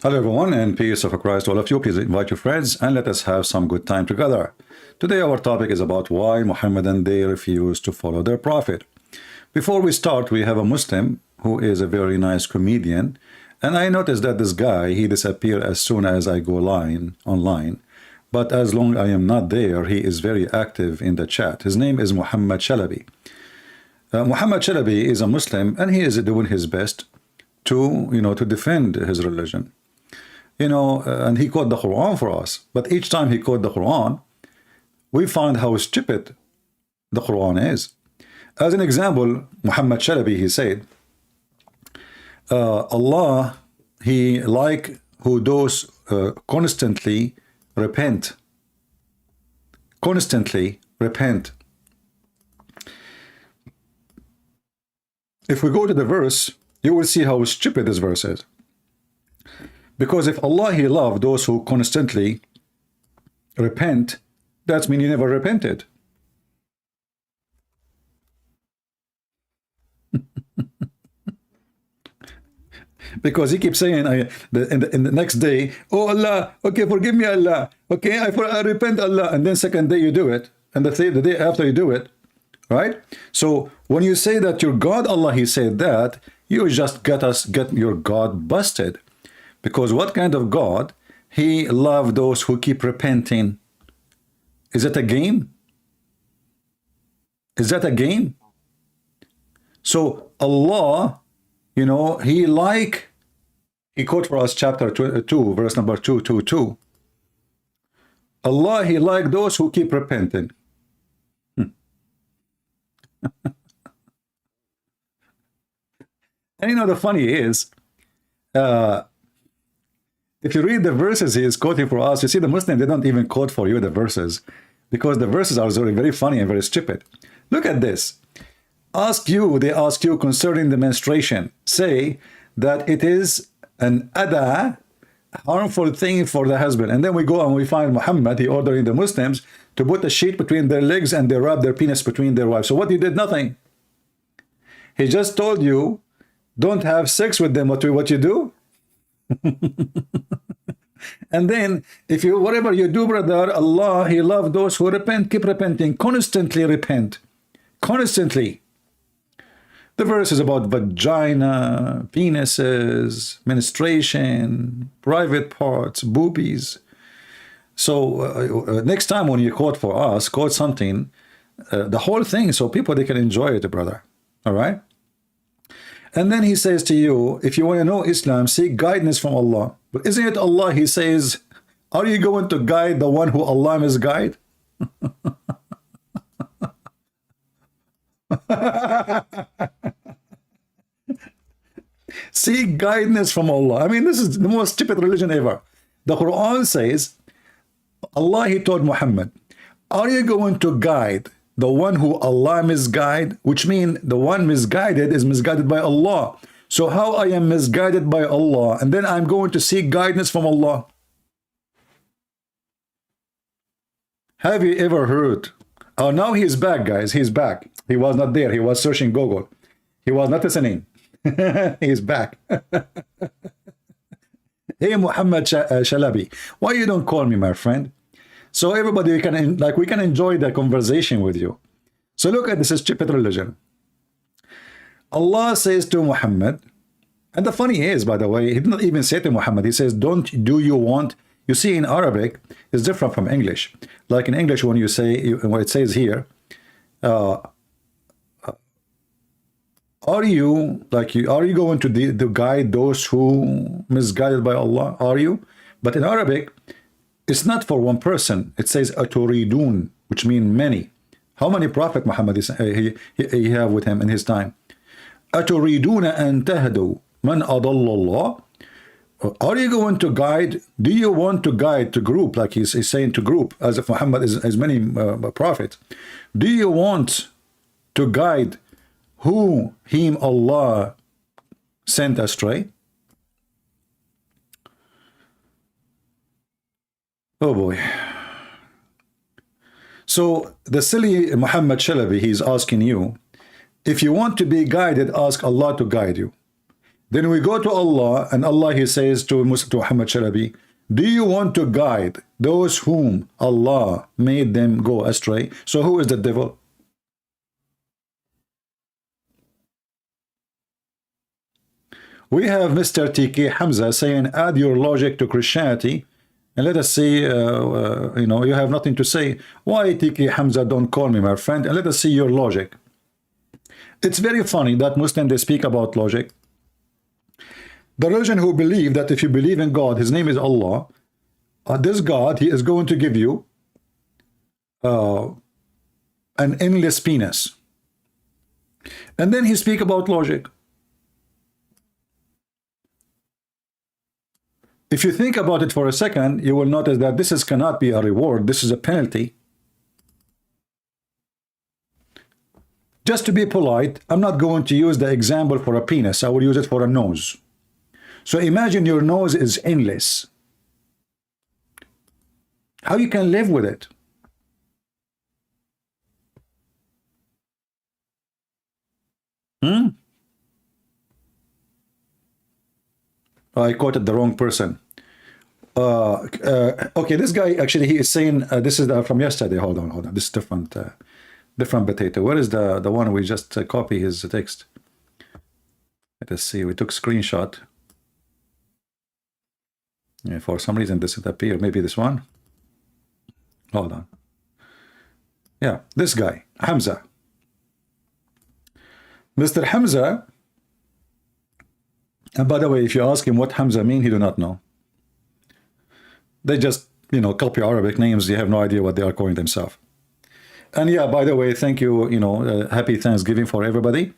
Hello everyone, and peace of Christ all of you. Please invite your friends and let us have some good time together. Today our topic is about why Muhammad and they refuse to follow their prophet. Before we start, we have a Muslim who is a very nice comedian, and I noticed that this guy, he disappeared as soon as I go online, but as long I am not there, he is very active in the chat. His name is Muhammad Shalabi. Muhammad Shalabi is a Muslim, and he is doing his best to defend his religion. And he quote the Quran for us. But each time he quote the Quran, we find how stupid the Quran is. As an example, Muhammad Shalabi, he said, Allah, he like who those constantly repent. Constantly repent. If we go to the verse, you will see how stupid this verse is. Because if Allah, he loved those who constantly repent, that means he never repented. Because he keeps saying in the next day, oh Allah, okay, forgive me Allah, okay, I repent Allah, and then second day you do it, and the day after you do it, right? So when you say that your God Allah, he said that, you just get your God busted. Because what kind of God? He loves those who keep repenting. Is it a game? Is that a game? So Allah, he quote for us chapter 2, verse number 222. Allah, he like those who keep repenting. And the funny is, if you read the verses he is quoting for us, you see the Muslims, they don't even quote for you the verses, because the verses are very, very funny and very stupid. Look at this. They ask you concerning the menstruation. Say that it is an ada, harmful thing for the husband. And then we go and we find Muhammad, he ordering the Muslims to put a sheet between their legs and they rub their penis between their wives. So what he did? Nothing. He just told you, don't have sex with them. What you do? And then if you whatever you do, brother, Allah, he loves those who repent. Keep repenting, constantly repent, constantly. The verse is about vagina, penises, menstruation, private parts, boobies. So next time when you quote for us, quote something, the whole thing, so people, they can enjoy it, brother. All right. And then he says to you, if you want to know Islam, seek guidance from Allah. But isn't it Allah, he says, are you going to guide the one who Allah must guide? Seek guidance from Allah. I mean, this is the most stupid religion ever. The Quran says, Allah, he told Muhammad, are you going to guide the one who Allah misguide? Which means the one misguided is misguided by Allah. So how I am misguided by Allah, and then I'm going to seek guidance from Allah? Have you ever heard? Oh, now he's back, guys. He's back. He was not there. He was searching Google. He was not listening. He's back. Hey, Muhammad Shalabi, why you don't call me, my friend? So everybody, we can enjoy the conversation with you. So look at this stupid religion. Allah says to Muhammad, and the funny is, by the way, he did not even say to Muhammad, he says, do you want? You see, in Arabic, it's different from English. Like in English, when you say, what it says here, are you going to guide those who misguided by Allah? Are you? But in Arabic, it's not for one person. It says aturidun, which means many. How many prophet Muhammad he have with him in his time? Aturiduna an tahdu man adallallah. Are you going to guide? Do you want to guide to group, like he's saying to group, as if Muhammad is as many prophets? Do you want to guide who him Allah sent astray? Oh boy. So the silly Muhammad Shalabi, he's asking you, if you want to be guided, ask Allah to guide you. Then we go to Allah, and Allah, he says to Muhammad Shalabi, do you want to guide those whom Allah made them go astray? So who is the devil? We have Mr. TK Hamza saying, add your logic to Christianity, and let us see, you know, you have nothing to say. Why, TK Hamza, don't call me, my friend, and let us see your logic. It's very funny that Muslims, they speak about logic. The religion who believe that if you believe in God, his name is Allah, this God, he is going to give you an endless penis. And then he speak about logic. If you think about it for a second, you will notice that this cannot be a reward. This is a penalty. Just to be polite, I'm not going to use the example for a penis. I will use it for a nose. So imagine your nose is endless. How you can live with it? I quoted the wrong person. Okay, this guy actually, he is saying this is from yesterday. Hold on. This is different, different potato. Where is the one we just copy his text? Let us see. We took screenshot. Yeah, for some reason this disappeared. Maybe this one. Hold on. Yeah, this guy, Hamza. Mr. Hamza. And by the way, if you ask him what Hamza mean, he do not know. They just, you know, copy Arabic names. You have no idea what they are calling themselves. And yeah, by the way, thank you, you know, happy Thanksgiving for everybody.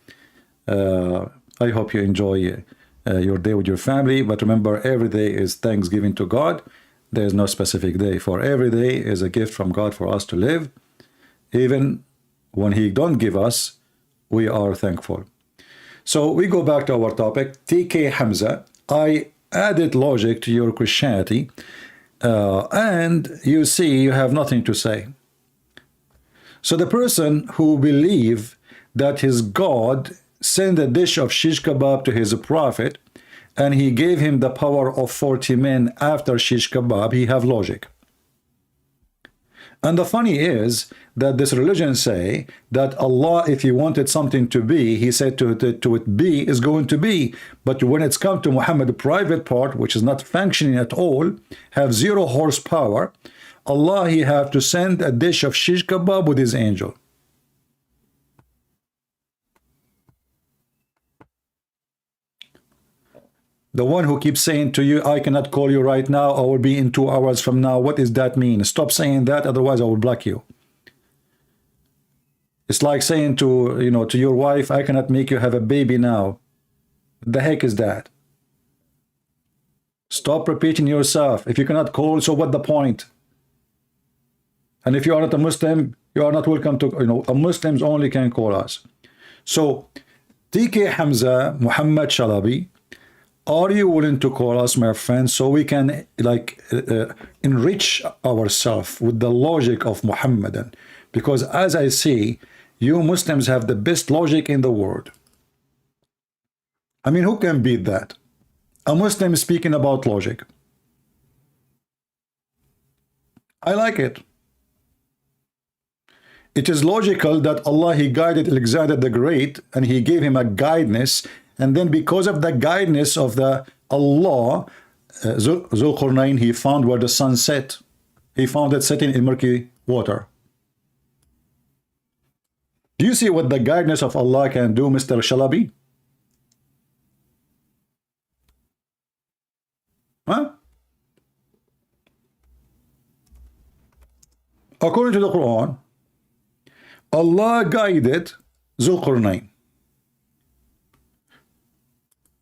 I hope you enjoy your day with your family. But remember, every day is Thanksgiving to God. There is no specific day. For every day is a gift from God for us to live. Even when he don't give us, we are thankful. So we go back to our topic. TK Hamza, I added logic to your Christianity, and you see you have nothing to say. So the person who believe that his God sent a dish of shish kebab to his prophet, and he gave him the power of 40 men after shish kebab, he have logic. And the funny is that this religion say that Allah, if he wanted something to be, he said to it be, is going to be. But when it's come to Muhammad, the private part, which is not functioning at all, have 0 horsepower, Allah, he have to send a dish of shish kebab with his angel. The one who keeps saying to you, I cannot call you right now, I will be in 2 hours from now. What does that mean? Stop saying that, otherwise I will block you. It's like saying to, you know, to your wife, I cannot make you have a baby now. What the heck is that? Stop repeating yourself. If you cannot call, so what the point? And if you are not a Muslim, you are not welcome to, you know, Muslims only can call us. So, TK Hamza, Muhammad Shalabi, are you willing to call us, my friends, so we can like enrich ourselves with the logic of Muhammadan? Because as I see, you Muslims have the best logic in the world. I mean, who can beat that? A Muslim speaking about logic. I like it. It is logical that Allah, he guided Alexander the Great, and he gave him a guidance. And then because of the guidance of the Allah, Zulqarnain, he found where the sun set. He found it setting in murky water. Do you see what the guidance of Allah can do, Mr. Shalabi? Huh? According to the Quran, Allah guided Zulqarnain.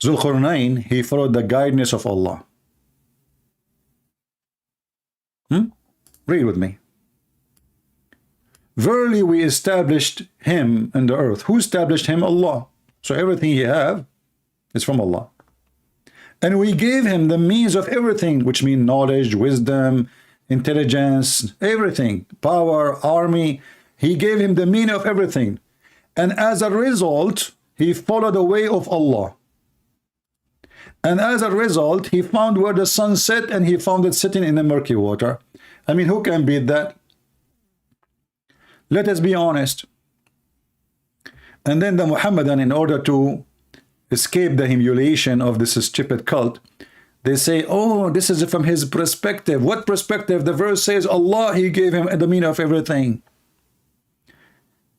Zulqarnain, he followed the guidance of Allah. Read with me. Verily we established him in the earth. Who established him? Allah. So everything he have is from Allah. And we gave him the means of everything, which mean knowledge, wisdom, intelligence, everything, power, army. He gave him the meaning of everything. And as a result, he followed the way of Allah. And as a result, he found where the sun set, and he found it sitting in the murky water. I mean, who can beat that? Let us be honest. And then the Muhammadan, in order to escape the humiliation of this stupid cult, they say, oh, this is from his perspective. What perspective? The verse says Allah, he gave him the meaning of everything.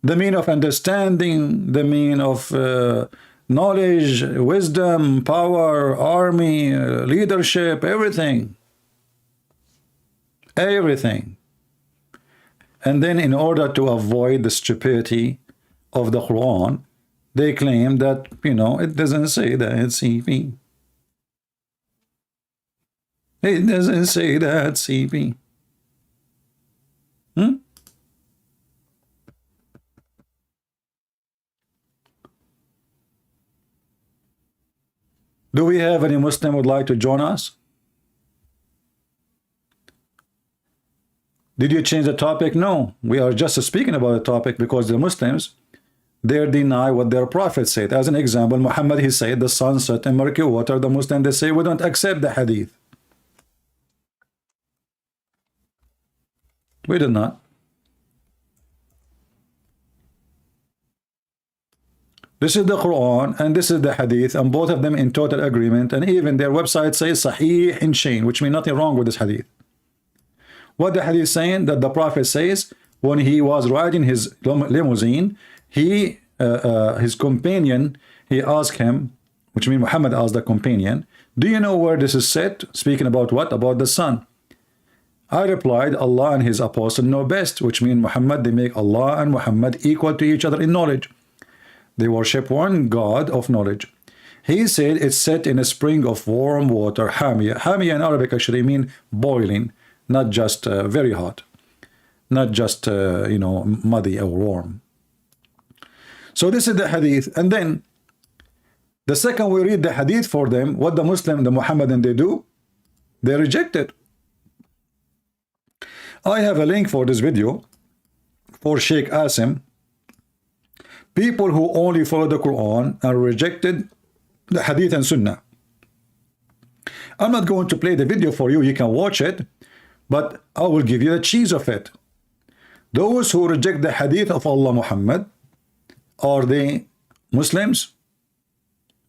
The meaning of understanding, the meaning of knowledge, wisdom, power, army, leadership, everything. Everything. And then in order to avoid the stupidity of the Quran, they claim that, you know, it doesn't say that it's CP. It doesn't say that CP. Do we have any Muslim would like to join us? Did you change the topic? No, we are just speaking about the topic because the Muslims, they deny what their prophet said. As an example, Muhammad, he said the sun set in murky water. The Muslims, they say we don't accept the hadith. We did not. This is the Quran and this is the hadith, and both of them in total agreement, and even their website says Sahih in Shain, which means nothing wrong with this hadith. What the hadith saying? That the prophet says when he was riding his limousine, he his companion, he asked him, which means Muhammad asked the companion, do you know where this is set? Speaking about what? About the sun. I replied, Allah and his apostle know best, which means Muhammad, they make Allah and Muhammad equal to each other in knowledge. They worship one God of knowledge. He said it's set in a spring of warm water, hamia. Hamia in Arabic actually mean boiling, not just very hot, not just you know, muddy or warm. So this is the hadith. And then the second we read the hadith for them, what the Muslim, the Muhammadan, they do, they reject it. I have a link for this video for Sheikh Asim. People who only follow the Quran and rejected the hadith and sunnah. I'm not going to play the video for you, you can watch it, but I will give you the cheese of it. Those who reject the hadith of Allah Muhammad, are they Muslims?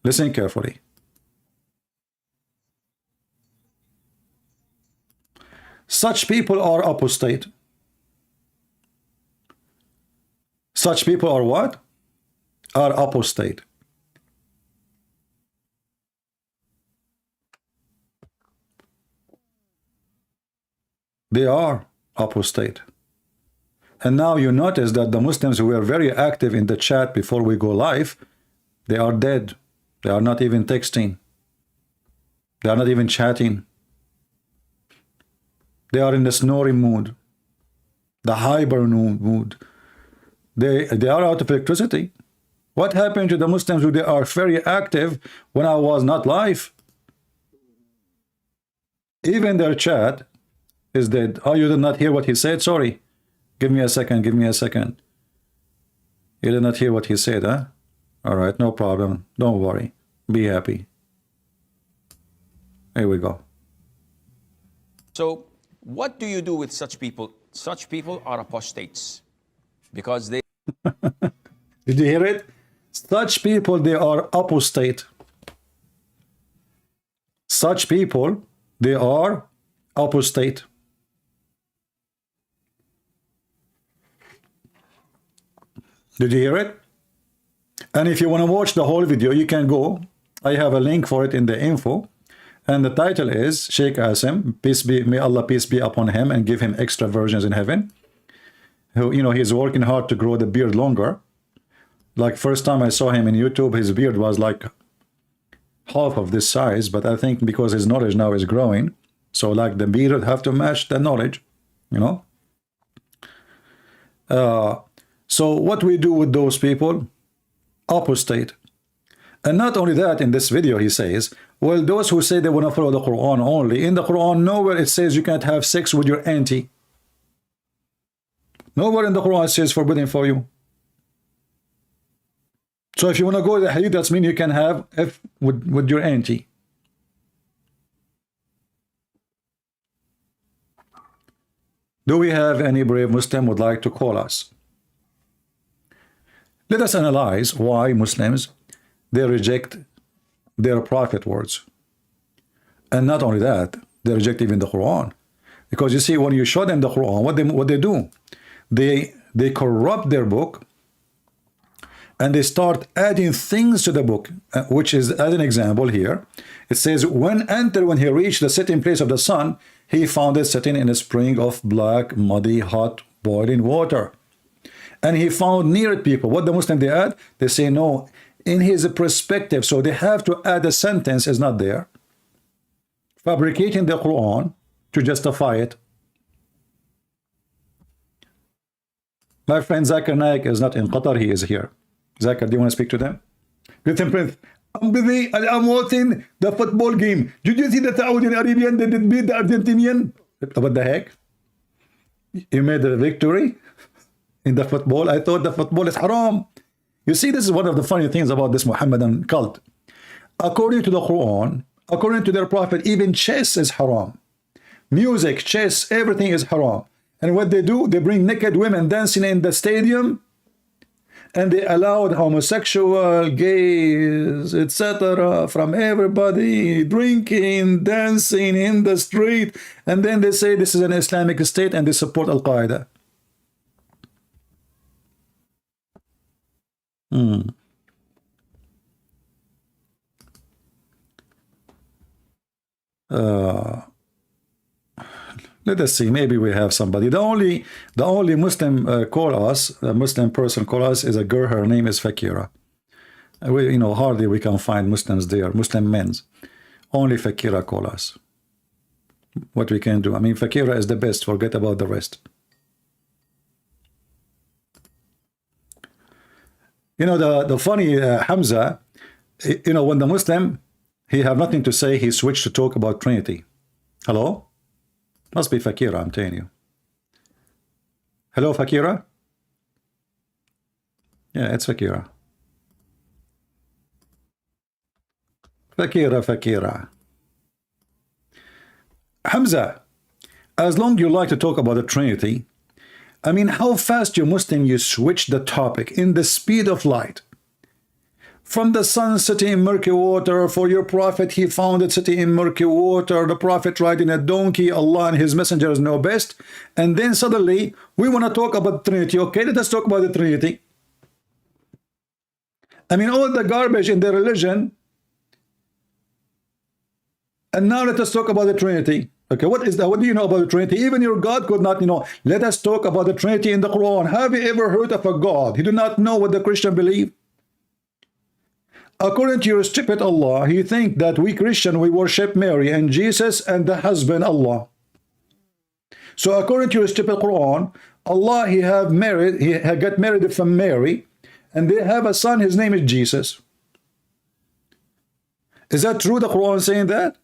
Listen carefully. Such people are apostate. Such people are what? Are apostate. They are apostate. And now you notice that the Muslims who were very active in the chat before we go live, they are dead. They are not even texting. They are not even chatting. They are in the snoring mood, the hyper mood. They are out of electricity. What happened to the Muslims who they are very active when I was not live? Even their chat is dead. Oh, you did not hear what he said? Sorry. Give me a second. Give me a second. You did not hear what he said, huh? All right, no problem. Don't worry. Be happy. Here we go. So, what do you do with such people? Such people are apostates because they... Did you hear it? Such people, they are apostate. Such people, they are apostate. Did you hear it? And if you want to watch the whole video, you can go. I have a link for it in the info. And the title is Sheikh Asim, peace be, may Allah peace be upon him and give him extra virgins in heaven. Who, you know, he's working hard to grow the beard longer. Like first time I saw him in YouTube, his beard was like half of this size, but I think because his knowledge now is growing, so like the beard would have to match the knowledge, you know. So what we do with those people? Apostate. And not only that, in this video he says, well, those who say they want to follow the Quran only, in the Quran nowhere it says you can't have sex with your auntie. Nowhere in the Quran it says forbidden for you. So if you want to go to the hadith, that means you can have with your auntie. Do we have any brave Muslim would like to call us? Let us analyze why Muslims, they reject their prophet words. And not only that, they reject even the Quran. Because you see, when you show them the Quran, what they do? They corrupt their book, and they start adding things to the book, which is, as an example here, it says, when he reached the sitting place of the sun, he found it sitting in a spring of black, muddy, hot, boiling water. And he found near it people. What the Muslim they add? They say, no, in his perspective. So they have to add a sentence is not there, fabricating the Quran to justify it. My friend Zakir Naik is not in Qatar, he is here. Zakir, do you want to speak to them? Greeting, Prince. I'm busy. I'm watching the football game. Did you see the Saudi Arabian? They did beat the Argentinian. What the heck? You made a victory in the football? I thought the football is haram. You see, this is one of the funny things about this Mohammedan cult. According to the Quran, according to their prophet, even chess is haram. Music, chess, everything is haram. And what they do, they bring naked women dancing in the stadium, and they allowed homosexual, gays, etc. from everybody drinking, dancing in the street, and then they say this is an Islamic state and they support Al-Qaeda. Let us see, maybe we have somebody. The only Muslim call us, a Muslim person call us, is a girl. Her name is Fakira. We, hardly we can find Muslims there, Muslim men. Only Fakira call us. What we can do? I mean, Fakira is the best. Forget about the rest. The funny Hamza, when the Muslim, he have nothing to say, he switched to talk about Trinity. Hello? Must be Fakira, I'm telling you. Hello, Fakira? Yeah, it's Fakira. Fakira. Hamza, as long you like to talk about the Trinity, I mean, how fast you Muslim you switch the topic in the speed of light. From the sun sitting in murky water, for your prophet, he found it sitting in murky water, the prophet riding a donkey, Allah and his messengers know best. And then suddenly, we want to talk about the Trinity. Okay, let us talk about the Trinity. I mean, all the garbage in the religion. And now let us talk about the Trinity. Okay, what is that? What do you know about the Trinity? Even your God could not, let us talk about the Trinity in the Quran. Have you ever heard of a God? He do not know what the Christian believe. According to your stupid Allah, he think that we Christian, we worship Mary and Jesus and the husband Allah. So according to your stupid Quran, Allah, he got married from Mary, and they have a son, his name is Jesus. Is that true, the Quran saying that?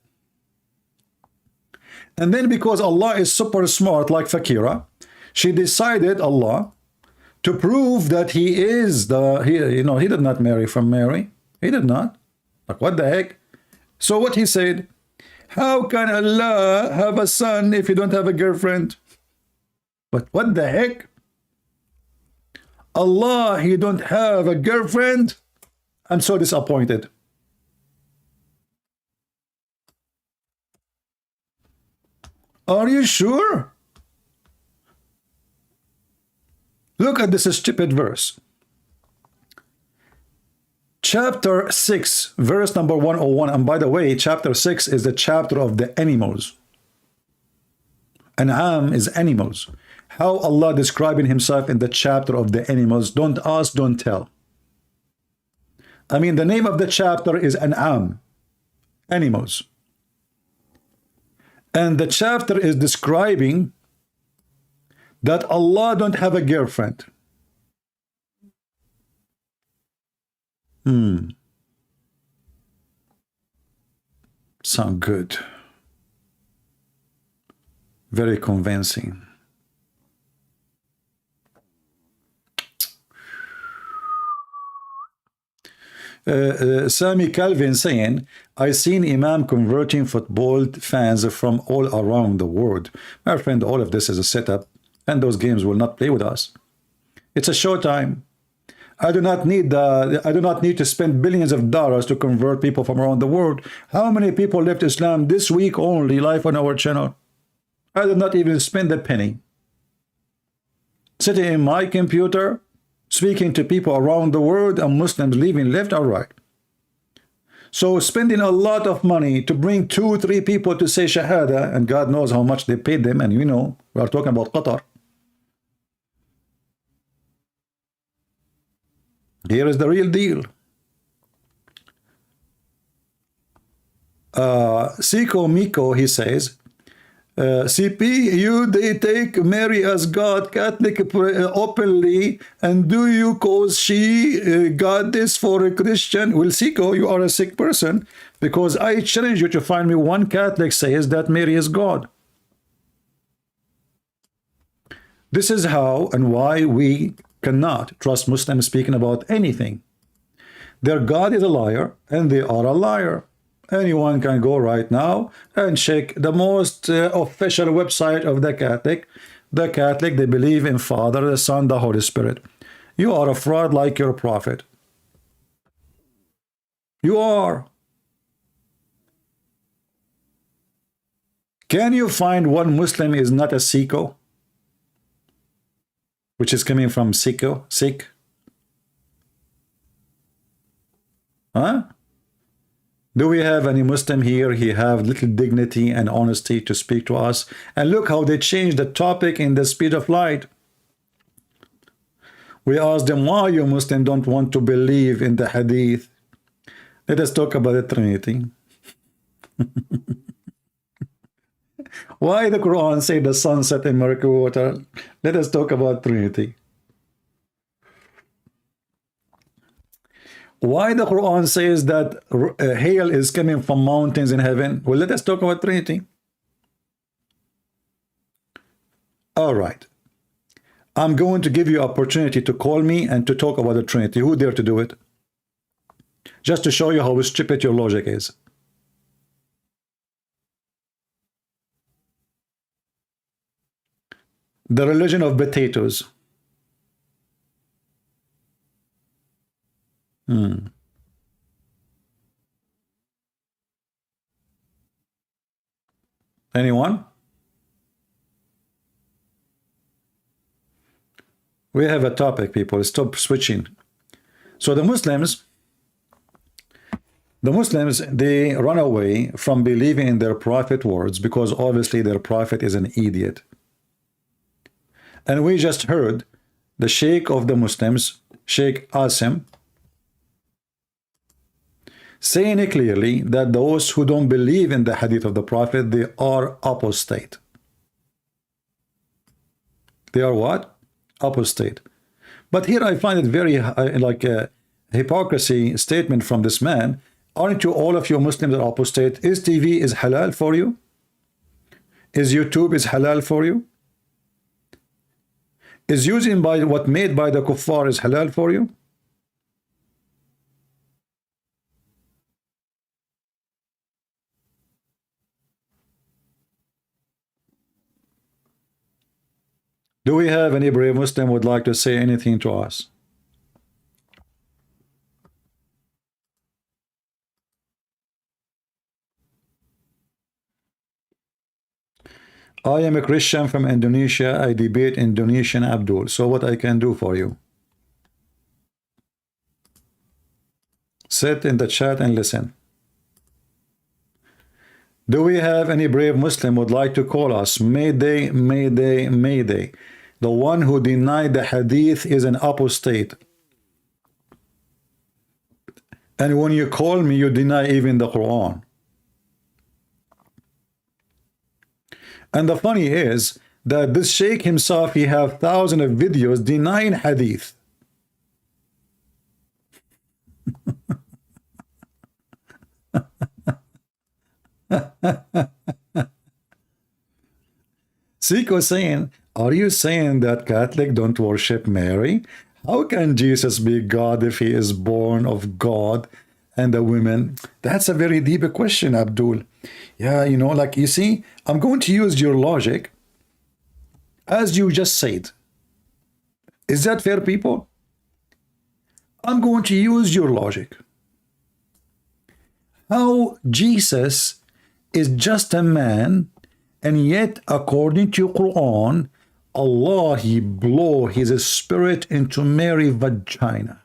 And then because Allah is super smart like Fakira, she decided, Allah, to prove that he is he did not marry from Mary. He did not. Like, what the heck? So what he said, how can Allah have a son if you don't have a girlfriend? But what the heck? Allah, he don't have a girlfriend? I'm so disappointed. Are you sure? Look at this stupid verse. Chapter 6, verse number 101. And by the way, chapter 6 is the chapter of the animals. An'am is animals. How Allah describing himself in the chapter of the animals? Don't ask, don't tell. I mean, the name of the chapter is An'am, animals. And the chapter is describing that Allah don't have a girlfriend. Sound good. Very convincing. Sammy Calvin saying, I seen Imam converting football fans from all around the world. My friend, all of this is a setup, and those games will not play with us. It's a showtime. I do not need to spend billions of dollars to convert people from around the world. How many people left Islam this week only live on our channel? I did not even spend a penny. Sitting in my computer, speaking to people around the world, and Muslims leaving left or right. So spending a lot of money to bring 2-3 people to say Shahada, and God knows how much they paid them, and you know, we are talking about Qatar. Here is the real deal. Siko Miko, he says, CP, they take Mary as God, Catholic openly, and do you cause she got this for a Christian? Well, Siko, you are a sick person, because I challenge you to find me one Catholic says that Mary is God. This is how and why we cannot trust Muslims speaking about anything. Their God is a liar, and they are a liar. Anyone can go right now and check the most official website of the Catholic. The Catholic, they believe in Father, the Son, the Holy Spirit. You are a fraud like your prophet. You are. Can you find one Muslim is not a Sikh, which is coming from Sikh? Huh? Do we have any Muslim here? He have little dignity and honesty to speak to us. And look how they changed the topic in the speed of light. We asked them, why you Muslim don't want to believe in the Hadith? Let us talk about the Trinity. Why the Quran say the sun set in murky water? Let us talk about Trinity. Why the Quran says that hail is coming from mountains in heaven? Well, let us talk about Trinity. All right. I'm going to give you opportunity to call me and to talk about the Trinity. Who dare to do it? Just to show you how stupid your logic is. The religion of potatoes. Anyone? We have a topic, people. Stop switching. So the Muslims, they run away from believing in their prophet words because obviously their prophet is an idiot. And we just heard the Sheikh of the Muslims, Sheikh Asim, saying it clearly that those who don't believe in the hadith of the Prophet, they are apostate. They are what? Apostate. But here I find it very like a hypocrisy statement from this man. Aren't you all of you Muslims are apostate? Is TV is halal for you? Is YouTube is halal for you? Is using by what made by the kuffar is halal for you? Do we have any brave Muslim who would like to say anything to us? I am a Christian from Indonesia. I debate Indonesian Abdul. So what I can do for you? Sit in the chat and listen. Do we have any brave Muslim who would like to call us? Mayday, Mayday, Mayday. The one who denied the hadith is an apostate. And when you call me, you deny even the Quran. And the funny is that this Sheikh himself, he have thousands of videos denying hadith. Siko saying, are you saying that Catholic don't worship Mary? How can Jesus be God if he is born of God and a woman? That's a very deep question, Abdul. Yeah, you know, like you see, I'm going to use your logic as you just said. Is that fair, people? I'm going to use your logic. How Jesus is just a man, and yet according to Quran, Allah, he blow his spirit into Mary's vagina.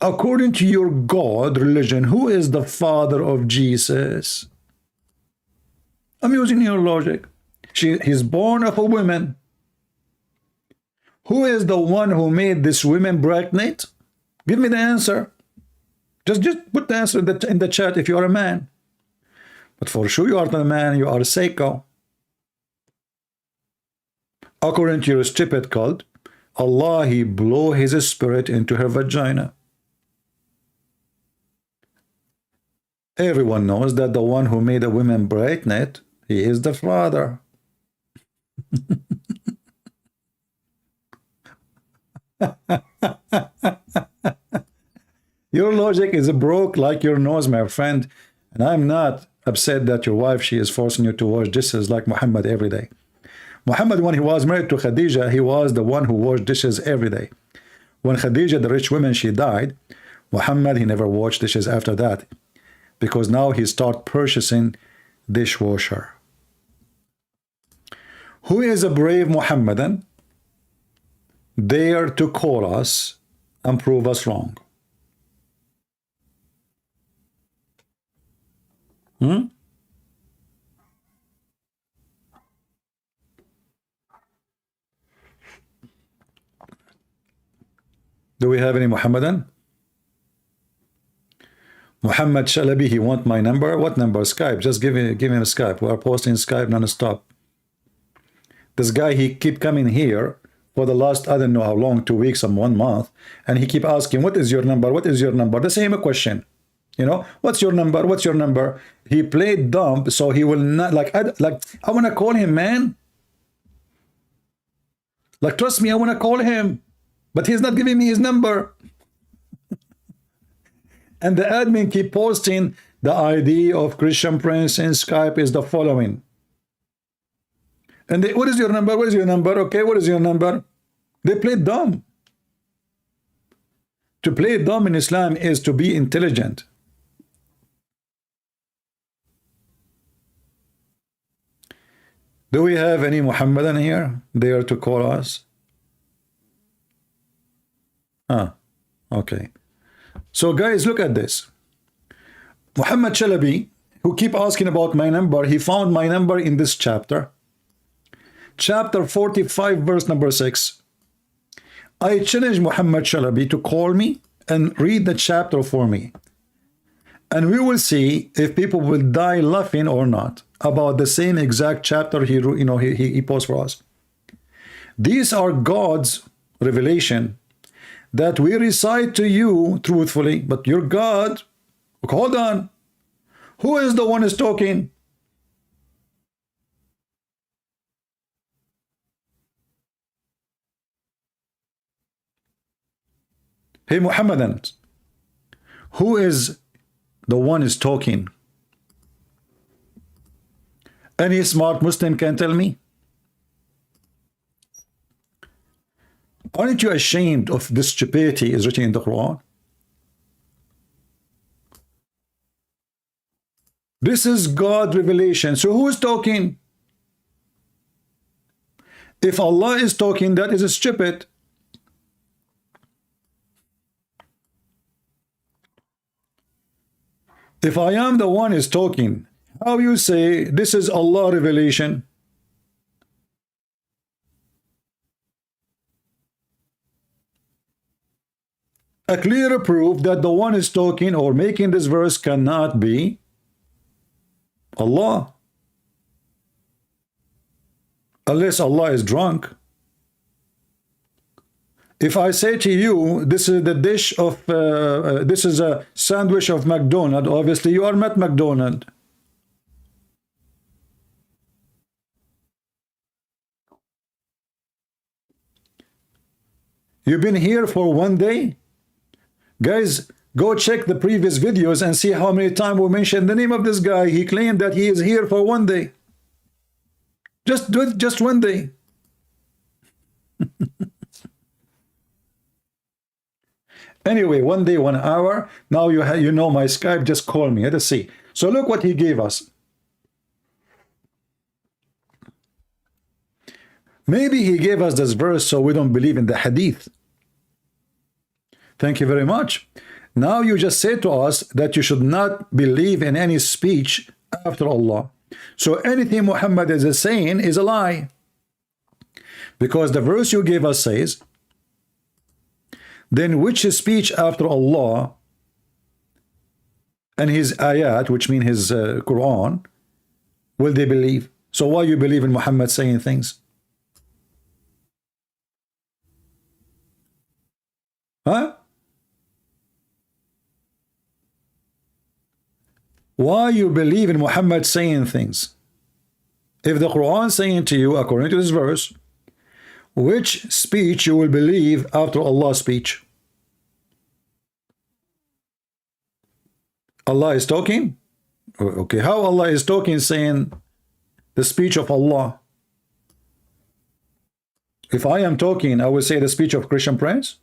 According to your God religion, who is the father of Jesus? I'm using your logic. He's born of a woman. Who is the one who made this woman pregnant? Give me the answer. Just put the answer in the chat if you are a man. But for sure you are not a man, you are a psycho. According to your stupid cult, Allah, he blew his spirit into her vagina. Everyone knows that the one who made a woman pregnant, he is the father. Your logic is broke like your nose, my friend. And I'm not upset that your wife, she is forcing you to wash dishes like Muhammad every day. Muhammad, when he was married to Khadija, he was the one who washed dishes every day. When Khadija, the rich woman, she died, Muhammad, he never washed dishes after that, because now he start purchasing dishwasher. Who is a brave Muhammadan dare to call us and prove us wrong? Do we have any Muhammadan? Muhammad Shalabi, he want my number. What number? Skype. Just give him a Skype. We are posting Skype non-stop. This guy, he keep coming here for the last, I don't know how long, 2 weeks or 1 month, and he keep asking, what is your number? What is your number? The same question. You know, what's your number? What's your number? He played dumb, so he will not, I want to call him, man. Like, trust me, I want to call him, but he's not giving me his number. And the admin keep posting the ID of Christian Prince in Skype is the following. And they, what is your number? What is your number? Okay, what is your number? They play dumb. To play dumb in Islam is to be intelligent. Do we have any Muhammadan here there to call us? Okay. So guys, look at this. Muhammad Shalabi, who keep asking about my number, he found my number in this chapter. Chapter 45, verse number 6. I challenge Muhammad Shalabi to call me and read the chapter for me. And we will see if people will die laughing or not about the same exact chapter he posed for us. These are God's revelation that we recite to you truthfully, but your God, hold on, who is the one who's talking? Hey Muhammadan, who is the one is talking? Any smart Muslim can tell me? Aren't you ashamed of this stupidity is written in the Quran? This is God revelation. So who is talking? If Allah is talking, that is stupid. If I am the one is talking, how you say this is Allah revelation? A clear proof that the one is talking or making this verse cannot be Allah, unless Allah is drunk. If I say to you, this is the dish of, this is a sandwich of McDonald's, obviously you are not McDonald's. You've been here for 1 day? Guys, go check the previous videos and see how many times we mentioned the name of this guy. He claimed that he is here for 1 day. Just do it just 1 day. Anyway, 1 day, 1 hour. Now you know my Skype. Just call me. Let us see. So look what he gave us. Maybe he gave us this verse so we don't believe in the hadith. Thank you very much. Now you just say to us that you should not believe in any speech after Allah. So anything Muhammad is saying is a lie. Because the verse you gave us says, then which speech after Allah and his ayat, which mean his Quran, will they believe? So why you believe in Muhammad saying things? Huh? Why you believe in Muhammad saying things? If the Quran saying to you, according to this verse, which speech you will believe after Allah's speech? Allah is talking? Okay, how Allah is talking saying the speech of Allah? If I am talking, I will say the speech of Christian Prince?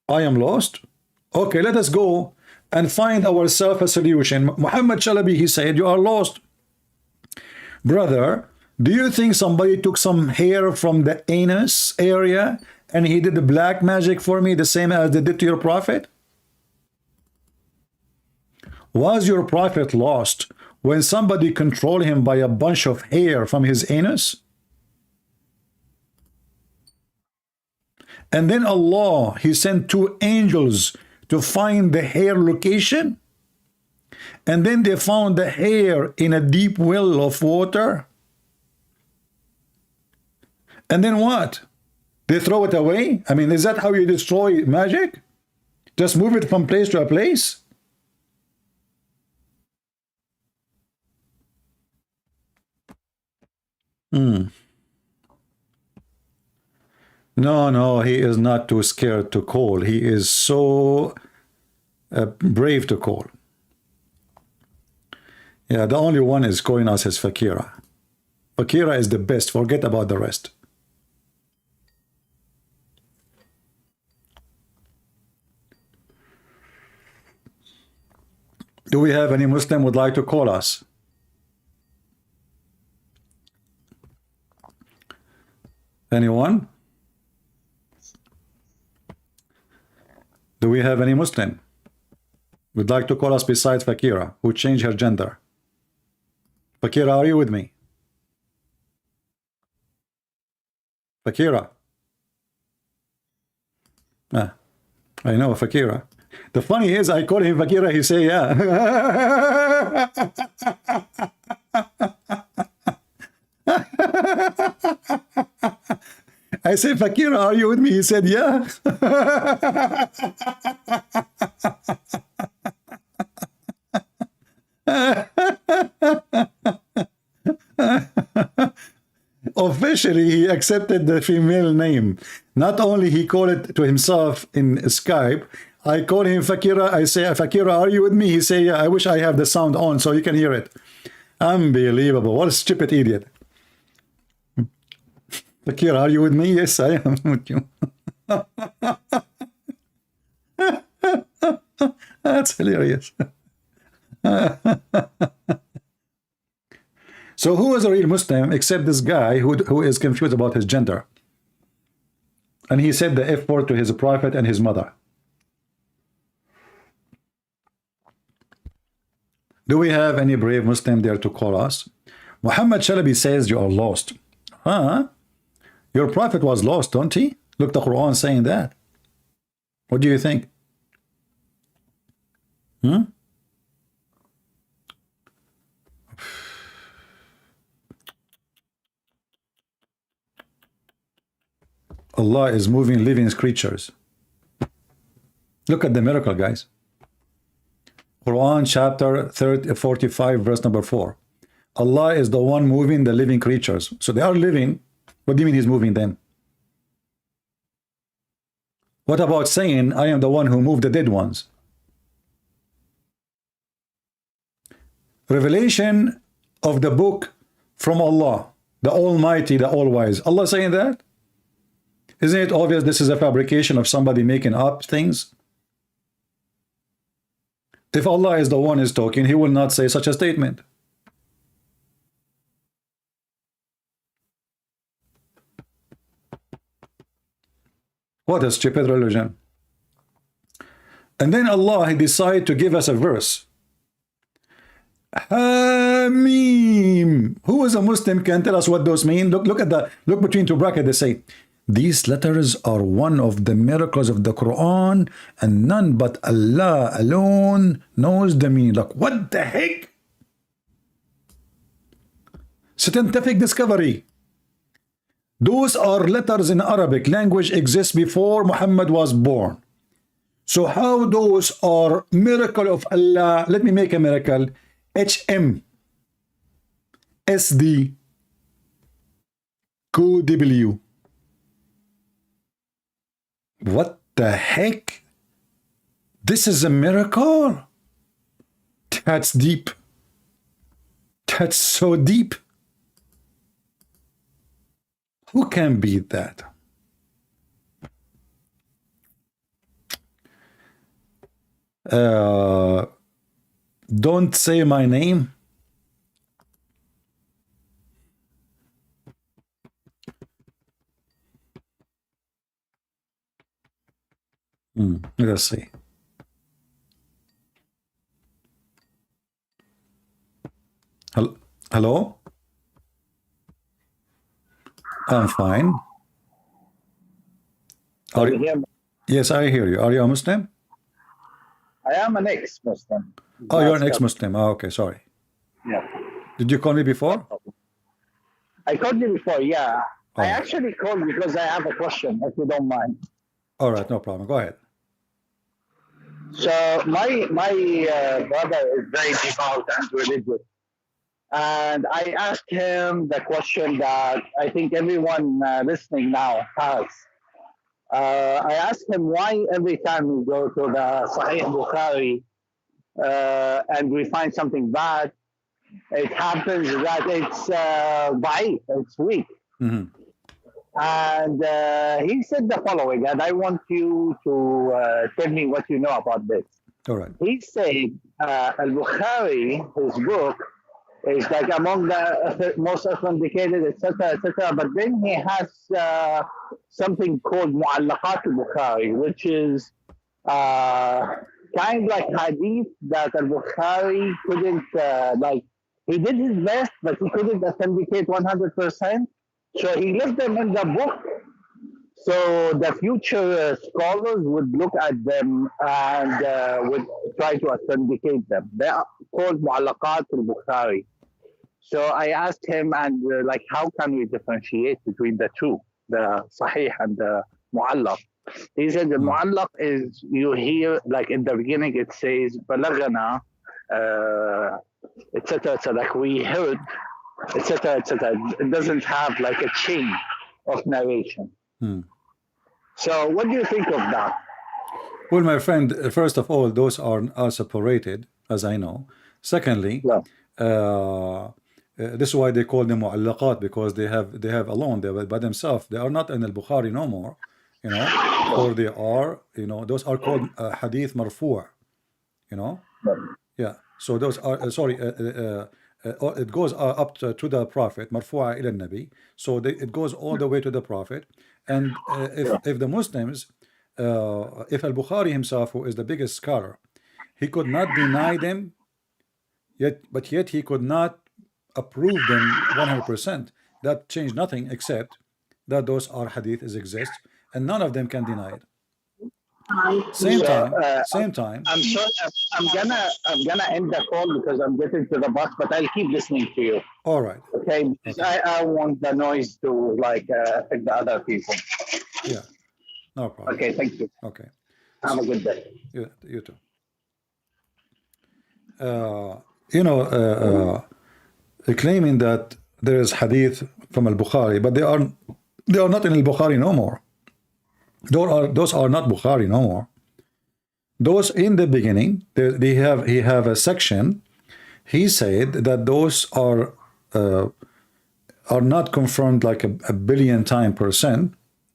I am lost? Okay, let us go and find ourselves a solution. Muhammad Shalabi, he said, you are lost. Brother, do you think somebody took some hair from the anus area and he did the black magic for me the same as they did to your prophet? Was your prophet lost when somebody controlled him by a bunch of hair from his anus? And then Allah, he sent 2 angels to find the hair location. And then they found the hair in a deep well of water. And then what? They throw it away? I mean, is that how you destroy magic? Just move it from place to a place? No, he is not too scared to call. He is so brave to call. Yeah, the only one is calling us is Fakira. Fakira is the best. Forget about the rest. Do we have any Muslim would like to call us? Anyone? Do we have any Muslim would like to call us besides Fakira, who changed her gender? Fakira, are you with me? Fakira. Ah, I know Fakira. The funny is, I call him Fakira, he say, yeah. I say, Fakira, are you with me? He said, yeah. Officially, he accepted the female name. Not only he called it to himself in Skype, I call him Fakira. I say, Fakira, are you with me? He say, yeah, I wish I have the sound on so you can hear it. Unbelievable. What a stupid idiot. Zakir, are you with me? Yes, I am with you. That's hilarious. So who is a real Muslim except this guy who is confused about his gender? And he said the F word to his prophet and his mother. Do we have any brave Muslim there to call us? Muhammad Shalabi says you are lost. Huh? Your prophet was lost, don't he? Look, the Quran saying that. What do you think? Allah is moving living creatures. Look at the miracle, guys. Quran chapter 45, verse number 4. Allah is the one moving the living creatures. So they are living. What do you mean he's moving them? What about saying, I am the one who moved the dead ones? Revelation of the book from Allah, the Almighty, the All-Wise. Allah saying that? Isn't it obvious this is a fabrication of somebody making up things? If Allah is the one who is talking, he will not say such a statement. What a stupid religion. And then Allah, he decided to give us a verse. Hamim. Who is a Muslim can tell us what those mean? Look between two brackets. They say these letters are one of the miracles of the Quran, and none but Allah alone knows the meaning. Like, what the heck? Scientific discovery. Those are letters in Arabic language exist before Muhammad was born. So how those are miracle of Allah? Let me make a miracle. HM SD QW. What the heck? This is a miracle? That's deep. That's so deep. Who can beat that? Don't say my name. Let's see. Hello? I'm fine. Are Can you hear me? Yes, I hear you. Are you a Muslim? I am an ex-Muslim. Oh, you're an ex-Muslim. Oh, okay, sorry. Yeah. Did you call me before? I called you before, yeah. Oh. I actually called because I have a question, if you don't mind. All right, no problem. Go ahead. So my brother is very devout and religious. And I asked him the question that I think everyone listening now has. I asked him why every time we go to the Sahih Bukhari and we find something bad, it happens that it's da'if, it's weak. Mm-hmm. And he said the following, and I want you to tell me what you know about this. All right. He said Al-Bukhari, his book, is like among the most authenticated, etc., etc. But then he has something called Mu'allaqat al-Bukhari, which is kind of like hadith that al-Bukhari couldn't, like, he did his best, but he couldn't authenticate 100%. So he left them in the book. So the future scholars would look at them and would try to authenticate them. They are called Mu'allaqat al-Bukhari. So I asked him, and like, how can we differentiate between the two, the Sahih and the Mu'allaq? He said the Mu'allaq is, you hear, like in the beginning it says, Balagana, etc., etc., like we heard, etc., etc. It doesn't have like a chain of narration. So what do you think of that? Well, my friend, first of all, those are separated, as I know. Secondly, this is why they call them mu'allaqat, because they have alone, they by themselves. They are not in al-Bukhari no more, you know, or they are, you know, those are called hadith marfu', you know. Yeah. So those are it goes up to the Prophet, marfu'a ila nabi. So it goes all the way to the Prophet. And if the Muslims, if al-Bukhari himself, who is the biggest scholar, he could not deny them, yet he could not approve them 100%. That changed nothing except that those are hadiths exist, and none of them can deny it. Same time. I'm sorry, I'm gonna end the call because I'm getting to the bus, but I'll keep listening to you. All right. Okay. I want the noise to like affect the other people. Yeah. No problem. Okay. Thank you. Okay. Have a good day. You too. You know, claiming that there is hadith from al-Bukhari, but they are not in al-Bukhari no more. Those are not Bukhari no more. Those in the beginning, he have a section. He said that those are not confirmed like a billion time %,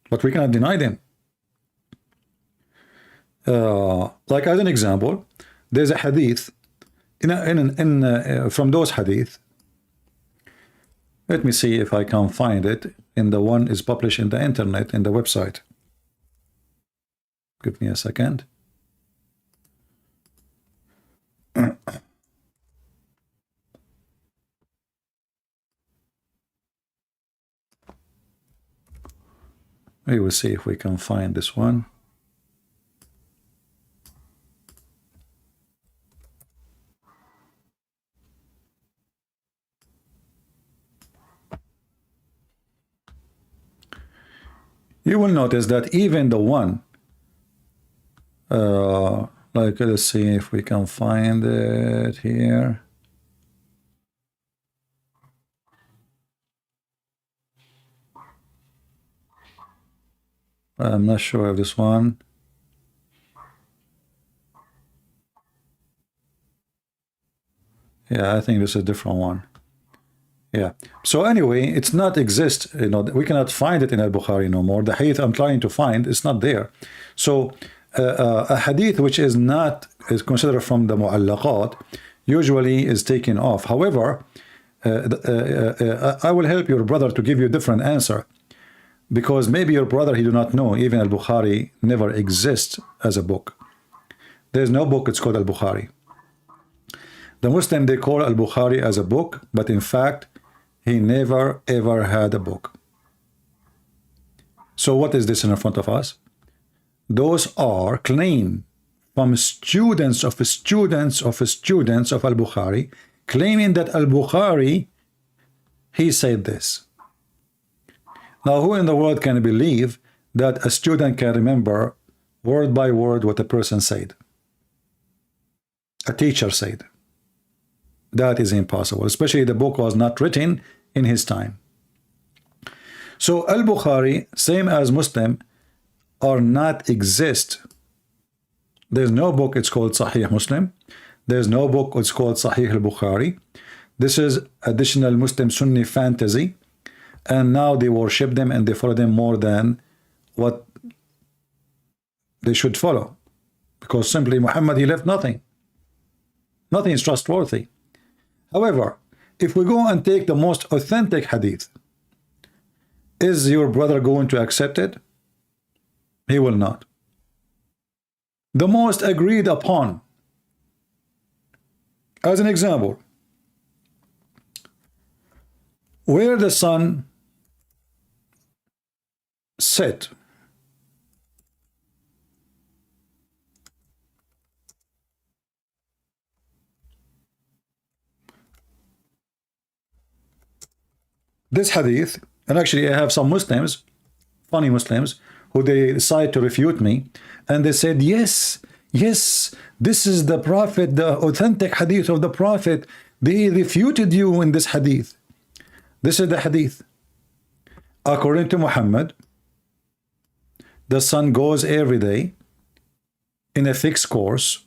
but we cannot deny them. Like as an example, there's a hadith from those hadith. Let me see if I can find it in the one is published in the internet in the website. Give me a second. We will see if we can find this one. You will notice that even the one, like let's see if we can find it here. I'm not sure of this one. Yeah, I think this is a different one. Yeah. So anyway, it's not exist. You know, we cannot find it in al-Bukhari no more. The hadith I'm trying to find is not there. So a hadith which is considered from the mu'allaqat usually is taken off. However, I will help your brother to give you a different answer, because maybe your brother, he do not know even al-Bukhari never exists as a book. There's no book, it's called al-Bukhari. The Muslim, they call al-Bukhari as a book, but in fact he never ever had a book. So what is this in front of us? Those are claims from students of al-Bukhari, claiming that al-Bukhari, he said this. Now, who in the world can believe that a student can remember word by word what a person said? A teacher said. That is impossible, especially the book was not written in his time. So al-Bukhari, same as Muslim, are not exist. There's no book, it's called Sahih Muslim. There's no book, it's called Sahih al-Bukhari. This is additional Muslim Sunni fantasy, and now they worship them and they follow them more than what they should follow, because simply Muhammad, he left nothing. Nothing is trustworthy. However, if we go and take the most authentic hadith, is your brother going to accept it? He will not. The most agreed upon, as an example, where the sun set, this hadith, and actually I have some Muslims, funny Muslims, who they decide to refute me, and they said, yes, this is the Prophet, the authentic hadith of the Prophet. They refuted you in this hadith. This is the hadith. According to Muhammad, the sun goes every day in a fixed course,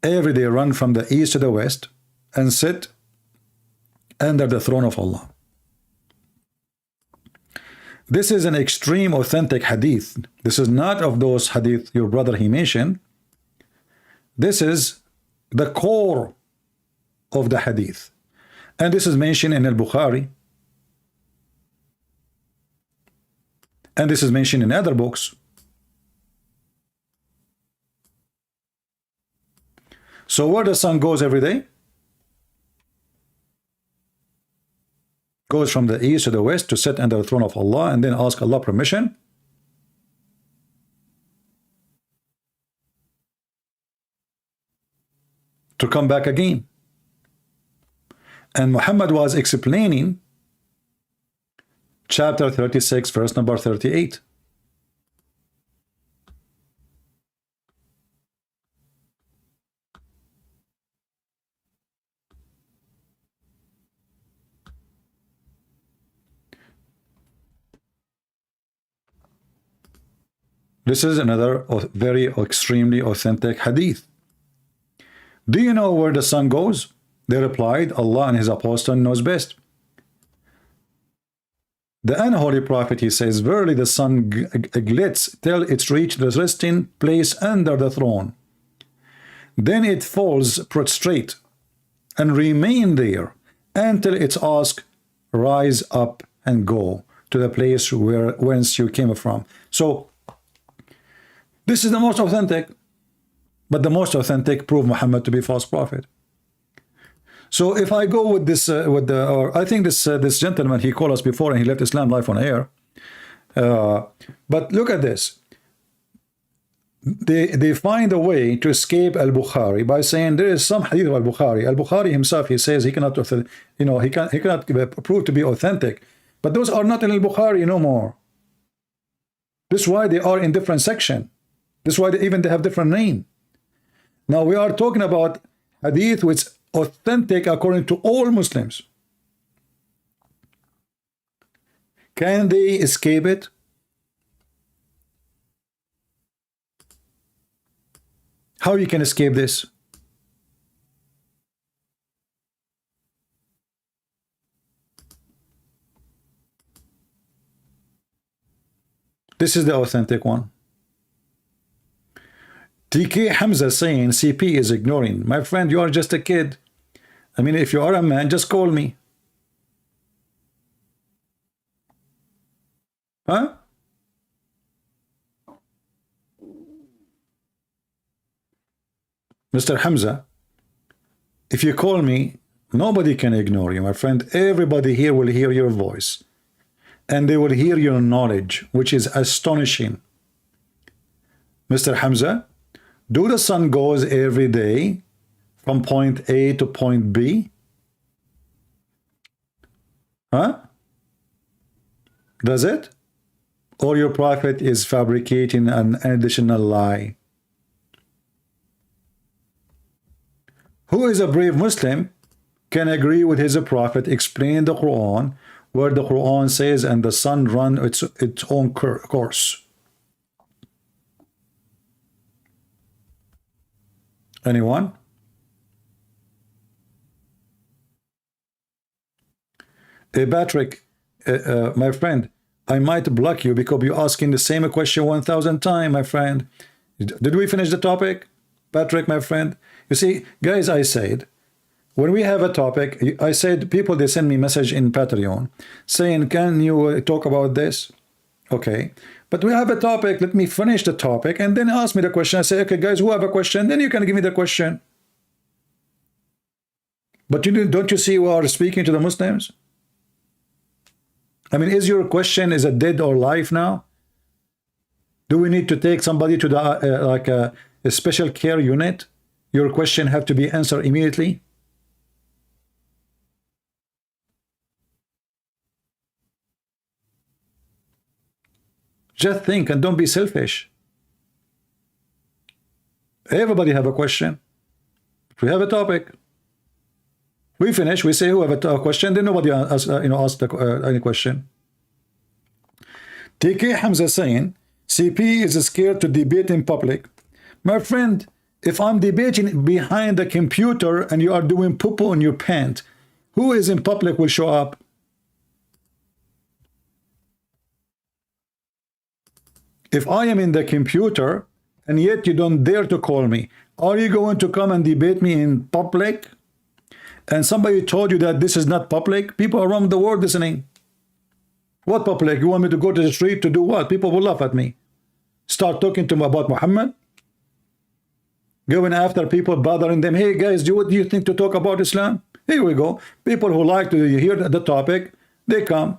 every day run from the east to the west and sit under the throne of Allah. This is an extreme authentic hadith. This is not of those hadith your brother he mentioned. This is the core of the hadith, and this is mentioned in al-Bukhari, and this is mentioned in other books. So where the sun goes every day? Goes from the east to the west to sit under the throne of Allah and then ask Allah permission. To come back again. And Muhammad was explaining chapter 36, verse number 38. This is another very extremely authentic hadith. Do you know where the sun goes? They replied, Allah and his apostle knows best. The unholy prophet, he says, verily the sun glits till it's reached the resting place under the throne. Then it falls prostrate and remain there until it's asked, rise up and go to the place whence you came from. So this is the most authentic, but the most authentic prove Muhammad to be false prophet. So if I go with this, or I think this gentleman, he called us before and he left Islam live on air. But look at this. They find a way to escape Al-Bukhari by saying there is some hadith of Al-Bukhari. Al-Bukhari himself, he says he cannot, he cannot prove to be authentic. But those are not in Al-Bukhari no more. This is why they are in different section. This is why they have different name. Now we are talking about hadith which is authentic according to all Muslims. Can they escape it? How you can escape this? This is the authentic one. TK Hamza saying CP is ignoring. My friend, you are just a kid. I mean, if you are a man, just call me. Huh? Mr. Hamza, if you call me, nobody can ignore you, my friend. Everybody here will hear your voice. And they will hear your knowledge, which is astonishing. Mr. Hamza, do the sun goes every day from point A to point B? Huh? Does it? Or your prophet is fabricating an additional lie? Who is a brave Muslim can agree with his prophet explaining the Quran, where the Quran says, and the sun run its own course? Anyone? Hey, Patrick, my friend, I might block you because you're asking the same question 1,000 times, my friend. Did we finish the topic? Patrick, my friend. You see, guys, I said, when we have a topic, I said, people, they send me message in Patreon saying, can you talk about this? Okay. But we have a topic. Let me finish the topic and then ask me the question. I say, okay, guys, who have a question? Then you can give me the question. But don't you see we are speaking to the Muslims? I mean, is your question, is it dead or alive now? Do we need to take somebody to the like a special care unit? Your question have to be answered immediately. Just think and don't be selfish. Everybody have a question. If we have a topic, we finish, we say who have a question, then nobody asks any question. TK Hamza saying CP is scared to debate in public. My friend, if I'm debating behind the computer and you are doing poo-poo in your pant, who is in public will show up? If I am in the computer and yet you don't dare to call me, are you going to come and debate me in public? And somebody told you that this is not public? People around the world listening. What public? You want me to go to the street to do what? People will laugh at me. Start talking to them about Muhammad? Going after people, bothering them. Hey guys, what do you think to talk about Islam? Here we go. People who like to hear the topic, they come.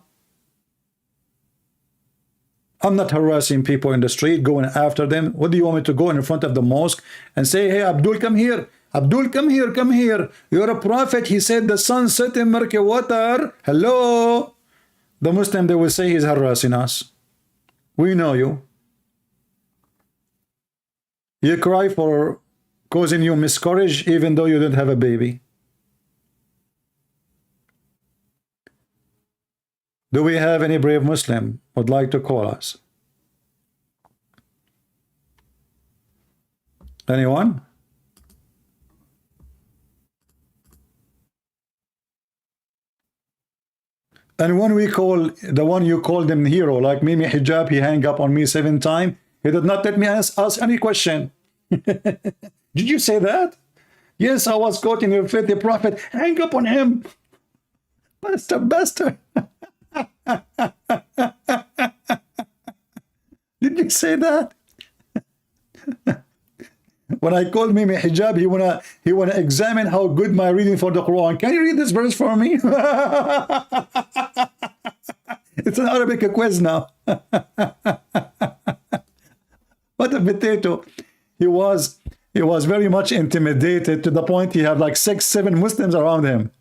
I'm not harassing people in the street, going after them. What do you want me to go in front of the mosque and say, hey, Abdul, come here. Abdul, come here, come here. You're a prophet. He said the sun set in murky water. Hello. The Muslim, they will say he's harassing us. We know you. You cry for causing you miscarriage even though you don't have a baby. Do we have any brave Muslim would like to call us? Anyone? And when we call the one you called him hero, like Mimi Hijab, he hang up on me 7 times. He did not let me ask any question. Did you say that? Yes, I was quoting your filthy prophet. Hang up on him. Bastard. Did you say that? When I called Mimi Hijab, he wanna examine how good my reading for the Quran. Can you read this verse for me? It's an Arabic quiz now. What a potato. He was very much intimidated to the point he had like 6, 7 Muslims around him.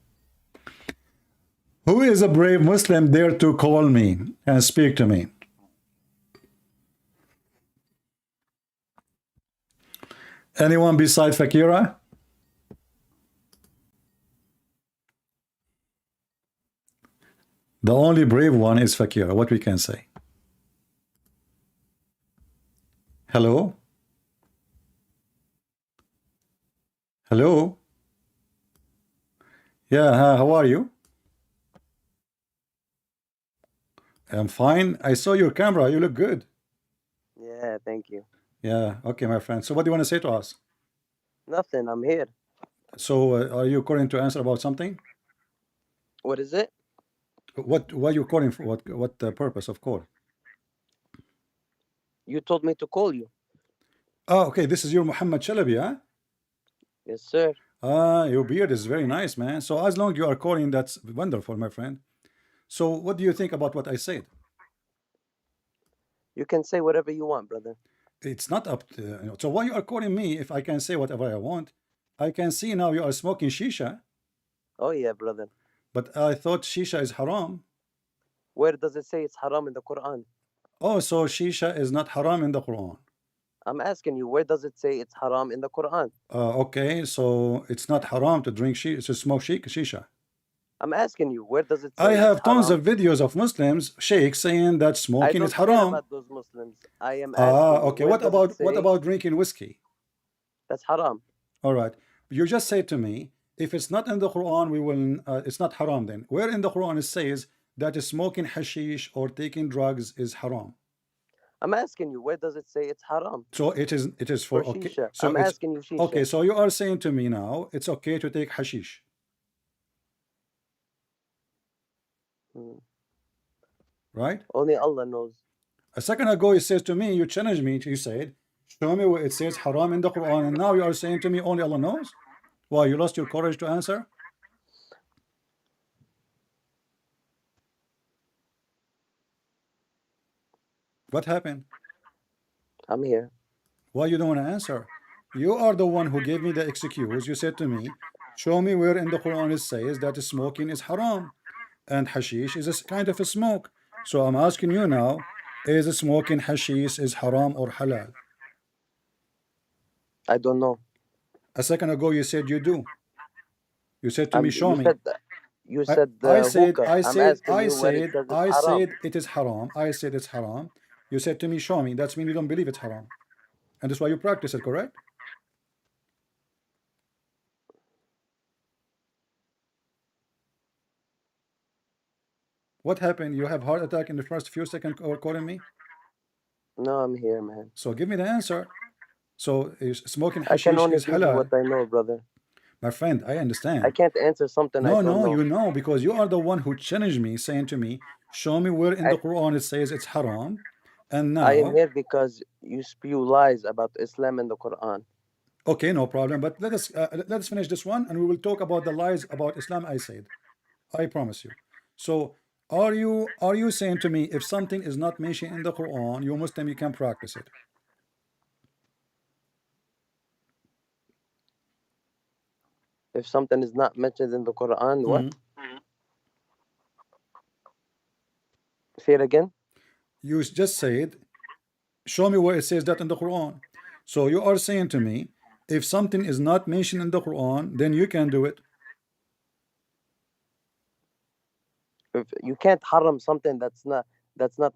Who is a brave Muslim dare to call me and speak to me? Anyone beside Fakira? The only brave one is Fakira. What we can say? Hello? Hello? Yeah, how are you? I'm fine. I saw your camera. You look good. Yeah, thank you. Yeah, okay, my friend. So what do you want to say to us? Nothing, I'm here. So are you calling to answer about something? What is it? Why you calling for? What purpose of call? You told me to call you. Oh, okay. This is your Mohammed Shalabi, huh? Yes, sir. Your beard is very nice, man. So as long you are calling, that's wonderful, my friend. So what do you think about what I said? You can say whatever you want, brother. It's not up to, so why you are calling me if I can say whatever I want? I can see now you are smoking shisha, Oh, yeah, brother. but I thought shisha is haram. Where does it say it's haram in the Quran? Oh, so shisha is not haram in the Quran. I'm asking you, where does it say it's haram in the Quran? Okay, so it's not haram to drink shisha, to smoke shisha. I'm asking you, where does it say I have it's tons haram? of videos of Muslims, sheikhs, saying that I smoking don't is care haram. about those Muslims. I am asking you, Okay. where What does about it say drinking whiskey? that's haram? All right. You just say to me, if it's not in the Quran, we will. It's not haram. Then where in the Quran it says that smoking hashish or taking drugs is haram? I'm asking you, where does it say it's haram? So it is. It is for For okay. shisha. So I'm it's asking you shisha. okay. So you are saying to me now it's okay to take hashish. Right? Only Allah knows. A second ago, you says to me, you challenged me. You said, show me where it says haram in the Quran, and now you are saying to me, only Allah knows. Why, you lost your courage to answer? What happened? I'm here. Why you don't want to answer? You are the one who gave me the excuse. You said to me, show me where in the Quran it says that smoking is haram and hashish is a kind of a smoke. So I'm asking you now, is smoking hashish is haram or halal? I don't know. A second ago you said you do. You said to me, show me. You said I said hookah. I'm asking you where it says it's haram. it is haram. I said it's haram. You said to me, show me. That's mean you don't believe it's haram. And that's why you practice it, correct? What happened? You have heart attack in the first few seconds or calling me? No, I'm here, man. So give me the answer. So is smoking I can hashish only is give you halal? what I know, brother. My friend, I understand. I can't answer something I No, don't no, know. you know, because you are the one who challenged me, saying to me, show me where in the Quran it says it's haram. And I am now, here because you spew lies about Islam in the Quran. okay, no problem. But let us finish this one, and we will talk about the lies about Islam. I said, I promise you. So, are you saying to me, if something is not mentioned in the Quran, you Muslim, you can practice it? If something is not mentioned in the Quran, what? Say it again. You just said, show me where it says that in the Quran. So you are saying to me, if something is not mentioned in the Quran, then you can do it. If you can't haram something that's not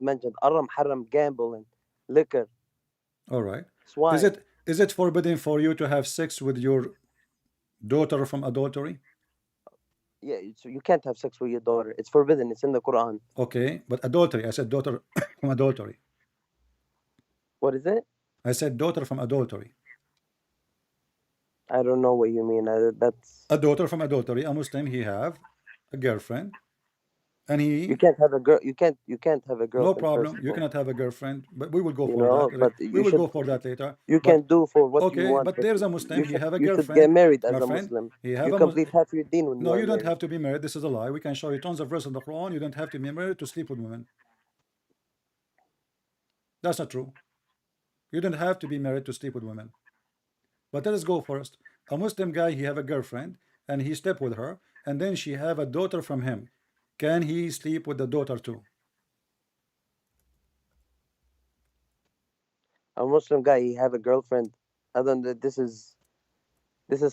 mentioned. Haram gambling, liquor. All right. Swine. Is it forbidden for you to have sex with your daughter from adultery? Yeah, so you can't have sex with your daughter. It's forbidden. It's in the Quran. Okay, but adultery. I said daughter from adultery. What is it? I said daughter from adultery. I don't know what you mean. That's A daughter from adultery. A Muslim, he have a girlfriend, and you he can't have a girl. You can't have a no girlfriend first problem. of You all. cannot have a girlfriend, but we will go You for that. know, but We you will should. go for that later. You But can do for what you okay, want, but but there's a Muslim. you He should have a you should get girlfriend. married My as a friend, Muslim. he have You a complete half your deen when you no, are you don't married. have to be married. This is a lie. We can show you tons of verses in the Quran. You don't have to be married to sleep with women. That's not true. You don't have to be married to sleep with women. But let us go first. A Muslim guy, he have a girlfriend, and he slept with her, and then she have a daughter from him. Can he sleep with the daughter too? A Muslim guy, he have a girlfriend. I don't. This is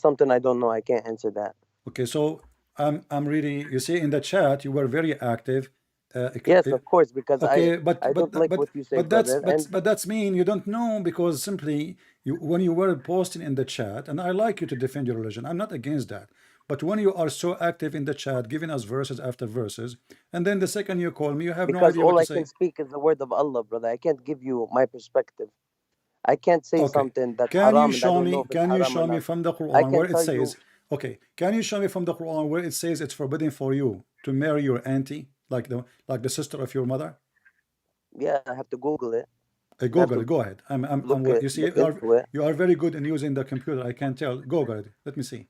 something I don't know. I can't answer that. Okay, so I'm really, you see in the chat you were very active. Yes, of course, because Okay, I don't like what you say, brother. And but that's mean you don't know because simply you when you were posting in the chat, and I like you to defend your religion. I'm not against that. But when you are so active in the chat, giving us verses after verses, and then the second you call me, you have no because idea what all to I can say. speak is the word of Allah, brother. I can't give you my perspective. I can't say Okay. something that's Can you haram and I show don't know me, if it's can you haram or show me not. from the I Quran where can it tell you, says, okay, can you show me from the Quran where it says it's forbidden for you to marry your auntie, like the sister of your mother? yeah, I have to Google it. I have Google it, to go ahead. You see, look into it. you are very good in using the computer. I can tell. Google it. Let me see.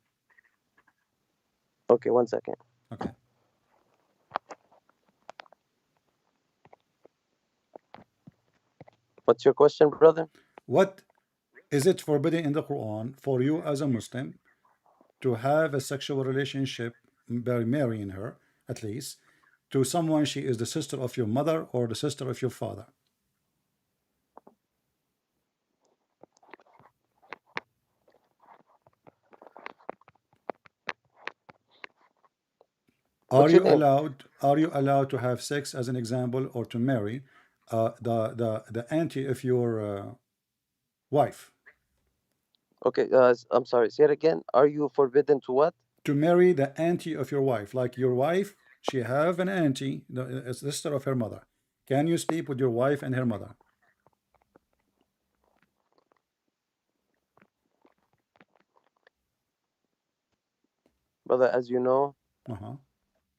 Okay, 1 second. Okay. What's your question, brother? What is it forbidden in the Quran for you as a Muslim to have a sexual relationship by marrying her, at least, to someone she is the sister of your mother or the sister of your father? What's your name? Are you allowed to have sex as an example or to marry the auntie of your wife? Okay, I'm sorry. Say it again. Are you forbidden to what? To marry the auntie of your wife, like your wife, she have an auntie, a sister of her mother. Can you sleep with your wife and her mother? Brother, as you know, Uh-huh.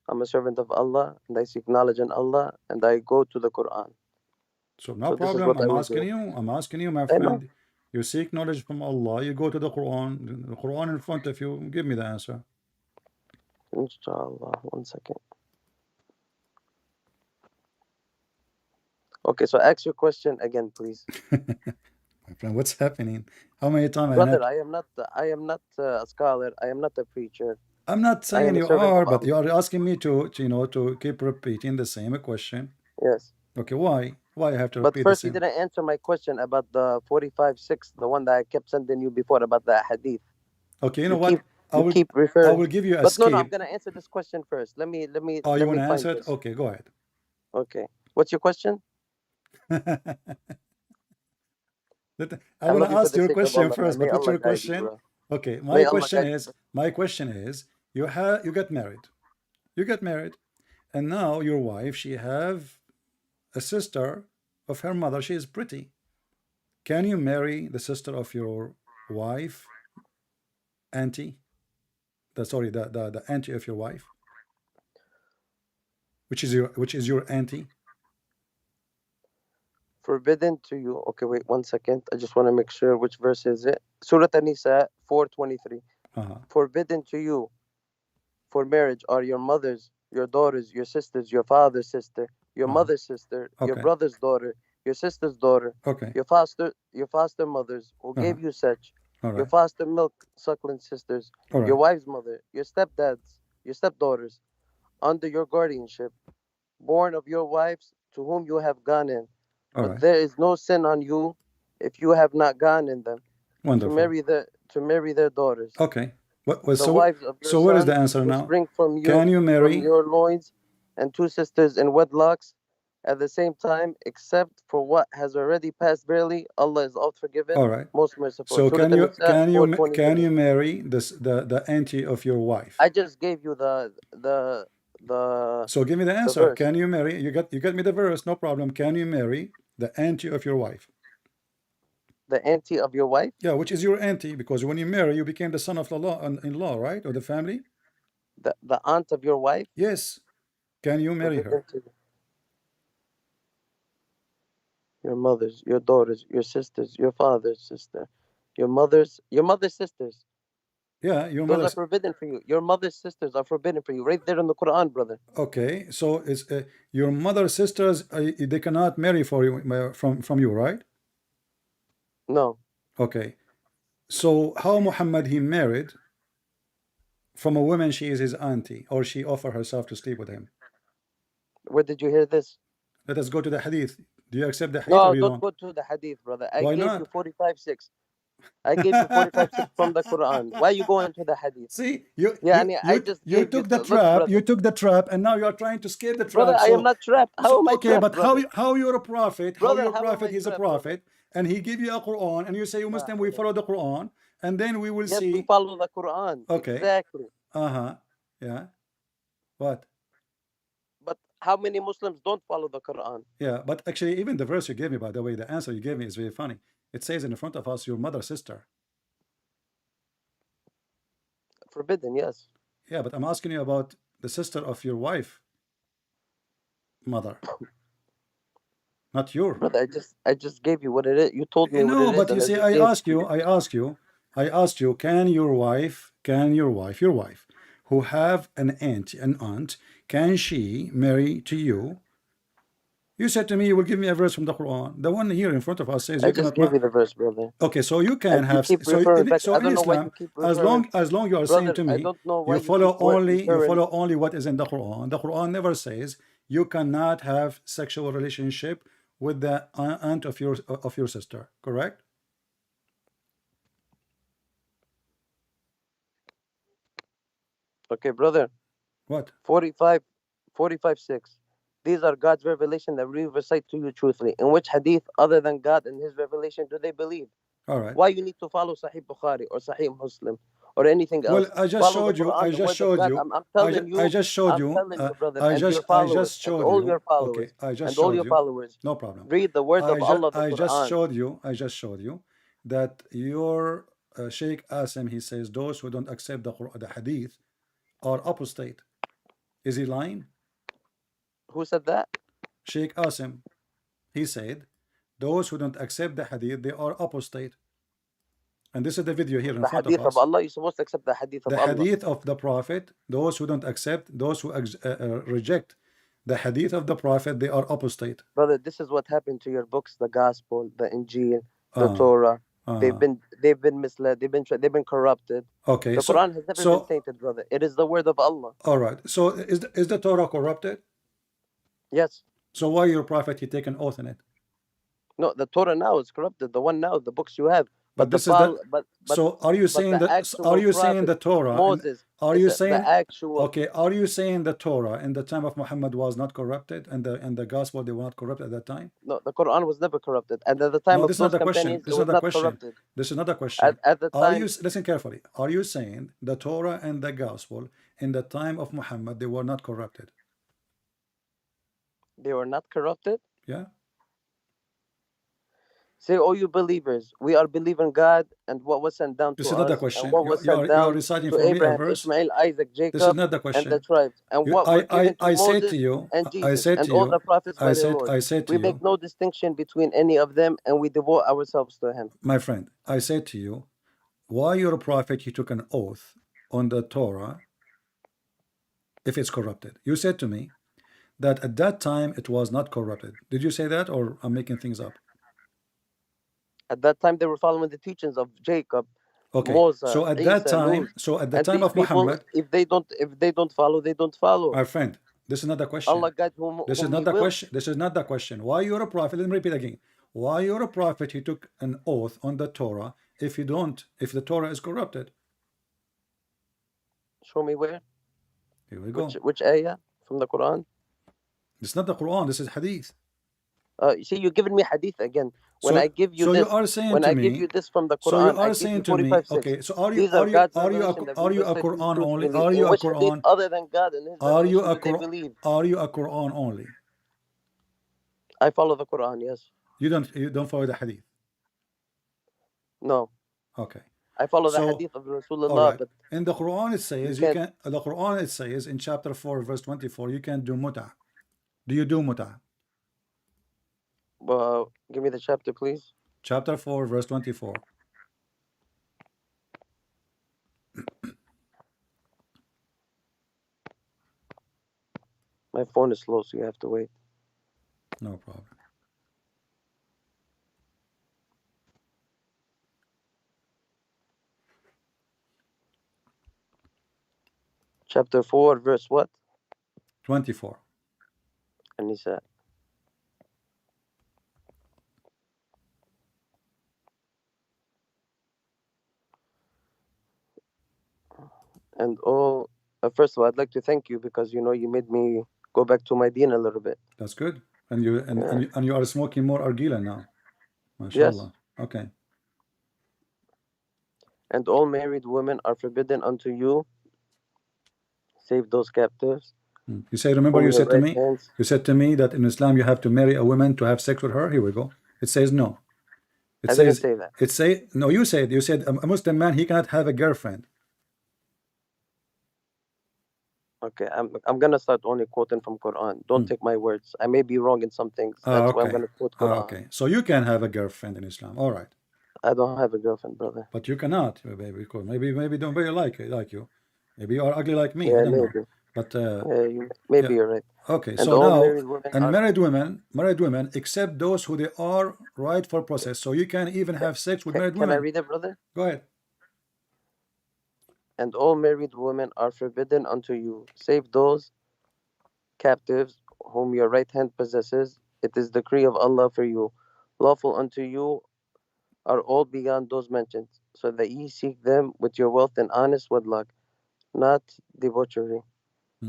I'm a servant of Allah and I seek knowledge in Allah and I go to the Quran. So no So this is problem. what I will do. I'm asking you, my I know. friend. You seek knowledge from Allah. You go to the Quran in front of you. Give me the answer. Inshallah. 1 second. Okay, so ask your question again, please. My friend, what's happening? How many times I Brother, have? I am not a scholar. I am not a preacher. I'm not I saying am a you servant are, of but Allah. you are asking me to keep repeating the same question. Yes. Okay, why? Why I have to But repeat the first, you same? didn't answer my question about the 45:6, the one that I kept sending you before about the hadith. Okay, you know You what? keep you keep I referring. will give you a But no, I'm skip. gonna answer this question first. Oh, you Let want me to find answer it? this. Okay, go ahead. Okay. What's your question? I I want love to you for ask the your sake of question Allah, man. first, May but what's Allah your guide you, question? bro. Okay, May Allah guide you. my question is, you get married. You get married, and now your wife, she have a sister of her mother. She is pretty. Can you marry the sister of your wife, auntie? The auntie of your wife, which is your auntie. Forbidden to you. Okay, wait 1 second. I just want to make sure which verse is it. Surah An-Nisa 4:23. Uh-huh. Forbidden to you for marriage are your mothers, your daughters, your sisters, your father's sister, your Uh-huh. mother's sister, your Okay. brother's daughter, your sister's daughter, Okay. your foster mothers who Uh-huh. gave you such, All your right. foster milk suckling sisters, All your right. wife's mother, your stepdads, your stepdaughters, under your guardianship, born of your wives to whom you have gone in. All But right. there is no sin on you if you have not gone in them Wonderful. to marry their daughters. Okay. The wives of your So what is the sons answer who now? spring Can you from marry? your loins, and two sisters in wedlocks, At the same time, except for what has already passed, verily Allah is all forgiven, All right. most merciful. So Surah An-Nisa can 4:27. you marry the auntie of your wife? I just gave you the So give me the answer. verse. Can you marry? You get me the verse, no problem. Can you marry the auntie of your wife? The auntie of your wife, Yeah, which is your auntie, because when you marry, you became the son of the in law, right? Or the family? the aunt of your wife, Yes. Can you marry forbidden her? to your mothers, your daughters, your sisters, your father's sister, your mother's sisters. Yeah, your Those are mother's. forbidden for you. Your mother's sisters are forbidden for you, right there in the Quran, brother. Okay, so it's your mother's sisters. They cannot marry for you from you, right? No. Okay. So how Muhammad he married from a woman? She is his auntie, or she offered herself to sleep with him. Where did you hear this? Let us go to the hadith. Do you accept the hadith or No, you don't don't? go to the hadith, brother. I Why gave you not? 45:6. I gave you 45:6 from the Quran. Why are you going to the hadith? See, Yeah, I just you gave you took the look, trap. brother. You took the trap, and now you are trying to escape the Brother, trap. I am not trapped. How am I Okay, trapped, but brother? how you're a prophet? How Brother, your how am prophet? I He's a trapped, brother? prophet, and he give you a Quran, and you say, you Ah, Muslim, we follow the Quran, and then we will yes, we see. follow the Quran. Okay. Exactly. Yeah. What? But how many Muslims don't follow the Quran? Yeah, but actually, even the verse you gave me, by the way, the answer you gave me is very funny. It says in front of us, your mother's sister. Forbidden, yes. Yeah, but I'm asking you about the sister of your wife, mother, not your. Brother, I just gave you what it is. You told me what it No, is, but you and I see, just gave it to you. I asked you, your wife, who have an aunt, can she marry to you? You said to me, you will give me a verse from the Quran. The one here in front of us says I you just cannot. gave you the verse, brother. Okay, so you can And you have. keep referring back. So I in don't know why Islam, you keep referring. as long you are saying Brother, to I me, don't know why you you keep referring. follow only what is in the Quran. The Quran never says you cannot have sexual relationship with the aunt of your sister. Correct? Okay, brother. What? 45:6. These are God's revelation that we recite to you truthfully. In which hadith, other than God and His revelation, do they believe? All right. Why you need to follow Sahih Bukhari or Sahih Muslim or anything Well, else? I just Follow the showed you. Quran, I the just word of showed God. you. I'm telling I you. just showed I'm you. telling you, brother, and your I followers, just and showed all your you. Okay, followers, I just and all showed your you. followers. No problem. Read the word of Allah, the I just Quran. showed you. I just showed you that your Sheikh Asim, he says those who don't accept the hadith are apostate. Is he lying? Who said that? Sheikh Asim, he said those who don't accept the hadith, they are apostate. And this is the video here in The front of hadith of us. Allah. You're supposed to accept the hadith of The Allah. hadith of the Prophet, those who don't accept, those who reject the hadith of the Prophet, they are apostate. Brother, this is what happened to your books: the Gospel, the Injil, the Uh, Torah. uh, They've been misled. They've been corrupted. okay, The Quran has never been tainted, brother. It is the word of Allah. all right. So is the Torah corrupted? Yes. So why your Prophet he take an oath in it? No, the Torah now is corrupted. The one now, the books you have. But this is the. So are you saying the that? Are actual you saying prophet, the Torah? Moses, Are you the saying actual? okay? Are you saying the Torah in the time of Muhammad was not corrupted, and the gospel they were not corrupted at that time? No, the Quran was never corrupted, and at the time No, of this is not those the question. companions, it was not corrupted. This is not the question. At the Are time, you listen carefully? Are you saying the Torah and the gospel in the time of Muhammad they were not corrupted? they were not corrupted. Yeah. Say, oh, you believers, we are believing God and what was sent down This to is not the us, and question. what was You sent are down reciting to for me a Abraham, verse. Ishmael, Isaac, This is Jacob, not the and the question. tribes, and what were given to I said to Moses you. and I Jesus, said and to all the you. prophets by their Lord. I said to We make you, no distinction between any of them, and we devote ourselves to Him. my friend. I said to you, why your prophet he took an oath on the Torah if it's corrupted? You said to me that at that time it was not corrupted. Did you say that, or I'm making things up? At that time, they were following the teachings of Jacob, Okay, Moses, so at that Isa, time, Lut, and of these people. Muhammad, If they don't follow, they don't follow. my friend, this is not the question. Allah guides This is whom not He the wills. question. This is not the question. Why you're a prophet? Let me repeat again. Why you're a prophet? He took an oath on the Torah. If you don't, if the Torah is corrupted, Show me where. here we go. Which ayah from the Quran? It's not the Quran. This is Hadith. You see, you're giving me hadith again. When I So, give you so you this, are saying when to I give you me. this from the So you Quran, I are give you saying to me. 45:6. Okay. So are you These are God's are you revelation that are you believers a say please Quran truth only? revealed. Are In you a which hadith Quran? other than God and His Are you revelation a do they Quran? believe? Are you a Quran only? I follow the Quran, yes. You don't follow the Hadith. No. Okay. I follow the So, hadith of all Rasulullah, right. but In the Quran it you says you can't. can. The Quran it says in chapter 4 verse 24 you can do muta. Do you do muta? Give me the chapter, please. Chapter 4 verse 24. My phone is slow, so you have to wait. No problem. Chapter 4, verse what? 24. And he said, and all. First of all, I'd like to thank you because you made me go back to my deen a little bit. That's good. And you and you are smoking more argila now. Yes. MashaAllah. Okay. And all married women are forbidden unto you, save those captives. You say, remember whom you your said to right me, hands. you said to me that in Islam you have to marry a woman to have sex with her. Here we go. It says no. It I didn't says say that. it say no. You said a Muslim man he cannot have a girlfriend. Okay, I'm gonna start only quoting from Quran. Don't take my words. I may be wrong in some things. That's why I'm Okay. gonna quote Quran. Okay. So you can have a girlfriend in Islam. All right. I don't have a girlfriend, brother. But you cannot, baby. Because maybe don't be like you. Maybe you are ugly like me. I Yeah, don't know. maybe. But Maybe yeah. you're right. Okay. And So all now married women and are. married women, except those who they are right for process. So you can even have sex with married Can I women. read it, brother? Go ahead. And all married women are forbidden unto you, save those captives whom your right hand possesses. It is the decree of Allah for you. Lawful unto you are all beyond those mentioned, so that ye seek them with your wealth and honest wedlock, not debauchery.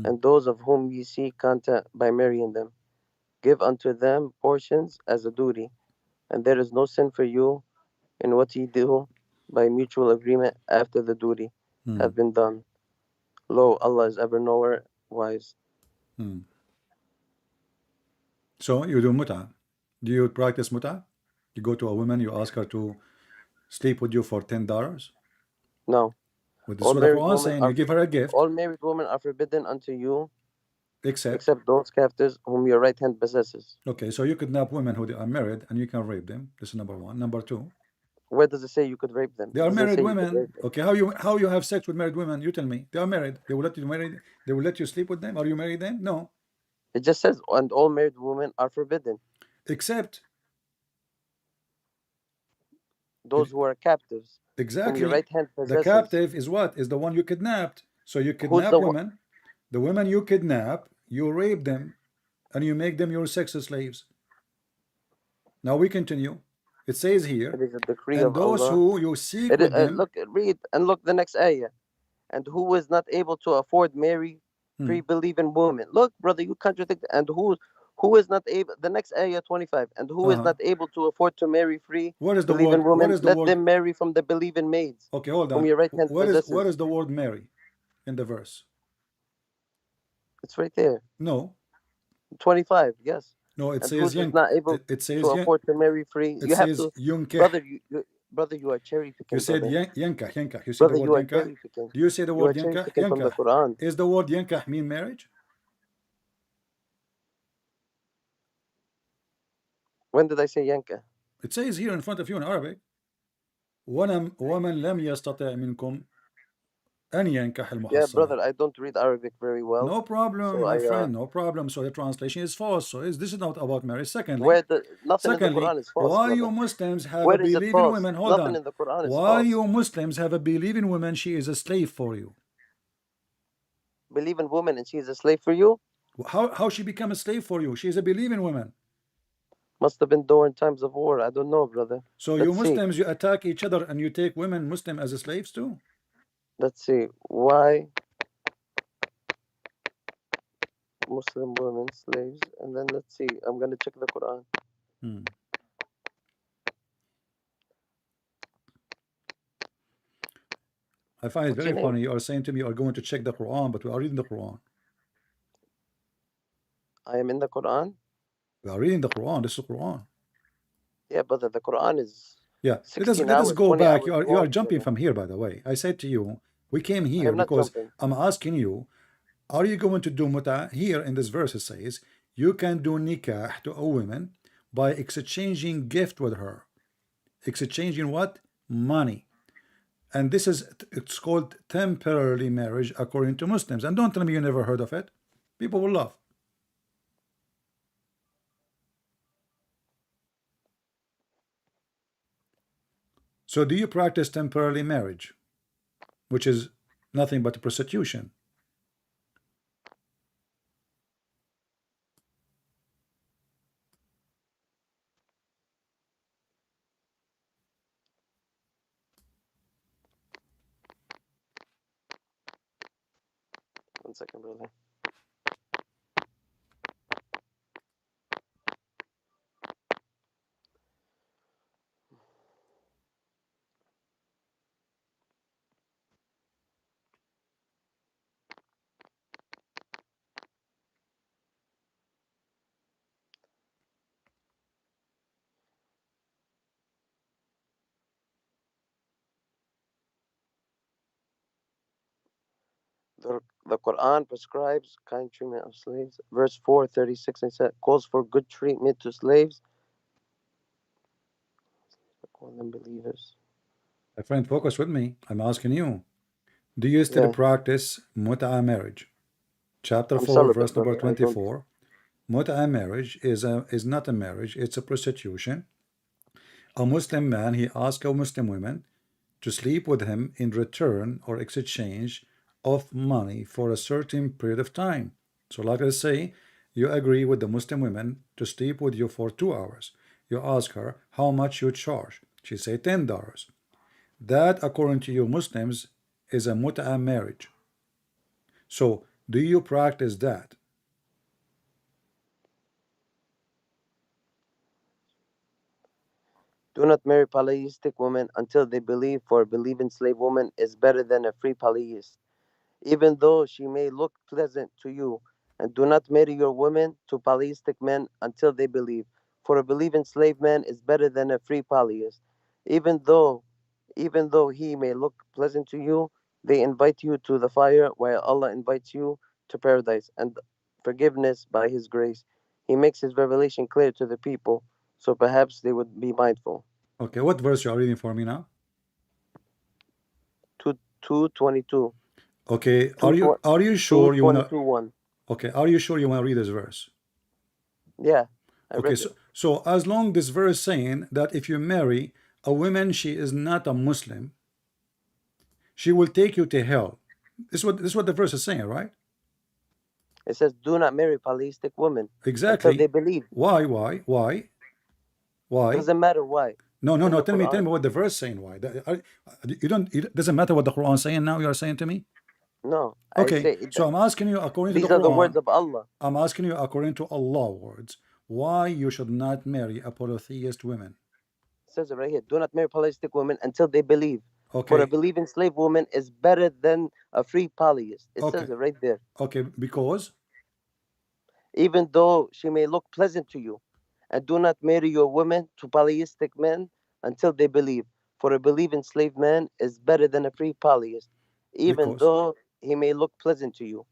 And those of whom ye seek content by marrying them, give unto them portions as a duty, and there is no sin for you in what ye do by mutual agreement after the duty have been done. Lo, Allah is ever knower, wise. So you do muta. Do you practice muta? You go to a woman, you ask her to sleep with you for $10. No. Well, this is what the Quran is saying. You give her a gift, all married women are forbidden unto you, except except those captives whom your right hand possesses. okay. So you kidnap women who they are married, and you can rape them. This is number one. Number two, Where does it say you could rape them? they It are doesn't married say you could women. rape them. Okay, how you have sex with married women? You tell me. They are married. They will let you marry. They will let you sleep with them. Are you marry them? No. It just says, and all married women are forbidden. Except those who are captives, whom your exactly. right hand The possesses. captive is what? Is the one you kidnapped. So you Who's kidnap women. The women you kidnap, you rape them, and you make them your sex slaves. Now we continue. It says here, It is a decree and of those Allah. who you seek with them. Look the next ayah. And who is not able to afford marry free believing women. Look, brother, you contradict. And who is not able, the next ayah 25, and who is not able to afford to marry free What is the believing word? What women, is the let word? them marry from the believing maids. Okay, hold whom on. your right hand possesses. What is the word marry in the verse? It's right there. No. 25, yes. No, it And says who's not able it says to afford to marry free. it You have says to, yunkeh. brother, you are cherry picking. You said brother. yankah. You said Brother, the word you are yankah. cherry picking. Do you say the You word are cherry yankah? picking from the Yankah. Quran. Is the word yankah mean marriage? When did I say yanka? It says here in front of you in Arabic. ومن لم يستطع منكم أن ينكح Yeah, المحصنات. brother, I don't read Arabic very well. No problem, So my friend. No problem. So the translation is false. So this is not about marriage. Secondly, nothing in the Quran is false. why brother. you Muslims have Where a is it belief in false? women? Hold Nothing on. in the Quran is Why false. you Muslims have a belief in women? She is a slave for you. Believe in woman and she is a slave for you? How she become a slave for you? She is a believing woman. Must have been during times of war. I don't know, brother. So Let's you see. Muslims, you attack each other and you take women Muslim as slaves too. Let's see. Why Muslim women slaves, and then let's see. I'm gonna check the Quran. I find it What's very your name? funny. You are saying to me you are going to check the Quran, but we are reading the Quran. I am in the Quran. We are reading the Quran. This is the Quran. Yeah, brother. The Quran is Yeah. 16 Let us hours, go 20 back. hours You are long, jumping brother. from here, by the way. I said to you, we came I here am not because jumping. I'm asking you, are you going to do muta? Here in this verse it says you can do nikah to a woman by exchanging gift with her. Exchanging what? Money. And this is, it's called temporary marriage according to Muslims. And don't tell me you never heard of it. People will laugh. So do you practice temporary marriage, which is nothing but prostitution? One second, brother. The Quran prescribes kind treatment of slaves. Verse 4:36 and said calls for good treatment to slaves. Call them believers. My friend, focus with me. I'm asking you, do you still Yeah, practice muta marriage? Chapter I'm 4, celibate, verse number brother. I don't. 24. Muta marriage is not a marriage, it's a prostitution. A Muslim man, he asks a Muslim woman to sleep with him in return or exchange of money for a certain period of time. So like I say, you agree with the Muslim women to sleep with you for 2 hours. You ask her how much you charge. She say $10. That, according to you Muslims, is a muta marriage. So do you practice that? Do not marry polytheistic women until they believe, for a believing slave woman is better than a free polytheist, even though she may look pleasant to you. And do not marry your women to polytheistic men until they believe, for a believing slave man is better than a free polytheist, even though he may look pleasant to you. They invite you to the fire, while Allah invites you to paradise and forgiveness by His grace. He makes His revelation clear to the people, so perhaps they would be mindful. Okay, what verse you are reading for me now? 222. Okay, 2 are you sure you wanna 222 1. okay, are you sure you wanna read this verse? Yeah, I Okay, read so it. as long this verse saying that if you marry a woman, she is not a Muslim, she will take you to hell. This is what the verse is saying, right? It says, do not marry polytheistic women until they Exactly. believe. Why? Doesn't matter why. No, It's in the tell me Quran. what the verse saying. Why? You don't. It doesn't matter what the Quran is saying now. You are saying to me. No, I Okay, say so I'm asking you according to the these are the Quran. words of Allah. I'm asking you according to Allah words. Why you should not marry a polytheist woman? It says it right here. Do not marry polytheistic women until they believe. For a Okay, believing slave woman is better than a free polytheist. It okay, says it right there. because Even though she may look pleasant to you. And do not marry your women to polytheistic men until they believe. For a believing slave man is better than a free polytheist, even because though he may look pleasant to you.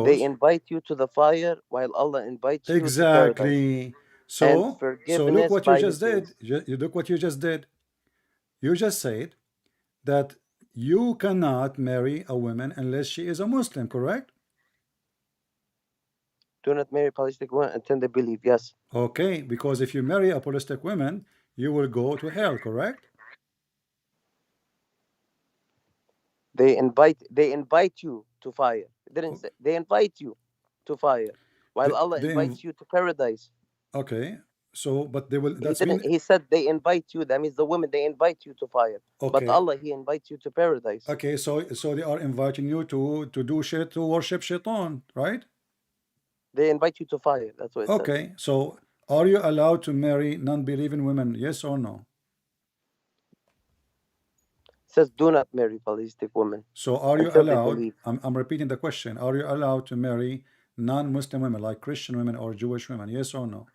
They because invite you to the fire, while Allah invites you to paradise exactly. and So look forgiveness what you by His just did. grace. You look what you just did. You just said that you cannot marry a woman unless she is a Muslim, correct? Do not marry polytheistic women until they believe. Yes. Okay, because if you marry a polytheistic woman, you will go to hell, correct? They invite you to fire. It didn't O- say they invite you to fire, while They, Allah they, invites you to paradise. okay, so but they will. He That's didn't. mean. He said they invite you. That means the women they invite you to fire. But Okay, Allah, He invites you to paradise. okay. So they are inviting you to do shit to worship shaitan, right? They invite you to fire. That's what it says. Okay, so are you allowed to marry non-believing women? Yes or no? It says, do not marry polytheistic women So are you until they allowed, believe. I'm repeating the question, are you allowed to marry non-Muslim women like Christian women or Jewish women? Yes or no?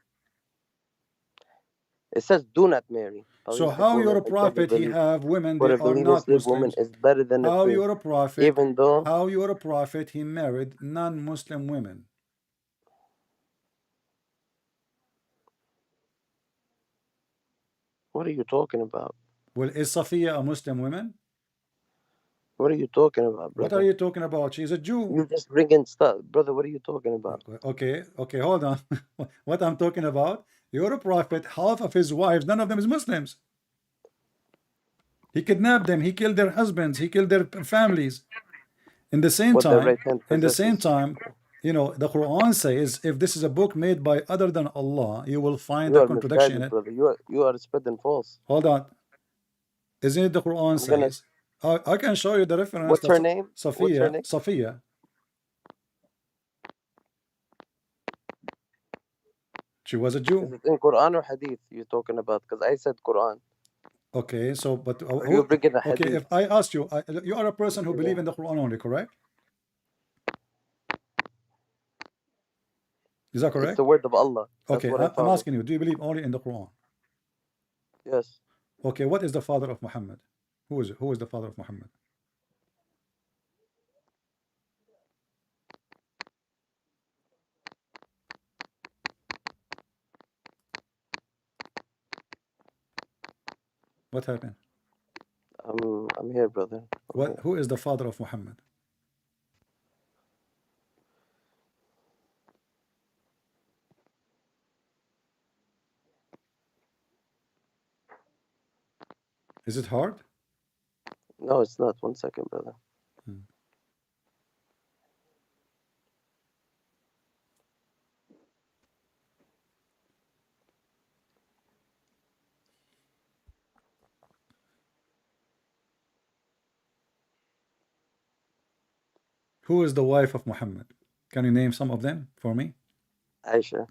It says, do not marry So polytheistic how women your until they prophet he believe. have women For they a are believer not slave woman Muslims? is better than a How free, your prophet, even though. how your prophet he married non-Muslim women? What are you talking about? Well, is Safiya a Muslim woman? What are you talking about, What are brother? you talking about? She's a Jew. You just bringing stuff, brother. What are you talking about? Okay, hold on. What I'm talking about, your prophet, half of his wives, none of them is Muslims. He kidnapped them, he killed their husbands, he killed their families. In the same What the time, right hand in the same possesses. time, you know, the Quran says if this is a book made by other than Allah, you will find You a are contradiction in misguided, it. brother. You are spreading false. Hold on. Isn't it the Quran I'm gonna. says? I can show you the reference. What's her That's name? What's her Safiya. name? Safiya. She was a Is Jew. it in Quran or Hadith you're talking about? Because I said Quran. Okay, so but Are you who? bringing a Okay, Hadith? if I asked you, you are a person who believe Yeah. in the Quran only, correct? Is that It's correct? the word of Allah. That's Okay, what I I'm follow. asking you, do you believe only in the Quran? Yes. Okay, what is the father of Muhammad? Who is it? Who is the father of Muhammad? What happened? I'm here, brother. I'm What? here. Who is the father of Muhammad? Is it hard? No, it's not. 1 second, brother. Hmm. Who is the wife of Muhammad? Can you name some of them for me? Aisha.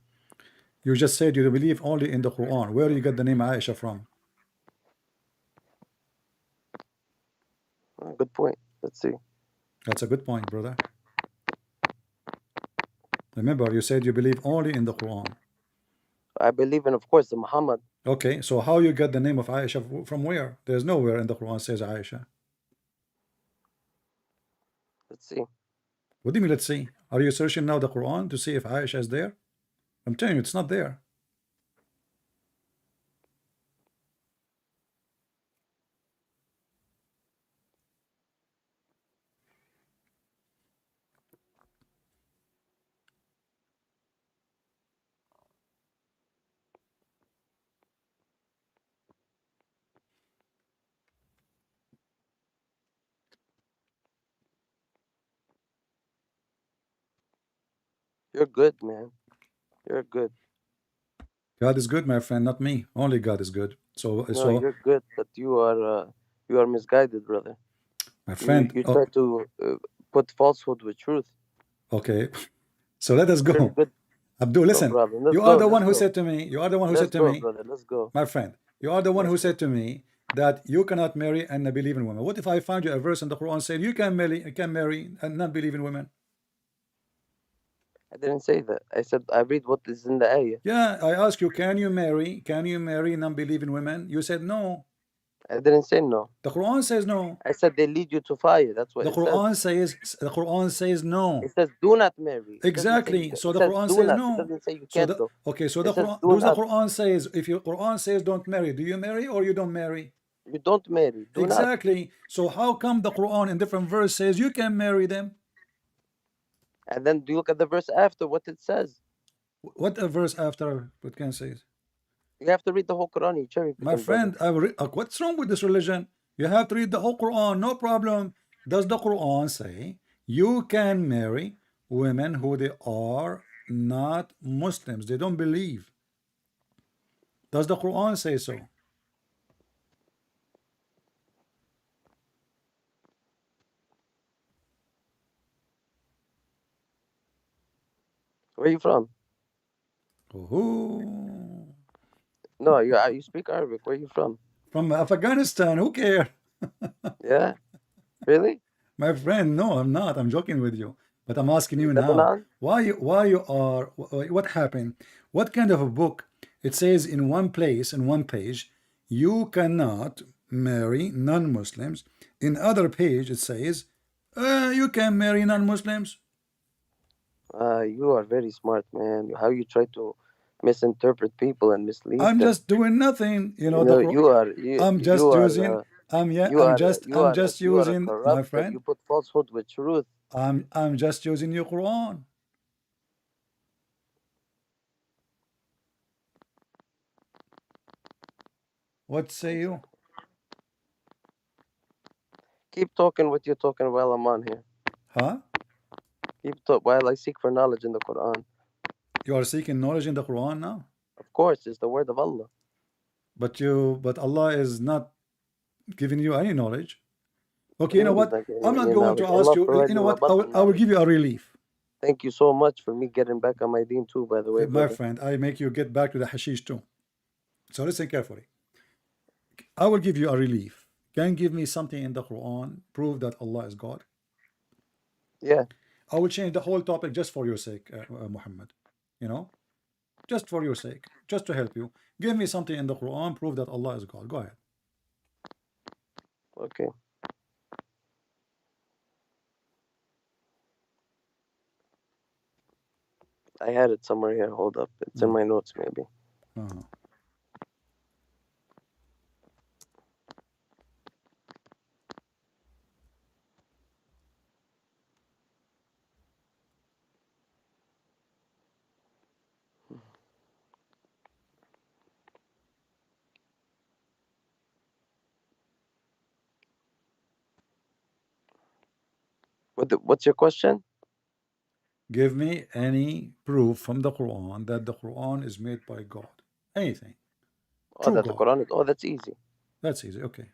You just said you believe only in the Quran. Where you get the name Aisha from? Good point. Let's see. That's a good point, brother. Remember, you said you believe only in the Quran. I believe in, of course, the Muhammad. Okay, so how you get the name of Aisha from where? There's nowhere in the Quran says Aisha. Let's see. What do you mean, let's see? Are you searching now the Quran to see if Aisha is there? I'm telling you, it's not there. You're good, man. You're good. God is good, my friend, not me. Only God is good. So, No, so you're good, but you are misguided, brother. my You friend. you try Oh, to put falsehood with truth. okay. So let us You're go. good. Abdul, No listen. problem. Let's You are go. the Let's one who go. said to me. You are the one who Let's said to go, me, brother. Let's go. my friend. You are the one Let's who go. said to me that you cannot marry and not believe in women. What if I find you a verse in the Quran said you can marry and not believe in women? I didn't say that. I said I read what is in the ayah. Yeah, I ask you, can you marry non-believing women? You said no. I didn't say no. The Quran says no. I said they lead you to fire. That's what The it says. Quran says It no. says do not marry. It doesn't say you Exactly. can. So It the says Quran do says not. It no. doesn't say you So can't the though. okay, so It the says Quran do does the not. Quran says if your Quran says don't marry, do you marry or you don't marry? You don't marry. Do not. Exactly. So how come the Quran in different verse says you can marry them? And then you look at the verse after what it says. What a verse after what can say? You have to read the whole Quran. You cherry My picking, brother. friend, what's wrong with this religion? You have to read the whole Quran, no problem. Does the Quran say you can marry women who they are not Muslims? They don't believe. Does the Quran say so? Where you from? Oh, No, you speak Arabic. Where you from? from Afghanistan. Who cares? Yeah, really? My friend, no, I'm not. I'm joking with you. But I'm asking you now, Lebanon? why you are, what happened? What kind of a book? It says in one place, in one page, you cannot marry non-Muslims. In other page, it says, you can marry non-Muslims. You are very smart, man. How you try to misinterpret people and mislead I'm them? just doing nothing. You know, You the know, Quran. you I'm you just are using. Yeah, you are I'm just you are a using, my corrupt that friend. you put falsehood with truth. I'm just using your Quran. What say you? Keep talking what you're talking while I'm on here. Huh? Keep talk while I seek for knowledge in the Quran. You are seeking knowledge in the Quran now, Of course, it's the word of Allah. but Allah is not giving you any knowledge. What Okay, do you you know mean he's what? not giving I'm you not any going to knowledge? ask Allah you. You provided know you what? abundant I will give knowledge. you a relief. Thank you so much for me getting back on my deen too, by the way, My brother. friend. I make you get back to the hashish too. So listen carefully. I will give you a relief. Can you give me something in the Quran prove that Allah is God? Yeah, I will change the whole topic just for your sake, Muhammad. You know, just for your sake, just to help you. Give me something in the Quran prove that Allah is God. Go ahead. okay. I had it somewhere here. Hold up. It's in my notes, maybe. Uh-huh. What's your question? Give me any proof from the Quran that the Quran is made by God. Anything. Oh, True that the God. Quran is. Oh, that's easy. That's easy. Okay.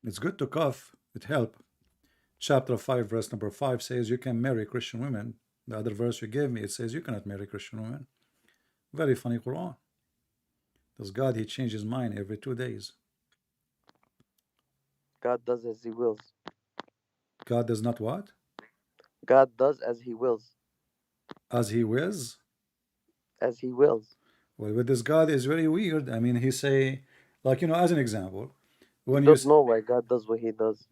It's good to cough. It help. Chapter 5, verse number 5 says you can marry Christian women. The other verse you gave me, it says you cannot marry Christian women. Very funny Quran. Does God, he changes his mind every 2 days. God does as He wills. God does not what? God does as He wills. As he wills. As He wills. Well, with this God is very weird. I mean, he say, like, you know, as an example, You when you don't know why God does what He does.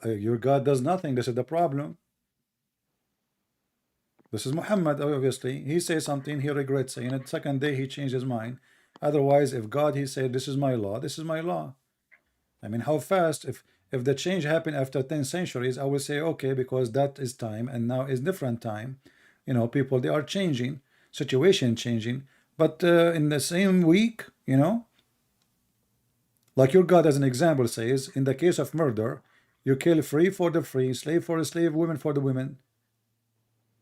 your God does nothing, this is the problem. This is Muhammad, obviously. He says something, he regrets saying it. Second day, he changed his mind. Otherwise, if God, he said, this is my law, this is my law. I mean, how fast, if the change happened after 10 centuries, I would say, okay, because that is time, and now is different time. You know, people, they are changing, situation changing. But in the same week, you know, like your God, as an example, says, in the case of murder, you kill free for the free, slave for the slave, women for the women.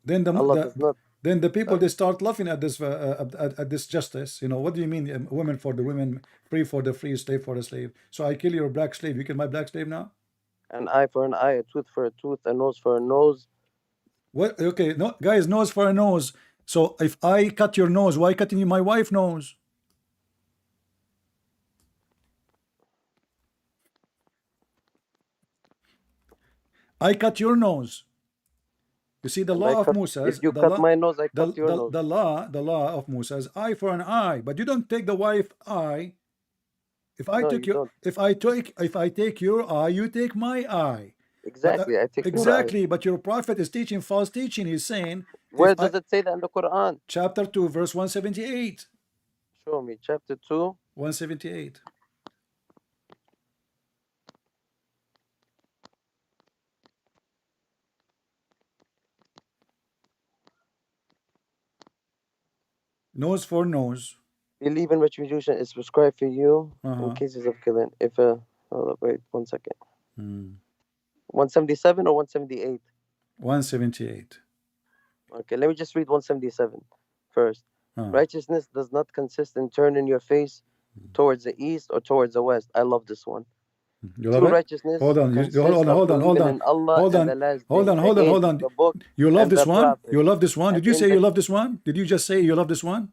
Then Allah does not. then the people, Uh, they start laughing at this at this justice. You know, what do you mean, women for the women, free for the free, slave for the slave? So I kill your black slave, you kill my black slave now? an eye for an eye, a tooth for a tooth, a nose for a nose. What? Okay, no, guys, nose for a nose. So if I cut your nose, why cutting my wife nose? I cut your nose. You see, the And I law of cut. Moses, If you cut my nose, I cut your nose. the law of Moses, eye for an eye. But you don't take the wife eye. If I No, took you your, don't. if I take your eye, you take my eye. But Exactly. I take your eye. exactly, but your prophet is teaching false teaching. He's saying, if Where I does it say that in the Quran? chapter 2, verse 178. Show me. Chapter 2. 178. Nose for nose. Believe in retribution is prescribed for you in Uh-huh. cases of killing. If a hold up, wait 1 second. Mm. 177 or 178? 178. Okay, let me just read 177 first. Uh. Righteousness does not consist in turning your face towards the east or towards the west. I love this one. You love True it? righteousness Hold on. consists of Hold on. Hold believing on. in Allah Hold and on. the last Hold day, on. the Hold on. Hold angel, on. the book, You love and this the one? prophet. You love this one? And Did you in say you the love this one? Did you just say you love this one?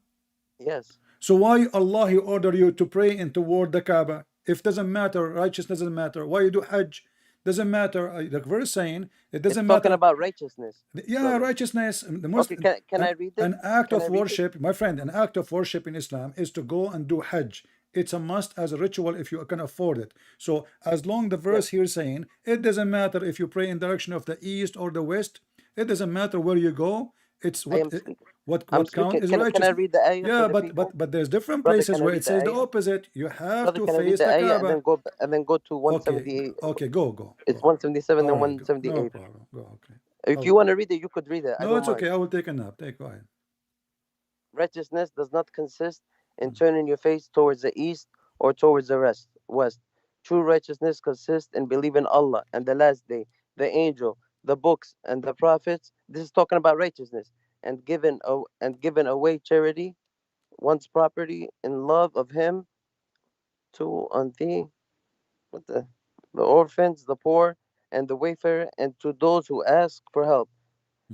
yes, So why Allah he order you to pray and toward the Kaaba? If doesn't matter, righteousness doesn't matter. Why you do Hajj? Doesn't matter. The verse saying it it's doesn't talking matter. about righteousness, Yeah, brother. righteousness. The most Okay, can I read it? an act Can I of read it? worship, my friend. An act of worship in Islam is to go and do Hajj. It's a must as a ritual if you can afford it. So as long the Yes, verse here saying it doesn't matter if you pray in direction of the east or the west. It doesn't matter where you go. It's I am speaking. I'm what count speaking. is Can I righteous. read the ayah for Yeah, the people, but there's different brother? places Can I where it read the says the ayah, opposite. You have brother? to Can I read face the the ayah and Kaaba. then go to Okay, 178? okay, go, It's go. 177 All and right, go. No 178. problem. Go, okay. If you Oh, want to read it, you could read it. I no, don't it's mind. okay. I will take a nap. Go ahead. Righteousness does not consist in Hmm. turning your face towards the east or towards the west. True righteousness consists in believing Allah and the last day, the angel, the books, and the prophets. This is talking about righteousness and giving away charity, one's property in love of Him to on thee, what the orphans, the poor, and the wayfarer, and to those who ask for help,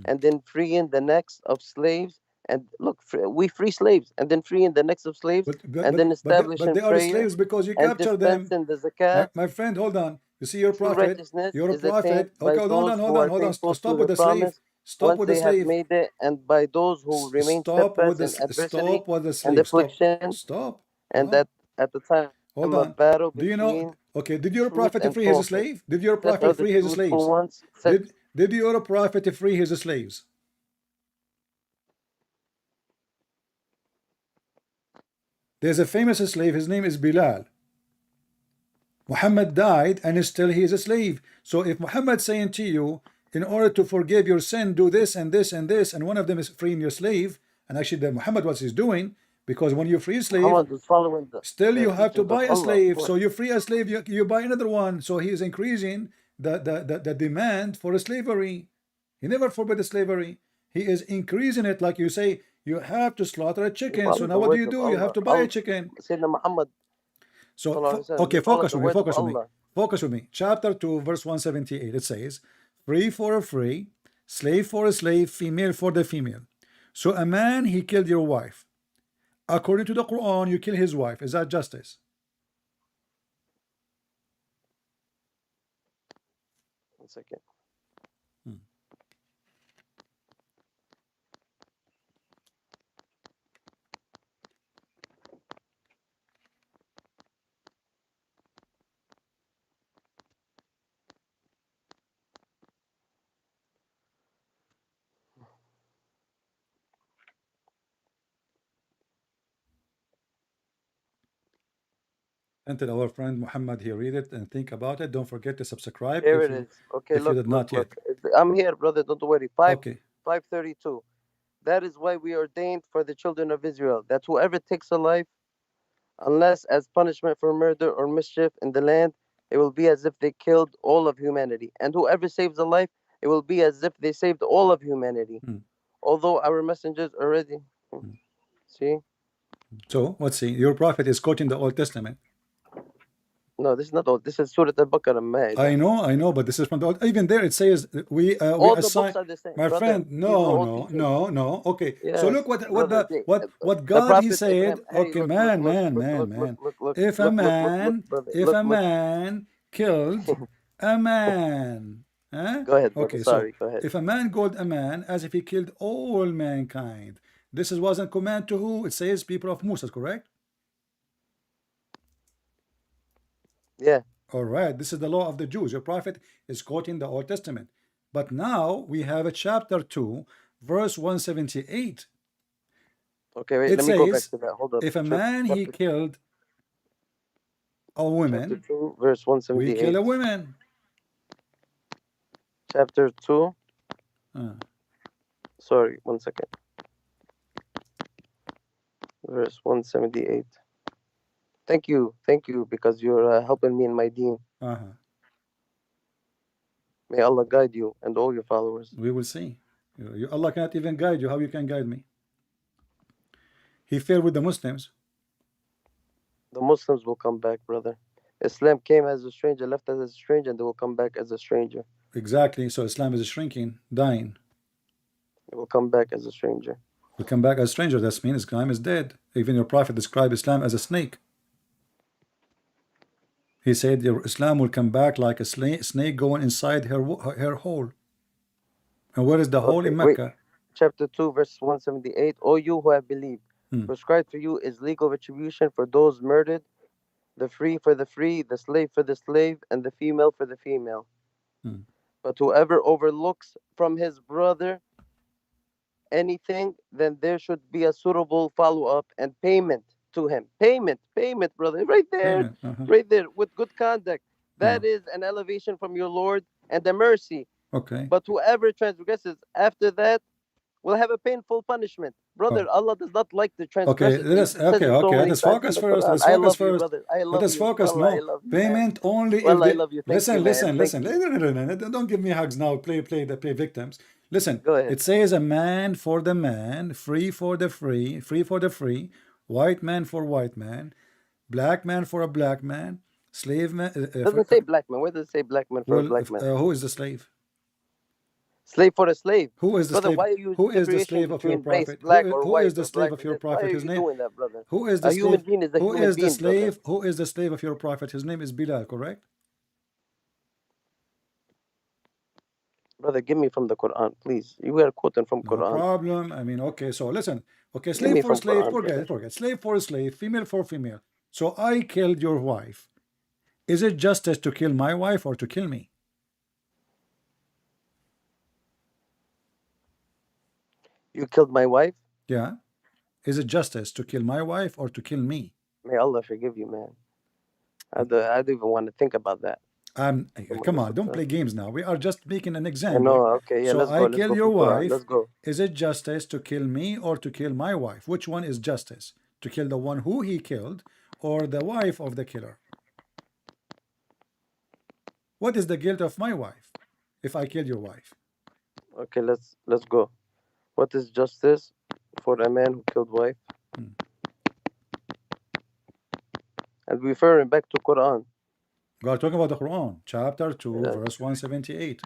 and then freeing the necks of slaves. And look, we free slaves, and then freeing the necks of slaves, and then But establishing they are prayer slaves because you and capture them. dispensing the zakat. My friend, hold on. You see your True prophet. righteousness You're a is attained prophet. Okay, by those who are hold on. faithful to Stop with the the slave. promise Stop once with the they have slave. made it, and by those who remain steadfast in adversity Stop with the and slave. affliction, Stop. and that at the time Hold of on. battle Do you know? between Okay, did your truth prophet and free his falsehood. slave? Did your Such are prophet the free his truthful slaves? ones. Such Did your prophet free his slaves? There's a famous slave. His name is Bilal. Muhammad died and still he is a slave. So if Muhammad saying to you, in order to forgive your sin, do this and this and this, and one of them is freeing your slave, and actually that Muhammad what he's doing, because when you free a slave, Muhammad was following still the you have to teachings of buy a Allah, of slave. So course. you free a slave, you buy another one. So he is increasing the demand for slavery. He never forbid the slavery. He is increasing it, like you say, you have to slaughter a We chicken. So follow now the what words do? of You have Allah. to buy a Allah chicken. Sayyidina Muhammad So, sallallahu alaihi wasallam, he okay, followed the words of focus with me. Allah. Focus with me. Chapter 2, verse 178. It says, free for a free, slave for a slave, female for the female. So a man, he killed your wife. According to the Quran, you kill his wife. Is that justice? 1 second. Until our friend Muhammad he read it and think about it. Don't forget to subscribe Here it is. Okay, if you look, did not yet. I'm here, brother. Don't worry. Okay. 532. That is why we ordained for the children of Israel that whoever takes a life, unless as punishment for murder or mischief in the land, it will be as if they killed all of humanity. And whoever saves a life, it will be as if they saved all of humanity. Hmm. Although our messengers already. See? So let's see. Your prophet is quoting the Old Testament. No, this is not all. This is Surah Al-Baqarah, I know, but this is from the old. Even there it says we All the assign. books are the same, My brother. friend, These are all teachings. no. Okay, so Yes, look what brother. what The God he Prophet Ibrahim. said. Hey, Okay, man. If a man, brother. if a man killed a man, huh? Go ahead, brother. Okay, so Sorry, go ahead. if a man killed a man as if he killed all mankind, this is wasn't command to who? It says people of Musa, correct? Yeah. All right, this is the law of the Jews. Your prophet is quoting the Old Testament. But now we have a chapter 2, verse 178. Okay, wait. It Let me go back says, to that. Hold up. if a man he killed a Chapter woman, 2, verse we kill 178. a woman. Chapter 2. Uh, Sorry, 1 second. verse 178. Thank you, because you're helping me in my deen. May Allah guide you and all your followers. We will see. Allah cannot even guide you. How you can guide me? He failed with the Muslims. The Muslims will come back, brother. Islam came as a stranger, left as a stranger, and they will come back as a stranger. Exactly. So Islam is shrinking, dying. It will come back as a stranger. Will come back as a stranger. That means Islam is dead. Even your prophet described Islam as a snake. He said your Islam will come back like a snake going inside her hole. And where is the hole? In Mecca? Chapter 2, verse 178. O you who have believed, prescribed for you is legal retribution for those murdered, the free for the free, the slave for the slave, and the female for the female. But whoever overlooks from his brother anything, then there should be a suitable follow-up and payment to him. Payment, brother. Right there, right there, with good conduct. That is an elevation from your Lord and a mercy. Okay. But whoever transgresses after that will have a painful punishment. Brother, Allah does not like the transgressors. Okay. Let's focus first. Let's focus first. Let us focus. No, payment only if they... Listen. Don't give me hugs now. Play victims. Listen, it says a man for the man, free for the free, white man for white man, black man for a black man, slave man. Doesn't say black man. Where does it say black man for a black man? Who is the slave? Slave for a slave. Who is the slave? Who is the slave of your prophet? Who is the slave of your prophet? His name. Who is the slave? Who is the slave? Who is the slave of your prophet? His name is Bilal, correct? Brother, give me from the Quran, please. You are quoting from Quran. No problem. I mean, okay. So listen. Okay, slave for slave. Forget. Slave for slave. Female for female. So I killed your wife. Is it justice to kill my wife or to kill me? You killed my wife? Yeah. Is it justice to kill my wife or to kill me? May Allah forgive you, man. I don't even want to think about that. Come on, don't play games now. We are just making an example. No, okay, yeah, so I kill your wife. Let's go. Is it justice to kill me or to kill my wife? Which one is justice? To kill the one who he killed or the wife of the killer? What is the guilt of my wife if I kill your wife? Okay, let's go. What is justice for a man who killed wife? And referring back to Quran. We are talking about the Quran, chapter 2, verse 178.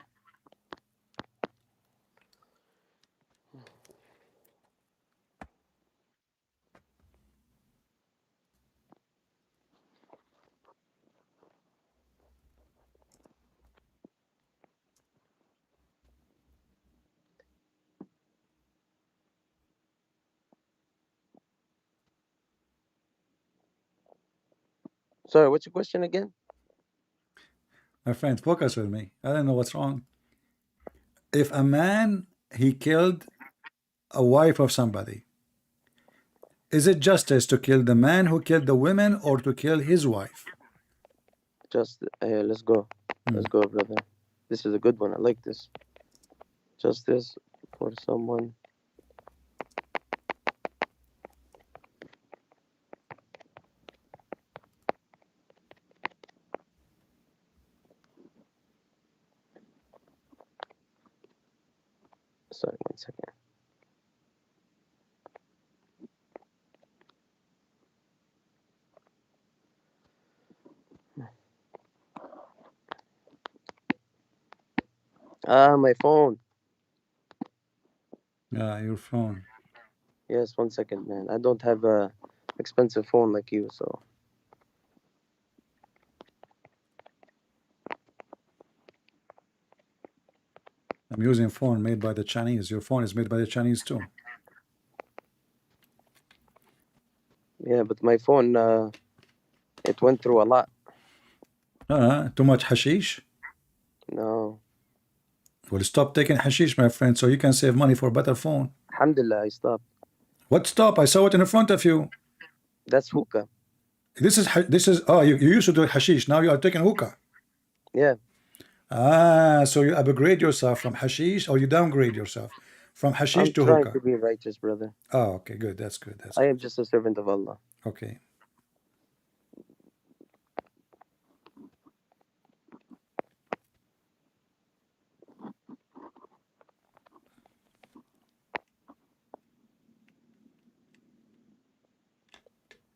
Sorry, what's your question again? My friend, focus with me. I don't know what's wrong. If a man, he killed a wife of somebody, is it justice to kill the man who killed the women or to kill his wife? Just let's go. Let's go, brother. This is a good one. I like this. Justice for someone. Sorry, 1 second. My phone. Yeah, your phone. Yes, 1 second, man. I don't have a expensive phone like you, so. I'm using a phone made by the Chinese. Your phone is made by the Chinese too. Yeah, but my phone, it went through a lot. Too much hashish? No. Well, stop taking hashish, my friend, so you can save money for a better phone. Alhamdulillah, I stopped. What stop? I saw it in front of you. That's hookah. This is oh, you used to do hashish. Now you are taking hookah. Yeah. So you upgrade yourself from hashish or you downgrade yourself From hashish I'm to trying to hookah. be righteous, brother. Oh, okay, good. That's good. That's I good. am just a servant of Allah. Okay.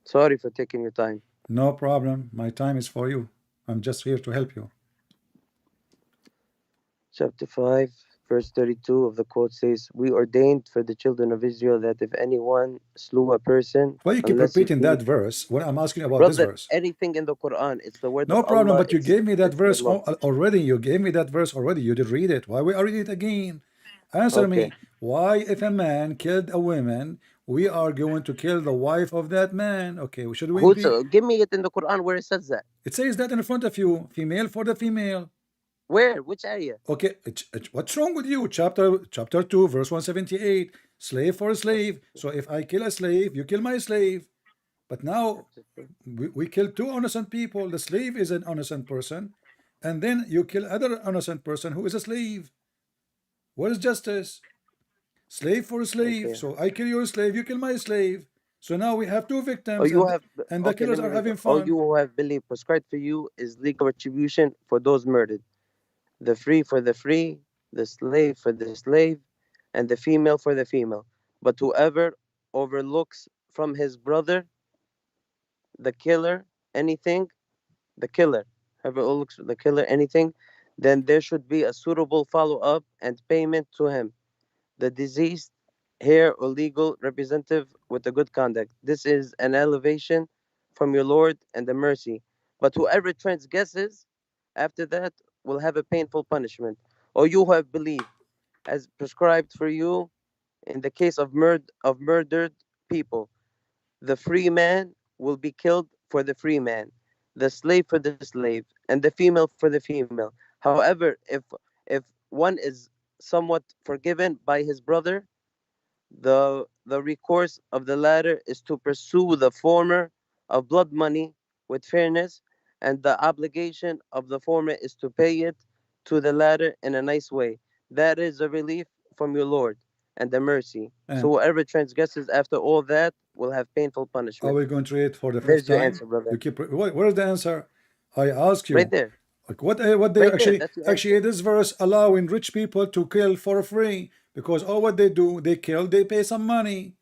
Sorry for taking your time. No problem. My time is for you. I'm just here to help you. Chapter 5, verse 32 of the quote says, "We ordained for the children of Israel that if anyone slew a person, Why you keep unless he repeating pleaded..." that verse when I'm asking about this Brother, verse? anything in the Quran, it's the word of No problem, Allah. but you gave me that It's the verse law. already. You gave me that verse already. You did read it. Why we are reading it again? Answer Okay. me. Why, if a man killed a woman, we are going to kill the wife of that man? Okay, should we be? Give me it in the Quran where it says that. It says that in front of you. Female for the female. Where? Which ayah? Okay, what's wrong with you? Chapter 2, verse 178. Slave for a slave. So if I kill a slave, you kill my slave. But now we kill two innocent people. The slave is an innocent person, and then you kill other innocent person who is a slave. What is justice? Slave for a slave. Okay. So I kill your slave, you kill my slave. So now we have two Oh, victims, you have. and the Okay, let killers me are read it. having Oh, fun. you who have believed, prescribed for you is legal retribution for those murdered. The free for the free, the slave for the slave, and the female for the female. But whoever overlooks from his brother, the killer, anything, the killer, whoever overlooks the killer anything, then there should be a suitable follow up and payment to him, the deceased, heir or legal representative with a good conduct. This is an elevation from your Lord and the mercy. But whoever transgresses after that will have a painful punishment. O you who have believed, as prescribed for you in the case of murdered people, the free man will be killed for the free man, the slave for the slave, and the female for the female. However, if one is somewhat forgiven by his brother, the recourse of the latter is to pursue the former of blood money with fairness, and the obligation of the former is to pay it to the latter in a nice way. That is a relief from your Lord and the mercy. So And whoever transgresses after all that will have painful are punishment. we going to read for the first There's your time? answer, brother. You keep. Where's the answer? I ask Right you. there. Like what they Right there. That's your actually answer. this verse allowing rich people to kill for free, because all what they do, they kill, they pay some money.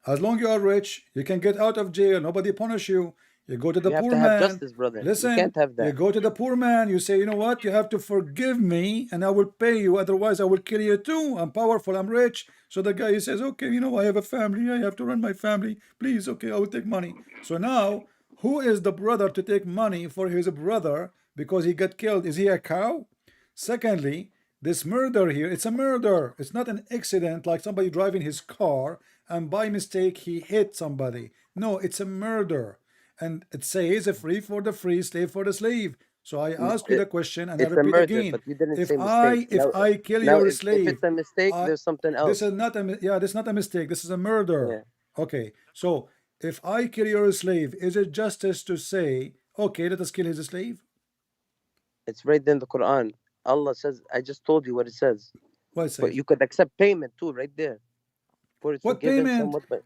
As long you are rich, you can get out of jail, nobody punish you. You go to the You have poor to have man. justice, brother. You Listen, can't have you that. go to the poor man, you say, you know what, you have to forgive me and I will pay you, otherwise I will kill you too. I'm powerful, I'm rich. So the guy, he says, okay, you know, I have a family, I have to run my family, please, okay, I will take money. So now, who is the brother to take money for his brother because he got killed? Is he a cow? Secondly, this murder here, it's a murder. It's not an accident like somebody driving his car and by mistake he hit somebody. No, it's a murder. And it says a free for the free, slave for the slave. So I ask you the question and I It's a repeat murder, again. but you didn't If say mistake. I kill Now your if slave, it's a mistake, I, there's something this else. is not a yeah, this is not a mistake. This is a murder. Yeah. Okay. So if I kill your slave, is it justice to say, okay, let us kill his slave? It's right there in the Quran. Allah says, I just told you what it says. What it But says? you could accept payment too, right there. For it's What forgiven payment? somewhat, but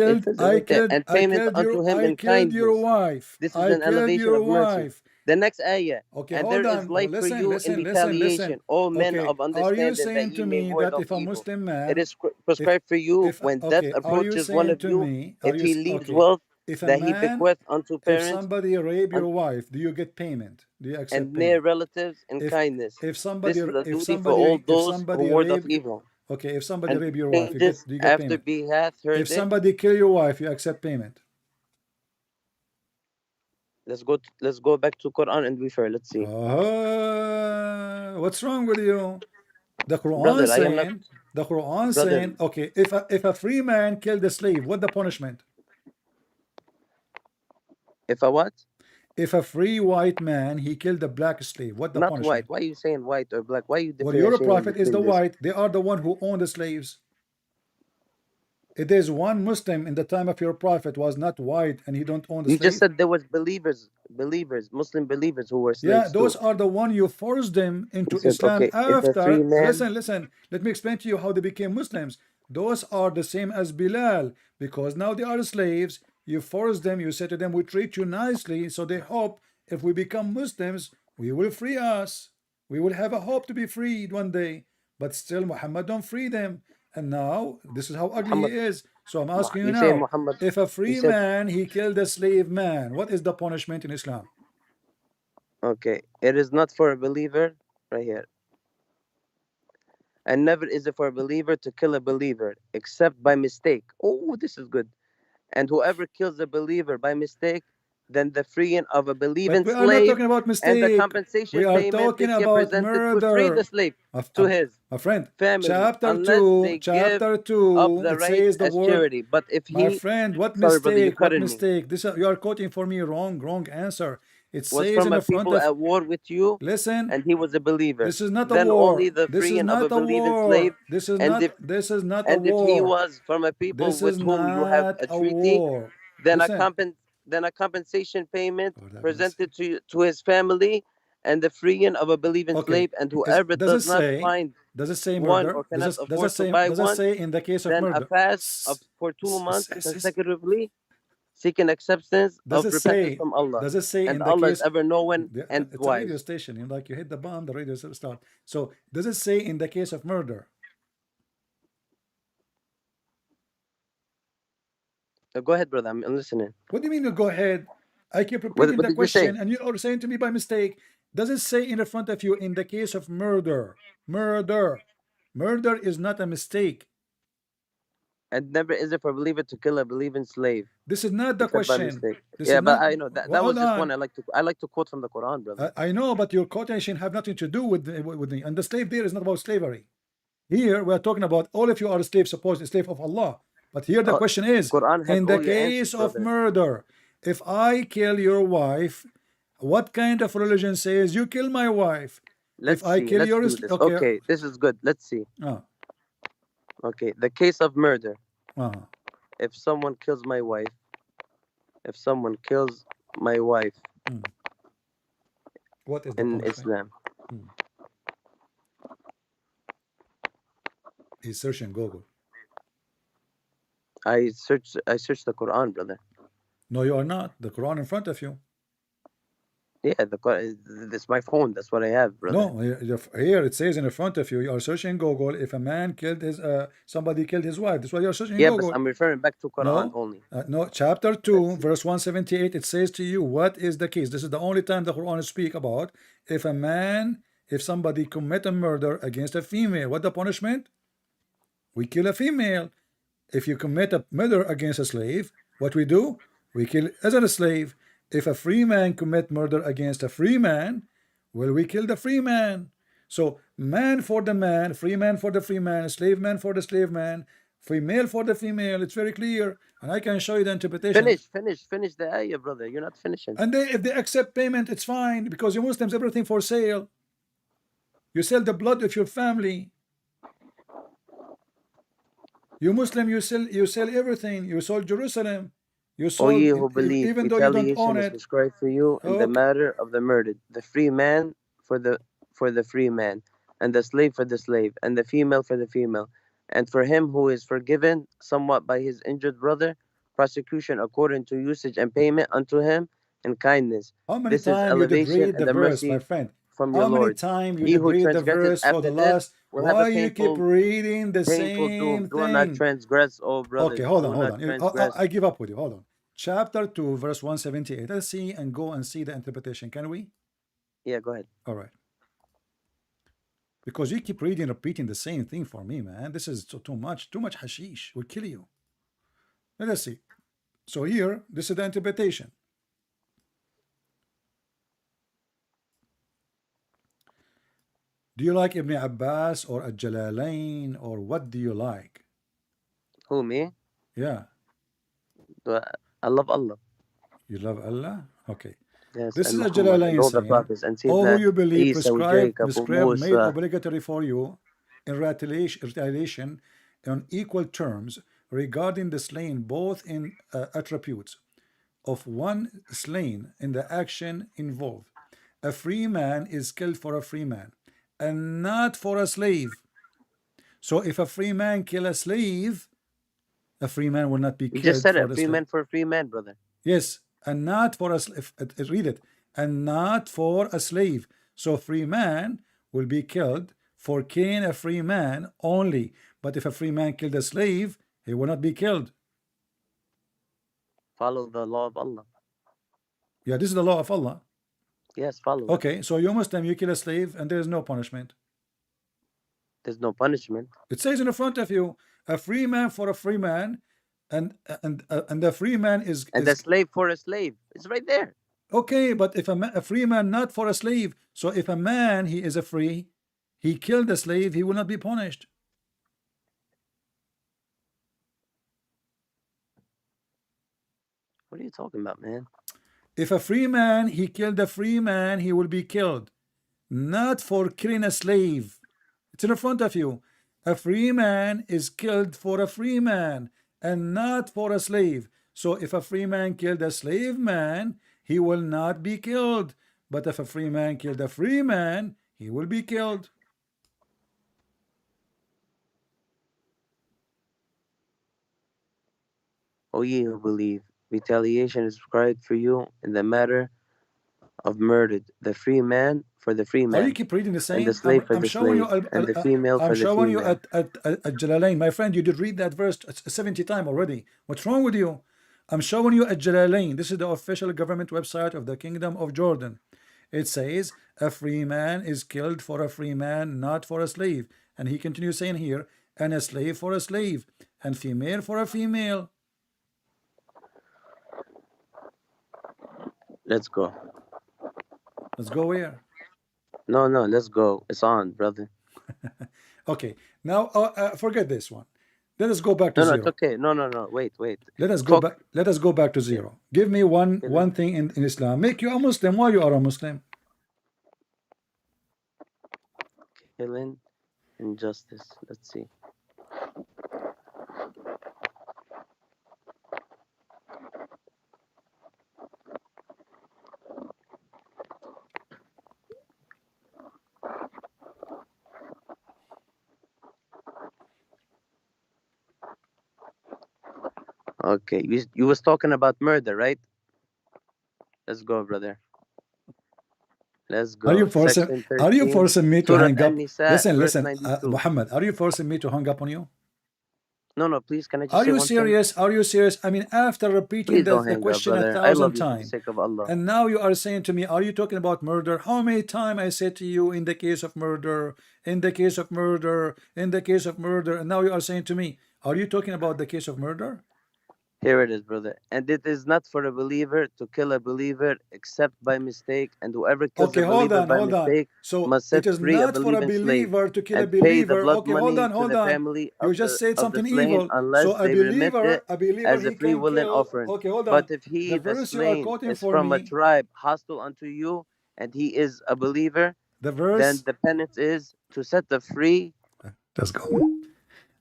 it says it right there. And payment unto him I in killed your kindness. wife. This is I an killed elevation your of mercy. wife. The next ayah. Okay, And there hold is on. Oh, life for you in listen. retaliation, O men Okay, of are you understanding, that saying ye to may me ward that off if a evil. Muslim It man, is if prescribed for you if when death okay, are you approaches one saying of to you, me, are if you he leaves okay? wealth If a that he man, bequeath unto if parents somebody rape your wife, do you get payment? Do you and accept near payment? relatives in If kindness. if This somebody is a if duty for all somebody if those who somebody ward off rape evil. okay, if somebody And rape your wife, changes do you get after payment? he hath If heard it. somebody kill your wife, you accept payment. Let's go back to Quran and be fair. Let's see. What's wrong with you? The Quran Brother, I am not saying, the Quran brother. saying, okay, if a free man killed a slave, what the punishment? If a what? If a free white man he killed a black slave, what the Not white. punishment? Why are you saying white or black? Why are you Well, your differentiating prophet is the between this? white. They are the one who own the slaves. It is one Muslim in the time of your prophet was not white and he don't own the You just slave. said there was believers, Muslim believers who were Yeah, slaves those too. are the one you forced them You into said, Islam okay, if a free after. man, Listen. Let me explain to you how they became Muslims. Those are the same as Bilal because now they are slaves. You force them. You say to them, "We treat you nicely," so they hope if we become Muslims, we will free us. We will have a hope to be freed one day. But still, Muhammad don't free them. And now this is how ugly he Muhammad, is. So I'm asking you you say now: Muhammad, if a you free said, man he killed a slave man, what is the punishment in Islam? okay, it is not for a believer, right here. And never is it for a believer to kill a believer except by mistake. Oh, this is good. And whoever kills a believer by mistake, then the freeing of a But believing we are not slave talking about and the mistake. We compensation are payment talking this year about presented will free the murder. slave A, to a, his a friend, family chapter unless 2, they give chapter up 2, the it right says the as word, charity. But if my he, friend, what sorry, brother, you mistake? cut What in me, mistake? This you are quoting for me wrong answer. It was says from in a the front people of, at war with you listen, and he was a believer, this is not a then only war. the This is freeing of a not a believing slave. war. This is And not if this is not a and if he war. was from a people This with is whom you have not a a treaty, war. then Listen. a compensation payment Lord have mercy. presented to his family and the freeing of a believing Okay. slave. And whoever does not find Does it say one murder? or cannot afford to buy Does it one, say in the case of then a murder? fast of for 2 months consecutively, seeking acceptance Does of it repentance say from Allah. in And the Allah is case ever knowing and it's a radio wise. station, you know, like you hit the bomb, the radio start. So does it say in the case of murder? Go ahead, brother. I'm listening. What do you mean you go ahead? I keep repeating What the did you say? question and you're saying to me by mistake. Does it say in the front of you in the case of murder? Murder is not a mistake. And never is it for a believer to kill a believing slave, This is not the except by question. mistake. This is Yeah, but not. I know that Well, that hold was just one on. I like to quote from the Quran, brother. I know, but your quotation have nothing to do with the and the slave there is not about slavery. Here we are talking about all of you are slaves, supposed slave of Allah. But here the question is, Quran has in the all your answers, case of brother. murder, if I kill your wife, what kind of religion says you kill my wife? If Let's I see. kill Let's your do this. okay, Okay, this is good. Let's see. uh, Okay, the case of murder. uh, If someone kills my wife, if someone kills my wife what is the in punishment? Islam, He's searching Google. I searched the Quran, brother. No, you are not. The Quran in front of you. Yeah, the Quran. This is my phone. That's what I have, brother. No, here it says in front of you. You are searching Google. If a man killed his somebody killed his wife, that's why you are searching Yeah, but Google. I'm referring back to Quran No, only. no. Chapter Let's 2, see. verse 178, it says to you, what is the case? This is the only time the Quran speak about if somebody commit a murder against a female, what the punishment? We kill a female. If you commit a murder against a slave, what we do? We kill as a slave. If a free man commit murder against a free man, well, we kill the free man. So man for the man, free man for the free man, slave man for the slave man, female for the female. It's very clear, and I can show you the interpretation. Finish the ayah, brother. You're not finishing. And if they accept payment, it's fine because you Muslims everything for sale. You sell the blood of your family. You Muslim, you sell everything. You sold Jerusalem. You O ye sold who believe, even though you don't own retaliation is it. prescribed for you in the Okay. matter of the murdered, the free man for the free man, and the slave for the slave, and the female for the female, and for him who is forgiven somewhat by his injured brother, prosecution according to usage and payment unto him in kindness. How many This is times you did elevation read the and the verse, my mercy friend? from your How many Lord. times you He did who read the transgresses verse for the after this last? will have a Why you keep reading the painful doom. same Do not thing? transgress, O brothers. Okay, hold Do on. not transgress. I give up with you. Hold on. Chapter 2, verse 178. Let's see and go and see the interpretation. Can we? Yeah, go ahead. All right. Because you keep repeating the same thing for me, man. This is too much hashish. Will kill you. Let us see. So here, this is the interpretation. Do you like Ibn Abbas or Al-Jalalain or what do you like? Who, me? Yeah. I love Allah. You love Allah? Okay. Yes, This and is a Muhammad and Jalalain all the saying, prophets and all who Sayyidina you believe Isa with Jacob, prescribe made Musa. obligatory for you in retaliation on equal terms regarding the slain, both in attributes of one slain in the action involved. A free man is killed for a free man and not for a slave. So if a free man kill a slave, a free man will not be You just killed said for it. the Free slave. man for a free man, brother. Yes, and not for a slave. Read it. And not for a slave. So free man will be killed for killing a free man only. But if a free man killed a slave, he will not be killed. Follow the law of Allah. Yeah, this is the law of Allah. Yes, follow it. Okay, so you Muslim, you kill a slave and there is no punishment. There's no punishment. It says in front of you, a free man for a free man, and the free man is And the slave for a slave. It's right there. okay. But if a free man not for a slave, so if a man he is a free, he killed a slave, he will not be punished. What are you talking about, man? If a free man he killed a free man, he will be killed, not for killing a slave. It's in front of you. A free man is killed for a free man and not for a slave. So if a free man killed a slave man, he will not be killed. But if a free man killed a free man, he will be killed. O ye who believe, retaliation is prescribed for you in the matter of murdered, the free man for the free Oh, man, you keep reading the and same. the slave for I'm the showing you. slave, and the female I'm for the showing you female. at Jalalain, my friend. You did read that verse 70 times already. What's wrong with you? I'm showing you at Jalalain. This is the official government website of the Kingdom of Jordan. It says a free man is killed for a free man, not for a slave. And he continues saying here, and a slave for a slave, and female for a female. Let's go. Let's go where? No, let's go. It's on, brother. Okay, now forget this one. Let us go back to No, zero. it's okay. No. Wait. Let us go Talk. back. Let us go back to zero. Give me one thing in Islam. Make you a Muslim. Why you are a Muslim? Killing injustice. Let's see. Okay, you was talking about murder, right? Let's go, brother. Let's Are you go. forcing? Section Are you 13, forcing me to Surah hang up? An-Nisa, Listen, verse listen, 92. Muhammad. Are you forcing me to hang up on you? No, please, can I just Are say you one thing? serious? Are you serious? I mean, after repeating Please don't the hang up, question a brother. I thousand love you for the times, sake of Allah. and now you are saying to me, are you talking about murder? How many times I said to you, in the case of murder, in the case of murder, in the case of murder, and now you are saying to me, are you talking about the case of murder? Here it is, brother. And it is not for a believer to kill a believer except by mistake, and whoever kills Okay, a believer by hold on. mistake So must it set is free a not for a believing slave believer to kill a and pay the believer. blood Okay, hold money on, to hold the on. family You just said of the something slain evil. unless So they remit it a believer, as a he free can willing kill. offering. Okay, hold But on. if he, The the verse you are slain, quoting is for from a me, tribe hostile unto you, and he is a believer, the then verse. the penance is to set the free. Let's go.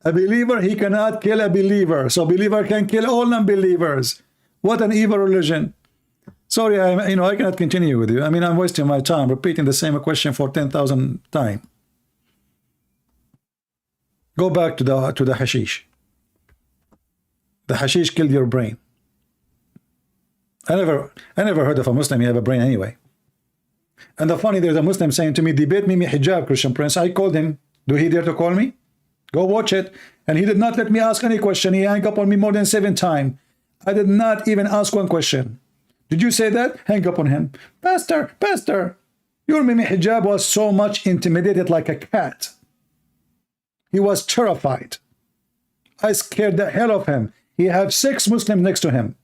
A believer, he cannot kill a believer. So believer can kill all non-believers. What an evil religion. Sorry, I cannot continue with you. I mean, I'm wasting my time repeating the same question for 10,000 times. Go back to the hashish. The hashish killed your brain. I never heard of a Muslim he have a brain anyway. And the funny, there's a Muslim saying to me, debate me hijab, Christian Prince. I called him. Do he dare to call me? Go watch it. And he did not let me ask any question. He hung up on me more than 7 times. I did not even ask one question. Did you say that? Hang up on him. Pastor, your Mimi hijab was so much intimidated like a cat. He was terrified. I scared the hell of him. He had 6 Muslims next to him.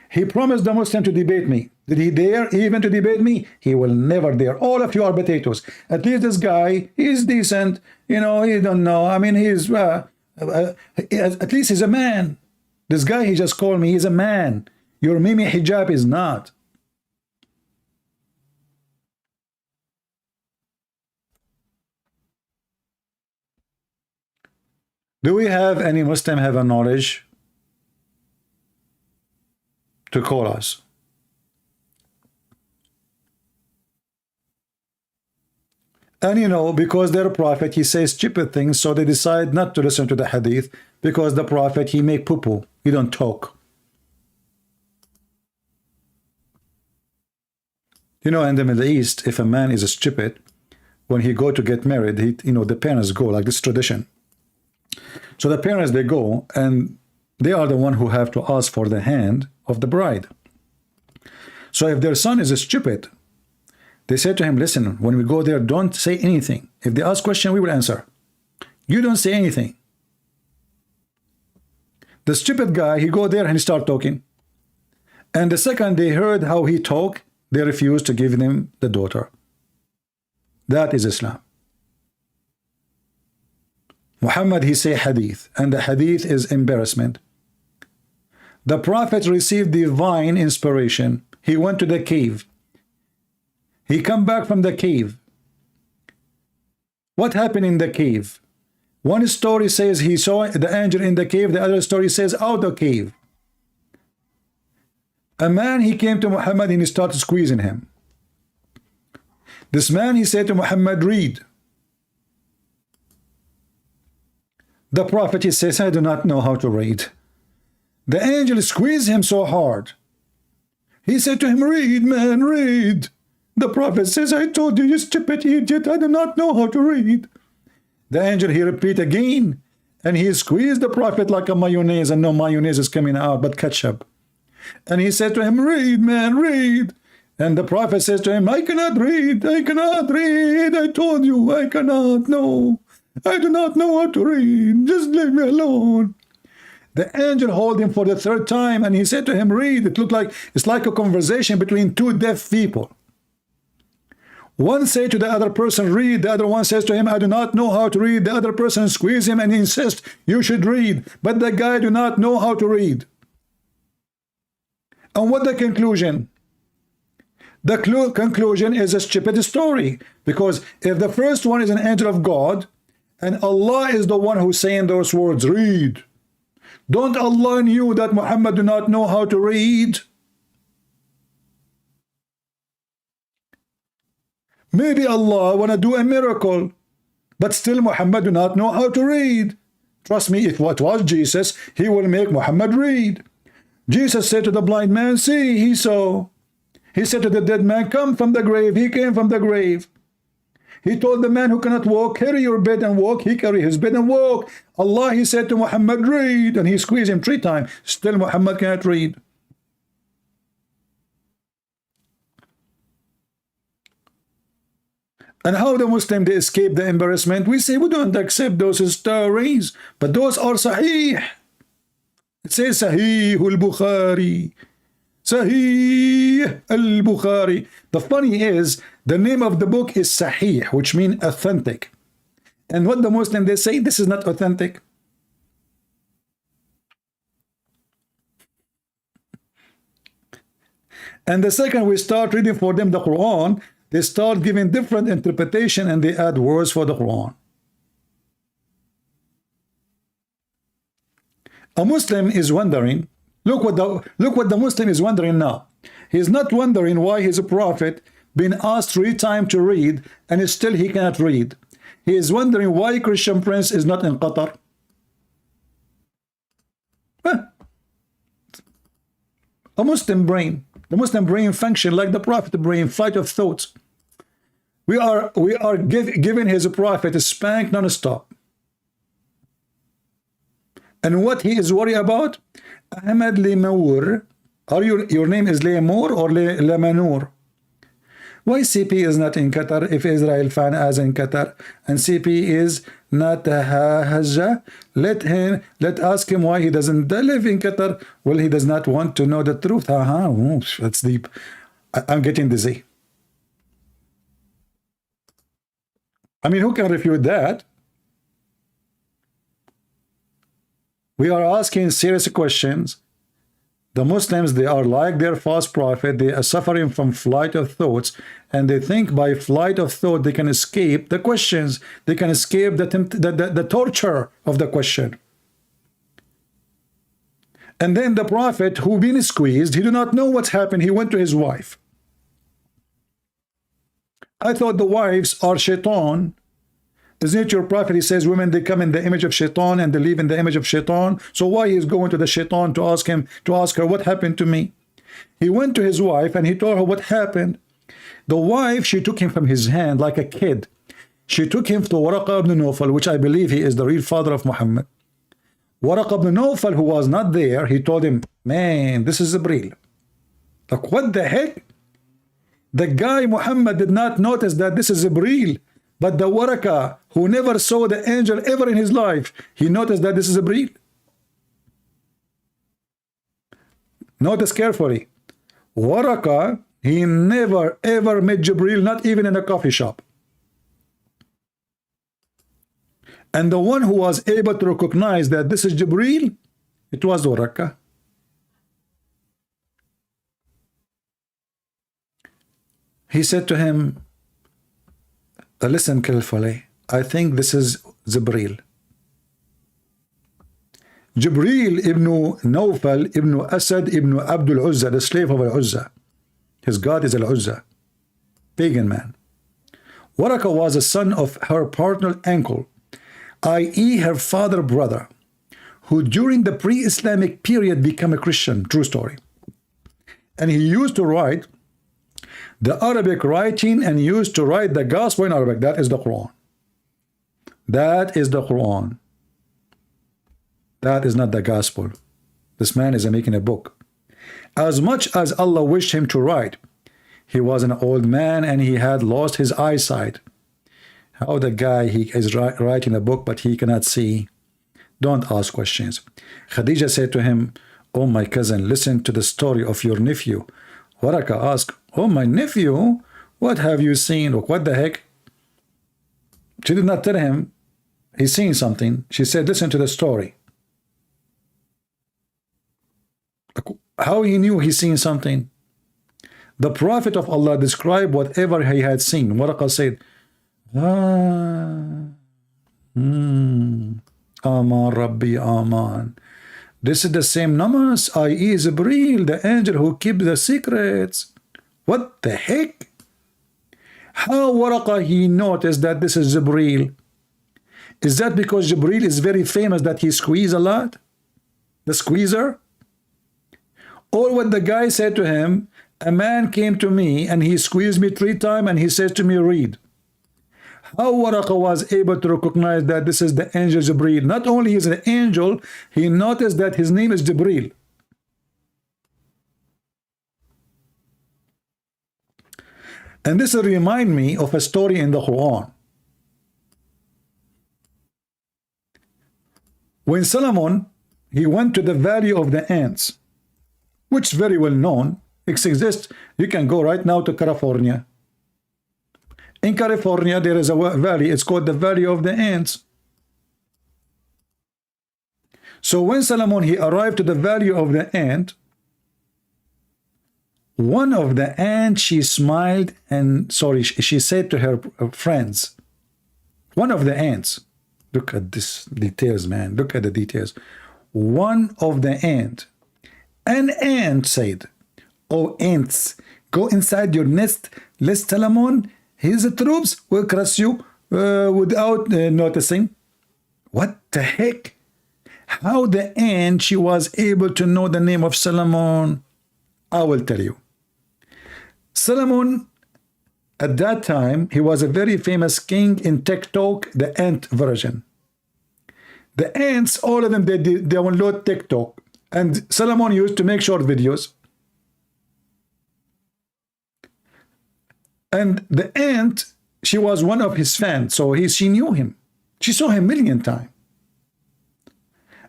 He promised the Muslim to debate me. Did he dare even to debate me? He will never dare. All of you are potatoes. At least this guy, he's decent. He don't know. I mean, he's at least he's a man. This guy, he just called me, he's a man. Your Mimi hijab is not. Do we have any Muslim have a knowledge to call us? And you know, because their prophet, he says stupid things, so they decide not to listen to the hadith, because the prophet, he make poo-poo, he don't talk. You know, in the Middle East, if a man is stupid, when he go to get married, he, you know, the parents go, like this tradition. So the parents, they go, and they are the one who have to ask for the hand of the bride. So if their son is stupid, they say to him, listen, when we go there, don't say anything. If they ask question, we will answer. You don't say anything. The stupid guy, he go there and he start talking. And the second they heard how he talk, they refuse to give them the daughter. That is Islam. Muhammad, he say hadith, and the hadith is embarrassment. The prophet received divine inspiration. He went to the cave. He come back from the cave. What happened in the cave? One story says he saw the angel in the cave. The other story says out the cave. A man, he came to Muhammad and he started squeezing him. This man, he said to Muhammad, read. The prophet, he says, I do not know how to read. The angel squeezed him so hard. He said to him, read, man, read. The prophet says, I told you, you stupid idiot, I do not know how to read. The angel, he repeat again, and he squeezed the prophet like a mayonnaise, and no mayonnaise is coming out, but ketchup. And he said to him, read, man, read. And the prophet says to him, I cannot read, I cannot read, I told you, I cannot, no. I do not know how to read, just leave me alone. The angel hold him for the third time, and he said to him, read. It looked like, it's like a conversation between two deaf people. One say to the other person, read. The other one says to him, I do not know how to read. The other person squeeze him and insists, you should read. But the guy do not know how to read. And what the conclusion? The conclusion is a stupid story. Because if the first one is an angel of God, and Allah is the one who's saying those words, read. Don't Allah knew that Muhammad do not know how to read? Maybe Allah want to do a miracle, but still Muhammad do not know how to read. Trust me, if what was Jesus, he will make Muhammad read. Jesus said to the blind man, see, he saw. He said to the dead man, come from the grave. He came from the grave. He told the man who cannot walk, carry your bed and walk. He carried his bed and walked. Allah, he said to Muhammad, read. And he squeezed him 3 times. Still Muhammad cannot read. And how the Muslim, they escape the embarrassment? We say we don't accept those stories, but those are sahih. It says Sahih al-Bukhari. Sahih al-Bukhari. The funny is, the name of the book is Sahih, which means authentic. And what the Muslim, they say, this is not authentic. And the second we start reading for them the Quran, they start giving different interpretation and they add words for the Quran. A Muslim is wondering, look what the Muslim is wondering now. He's not wondering why his prophet been asked 3 times to read and still he cannot read. He is wondering why Christian Prince is not in Qatar. A Muslim brain. The Muslim brain function like the prophet brain, flight of thoughts. We are giving his prophet a spank non-stop. And what he is worried about? Ahmed Limaur. Are your name is Limaur or Lemanur? Why CP is not in Qatar if Israel fan as in Qatar and CP is not Hajjah? Let ask him why he doesn't live in Qatar. Well, he does not want to know the truth. That's deep. I'm getting dizzy. I mean, who can refute that? We are asking serious questions. The Muslims, they are like their false prophet. They are suffering from flight of thoughts, and they think by flight of thought they can escape the questions. They can escape the torture of the question. And then the prophet, who been squeezed, he do not know what's happened. He went to his wife. I thought the wives are shaitan. Isn't it your prophet? He says women, they come in the image of shaitan and they live in the image of shaitan. So why he is going to the shaitan to ask her what happened to me? He went to his wife and he told her what happened. The wife, she took him from his hand like a kid. She took him to Waraqah ibn Nawfal, which I believe he is the real father of Muhammad. Waraqah ibn Nawfal, who was not there, he told him, man, this is Jibreel. Like, what the heck? The guy Muhammad did not notice that this is Jibreel, but the Waraqah, who never saw the angel ever in his life, he noticed that this is Jibreel. Notice carefully. Waraqah, he never ever met Jibreel, not even in a coffee shop. And the one who was able to recognize that this is Jibreel, it was Waraqah. He said to him, listen carefully, I think this is Jibreel. Jibreel ibn Nawfal ibn Asad ibn Abdul Uzza, the slave of Al-Uzza. His god is Al-Uzza, pagan man. Waraqah was a son of her paternal uncle, i.e. her father brother, who during the pre-Islamic period became a Christian. True story. And he used to write the Arabic writing and used to write the gospel in Arabic. That is the Quran. That is the Quran. That is not the gospel. This man is making a book. As much as Allah wished him to write, he was an old man and he had lost his eyesight. How the guy, he is writing a book but he cannot see? Don't ask questions. Khadija said to him, oh my cousin, listen to the story of your nephew. Waraqah asked, oh my nephew, what have you seen? What the heck? She did not tell him he's seen something. She said, listen to the story. How he knew he's seen something? The Prophet of Allah described whatever he had seen. Waraqah said, Aman Rabbi Aman. This is the same namas, i.e. Jibreel, the angel who keeps the secrets. What the heck? How Waraqah he noticed that this is Jibreel? Is that because Jibreel is very famous that he squeezes a lot? The squeezer? Or what the guy said to him, a man came to me and he squeezed me 3 times and he says to me, read. How Waraqah was able to recognize that this is the angel Jibreel? Not only is an angel, he noticed that his name is Jibreel. And this reminds me of a story in the Quran. When Solomon, he went to the valley of the ants, which is very well known, it exists. You can go right now to California. In California, there is a valley. It's called the Valley of the Ants. So when Solomon, he arrived to the Valley of the Ant, one of the ants, she smiled and, sorry, she said to her friends, one of the ants, look at this details, man. Look at the details. One of the ant, an ant said, oh ants, go inside your nest, lest Solomon, his troops will crush you without noticing. What the heck? How the ant, she was able to know the name of Solomon? I will tell you. Solomon, at that time, he was a very famous king in TikTok, the ant version. The ants, all of them, they download TikTok. And Solomon used to make short videos. And the ant, she was one of his fans, so she knew him. She saw him 1,000,000 times.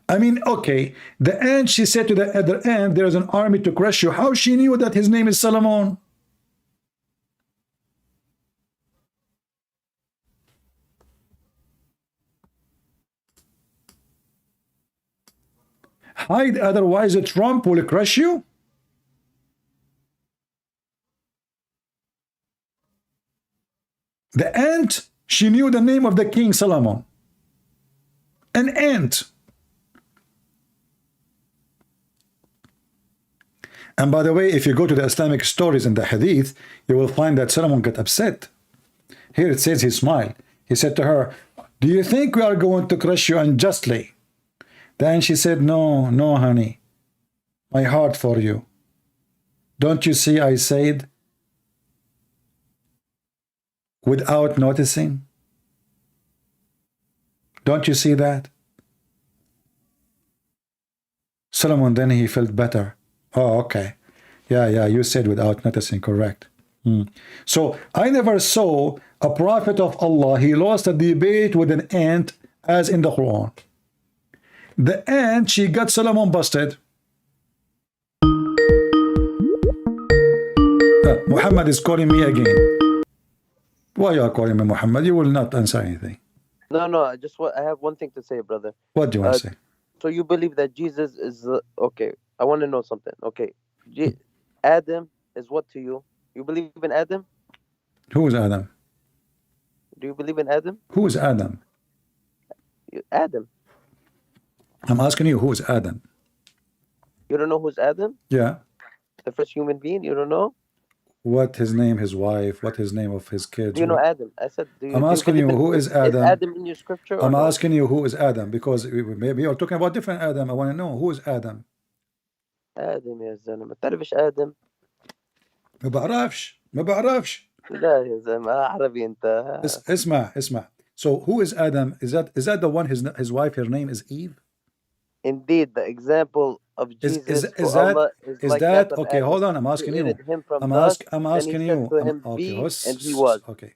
I mean, okay, the ant, she said to the other ant, there's an army to crush you. How she knew that his name is Solomon? hide, otherwise Trump will crush you? The ant, she knew the name of the king Solomon. An ant. And by the way, if you go to the Islamic stories in the Hadith, you will find that Solomon got upset. Here it says he smiled. He said to her, do you think we are going to crush you unjustly? Then she said, no, no, honey. My heart for you. Don't you see I said without noticing? Don't you see that? Solomon, then he felt better. Oh, okay. Yeah, you said without noticing, correct. So I never saw a prophet of Allah, he lost a debate with an ant as in the Quran. The ant, she got Solomon busted. Muhammad is calling me again. Why you are calling me, Muhammad? You will not answer anything. No, I have one thing to say, brother. What do you want to say? So you believe that Jesus is okay? I want to know something. Okay, Adam is what to you? You believe in Adam? Who is Adam? Do you believe in Adam? Who is Adam? Adam. I'm asking you, who is Adam? You don't know who's Adam? Yeah. The first human being? You don't know? What his name, his wife, what his name of his kids? Do you know Adam? I said, I'm asking you, who is Adam? Is Adam in your scripture? I'm asking you, who is Adam? Because maybe you're talking about different Adam. I want to know, who is Adam? آدم يا زلمة ما تعرفش آدم ما بعرفش لا يا زلمة عربي أنت اسمع so who is Adam? Is that the one his wife, her name is Eve? Indeed, the example of Jesus is Allah is like that of okay, Adam. hold on, I'm asking you. I'm asking you. Okay, and he was. Okay.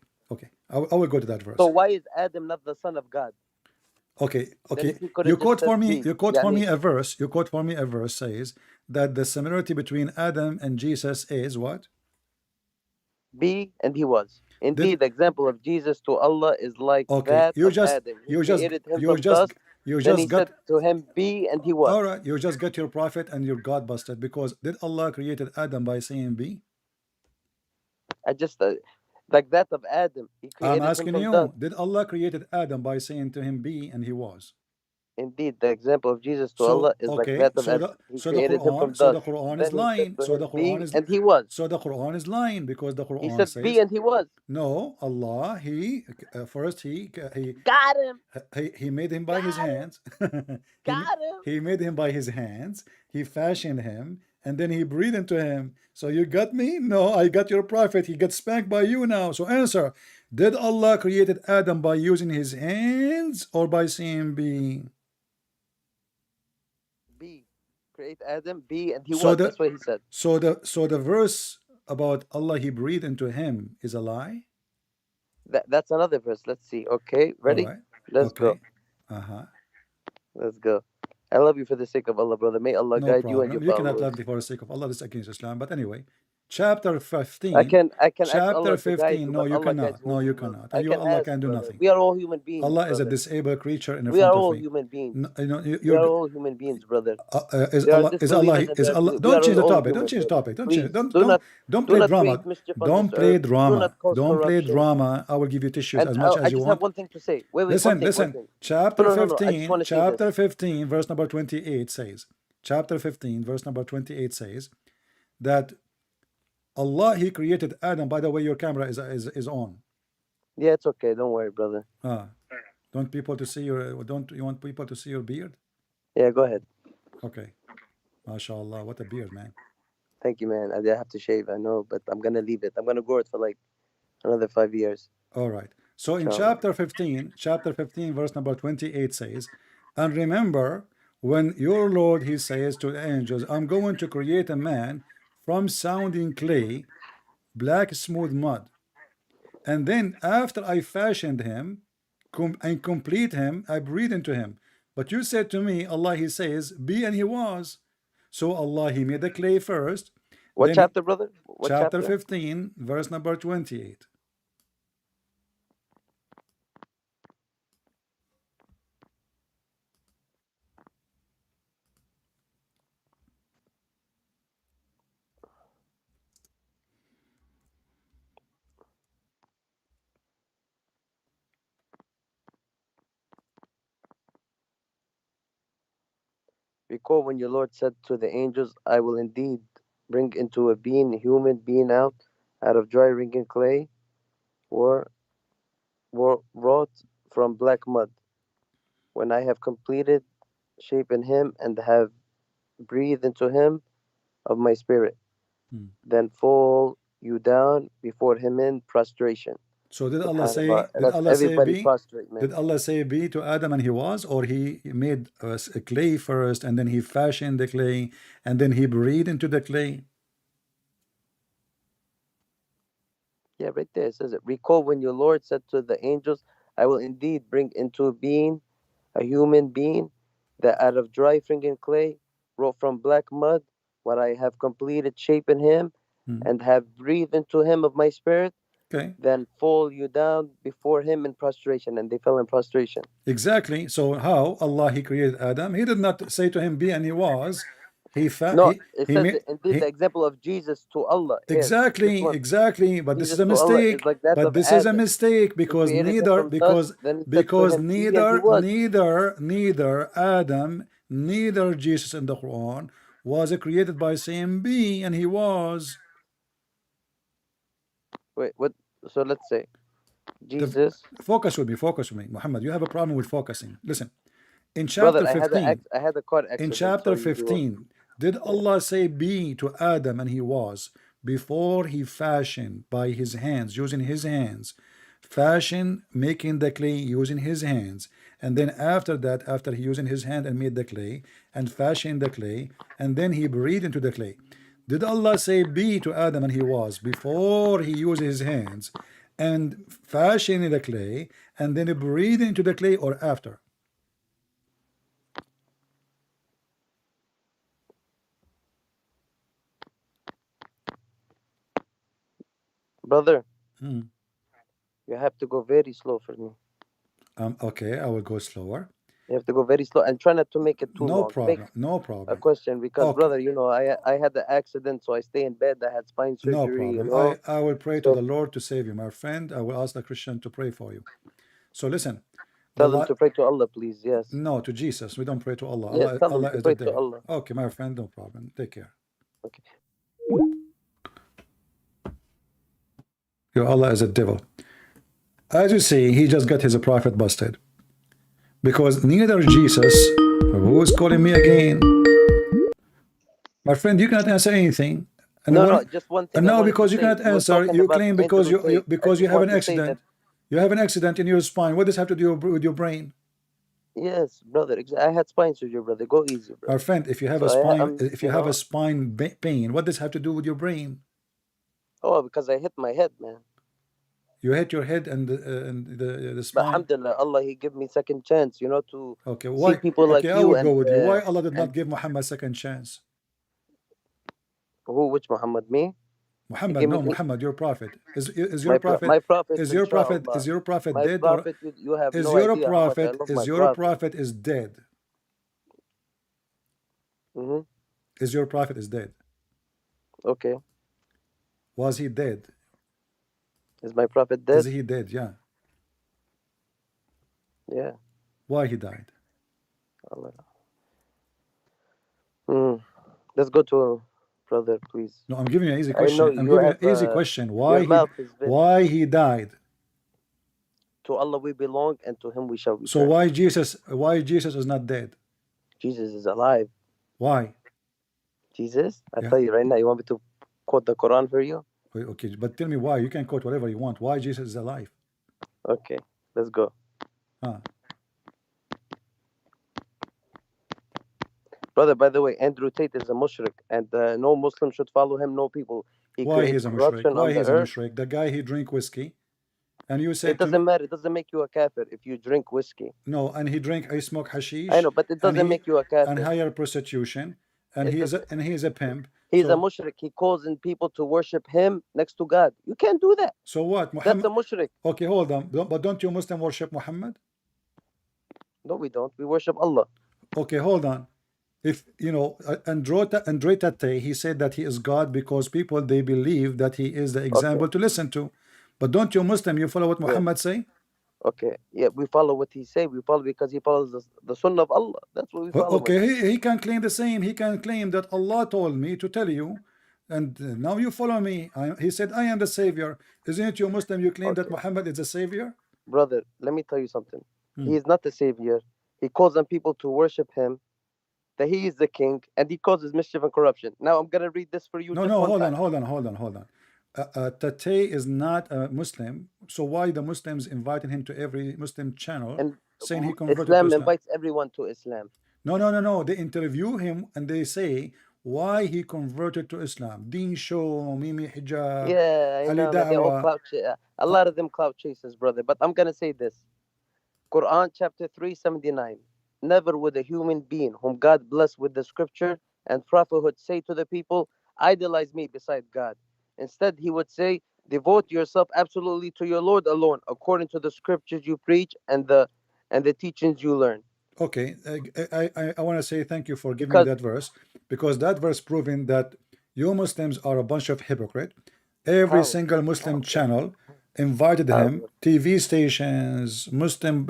I will go to that verse. So why is Adam not the son of God? Okay. You quote for me a verse. You quote for me a verse says that the similarity between Adam and Jesus is what? Be and he was. Indeed, the example of Jesus to Allah is like that of Adam. You just got to him be and he was. All right, you just got your prophet and your God busted because did Allah created Adam by saying be? I just like that of Adam. He created I'm asking him you, from did Allah created Adam by saying to him be and he was? Indeed, the example of Jesus to Allah is like that of Adam. He created him from dust. The Quran is lying. So the Quran is and he was. So the Quran is lying because the Quran he said says, be and he was. No, Allah he first he got him. He made him by his hands. Got him. He made him by his hands. He fashioned him and then he breathed into him. So you got me? No, I got your prophet. He gets spanked by you now. So answer: did Allah created Adam by using his hands or by saying be? Be. Create Adam, be, and he was. That's what he said. So the verse about Allah he breathed into him is a lie? That's another verse. Let's see. Okay, ready? Right. Let's go. Let's go. I love you for the sake of Allah, brother. May Allah guide you and your followers. You cannot love me for the sake of Allah. This is against Islam. But anyway, chapter 15. I can chapter 15. No, you cannot. No, you cannot. And you, Allah can do nothing. We are all human beings. Allah is a disabled creature in front of me. We are all human beings. We are all human beings, brother. Is Allah? Don't change the topic. Don't change the topic. Don't change. Don't play drama. Don't play drama. Don't play drama. I will give you tissues as much as you want. I just have one thing to say. Listen. Chapter 15. Chapter 15, verse number 28 says. Chapter 15, verse number 28 says that Allah he created Adam. By the way, your camera is on. Yeah, it's okay. Don't worry, brother. Don't people to see your? Don't you want people to see your beard? Yeah, go ahead. Okay. MashaAllah, what a beard, man. Thank you, man. I have to shave, I know, but I'm gonna leave it. I'm gonna grow it for like another 5 years. All right. So in chapter 15, verse number 28 says, and remember when your Lord he says to the angels, I'm going to create a man from sounding clay, black smooth mud, and then after I fashioned him and complete him, I breathe into him. But you said to me, Allah he says be and he was. So Allah he made the clay first. What chapter, brother? What chapter 15, verse number 28. Recall when your Lord said to the angels, I will indeed bring into a being, a human being out of dry wrinkled clay, or wrought from black mud. When I have completed shaping him and have breathed into him of my spirit, then fall you down before him in prostration. So did Allah SubhanAllah. say, did That's Allah say everybody be? prostrate, man. Did Allah say be to Adam and he was, or he made a clay first and then he fashioned the clay and then he breathed into the clay? Yeah, right there it says it. Recall when your Lord said to the angels, I will indeed bring into being a human being that out of dry fringing clay, wrought from black mud, when I have completed shaping him and have breathed into him of my spirit, Okay. then fall you down before him in prostration. And they fell in prostration. Exactly. So how Allah he created Adam? He did not say to him be and he was. No, it He says made that indeed the example of Jesus to Allah. Here, this exactly, one. exactly. But this is Jesus a to Allah is mistake. like that But of this is a Adam. mistake He because created him neither from dust, then he said to him, be, and he was. neither Adam, neither Jesus in the Quran was created by saying be and he was. Wait, what? So let's say The, Jesus. focus with me, Muhammad. You have a problem with focusing. Listen, in Brother, chapter 15, I had a car in accident, so chapter you do. 15, did Allah say be to Adam and he was before he fashioned by his hands, using his hands, fashion, making the clay using his hands, and then after that, after he using his hand and made the clay and fashioned the clay, and then he breathed into the clay. Did Allah say be to Adam and he was before he used his hands and fashioned the clay and then he breathed into the clay, or after? Brother, you have to go very slow for me. Okay, I will go slower. You have to go very slow and try not to make it too No long. problem. Make No a problem. question because, Okay. brother, you know, I had the accident, so I stay in bed. I had spine surgery. No problem. You know, I will pray to so the Lord to save you, my friend. I will ask the Christian to pray for you. So listen, tell them to pray to Allah, please. Yes. no, to Jesus. We don't pray to Allah. Yes, tell them Allah to is pray the to devil. Allah. Okay, my friend, no problem. Take care. Okay. Your Allah is a devil. As you see, he just got his prophet busted. Because neither Jesus, who is calling me again? My friend, you cannot answer anything. And No, just one thing. and I now wanted to because you say. cannot You were answer, talking you about claim Andrew because you Tate. I because you just have an want to say accident. that. You have an accident in your spine. What does have to do with your brain? Yes, brother. I had spine surgery, brother. Go easy, brother. Our friend, if you have So a spine, I'm, if you have a spine pain, what does have to do with your brain? Oh, because I hit my head, man. You hit your head and the But spine. alhamdulillah, Allah, He give me second chance, you know, to Okay, see why? people like Okay, I you will go with you. Why Allah did and not give Muhammad second chance? who? Which Muhammad? Me? Muhammad, no, Muhammad, your prophet. Is your My prophet? prophet, Is your prophet? inshallah. Is your prophet My dead, or prophet, you have is no your idea how much I prophet? love my Is your prophet. prophet is dead? Is your prophet is dead? Okay. Was he dead? Is my prophet dead? Is he dead? Yeah. Yeah. Why he died? Allah. Let's go to brother, please. No, I'm giving you an easy I know question. I'm you giving you have an easy question. your mouth is very. Why he died? To Allah we belong, and to Him we shall return. So why Jesus is not dead? Jesus is alive. Why? Jesus? I Yeah. tell you right now. You want me to quote the Quran for you? Okay, but tell me why. You can quote whatever you want. Why Jesus is alive? Okay, let's go. Brother, by the way, Andrew Tate is a mushrik, and no Muslim should follow him. No people. Why he's a mushrik? Why he's a earth. mushrik? The guy he drink whiskey, and you said it doesn't matter. It doesn't make you a kafir if you drink whiskey. No, and he smoke hashish. I know, but it doesn't make you a kafir. And hire prostitution, and he is a pimp. He's a mushrik. He calls in people to worship him next to God. You can't do that. So what? Muhammad, that's a mushrik. Okay, hold on. But don't you Muslim worship Muhammad? No, we don't. We worship Allah. Okay, hold on. If you know Andre Tate, he said that he is God because people they believe that he is the example to listen to. But don't you Muslim you follow what Muhammad say? Okay, yeah, we follow what he say. We follow because he follows the Sunnah of Allah. That's what we follow him. Okay, he can claim the same. He can claim that Allah told me to tell you, and now you follow me. He said, I am the savior. Isn't it you Muslim? You claim that Okay, Muhammad is the savior? brother, let me tell you something. Hmm. He is not the savior. He calls on people to worship him, that he is the king, and he causes mischief and corruption. Now I'm gonna read this for you No, just no, one hold on, time. hold on, hold on, hold on. Tate is not a Muslim, so why the Muslims inviting him to every Muslim channel And saying he converted to Islam Islam? invites everyone to Islam. No, no, no, no. They interview him and they say why he converted to Islam. Deen show, Mimi Hijab, Yeah, I Ali know, man. They all Dawah. a lot of them clout chasers, brother. But I'm gonna say this: Quran chapter 379. Never would a human being whom God blessed with the scripture and prophethood say to the people, idolize me beside God. Instead, he would say, devote yourself absolutely to your Lord alone, according to the scriptures you preach and the teachings you learn. Okay, I want to say thank you for giving me Because that verse, because that verse proving that you Muslims are a bunch of hypocrite. Every how? single Muslim How, bro? channel invited How, him, bro? TV stations, Muslim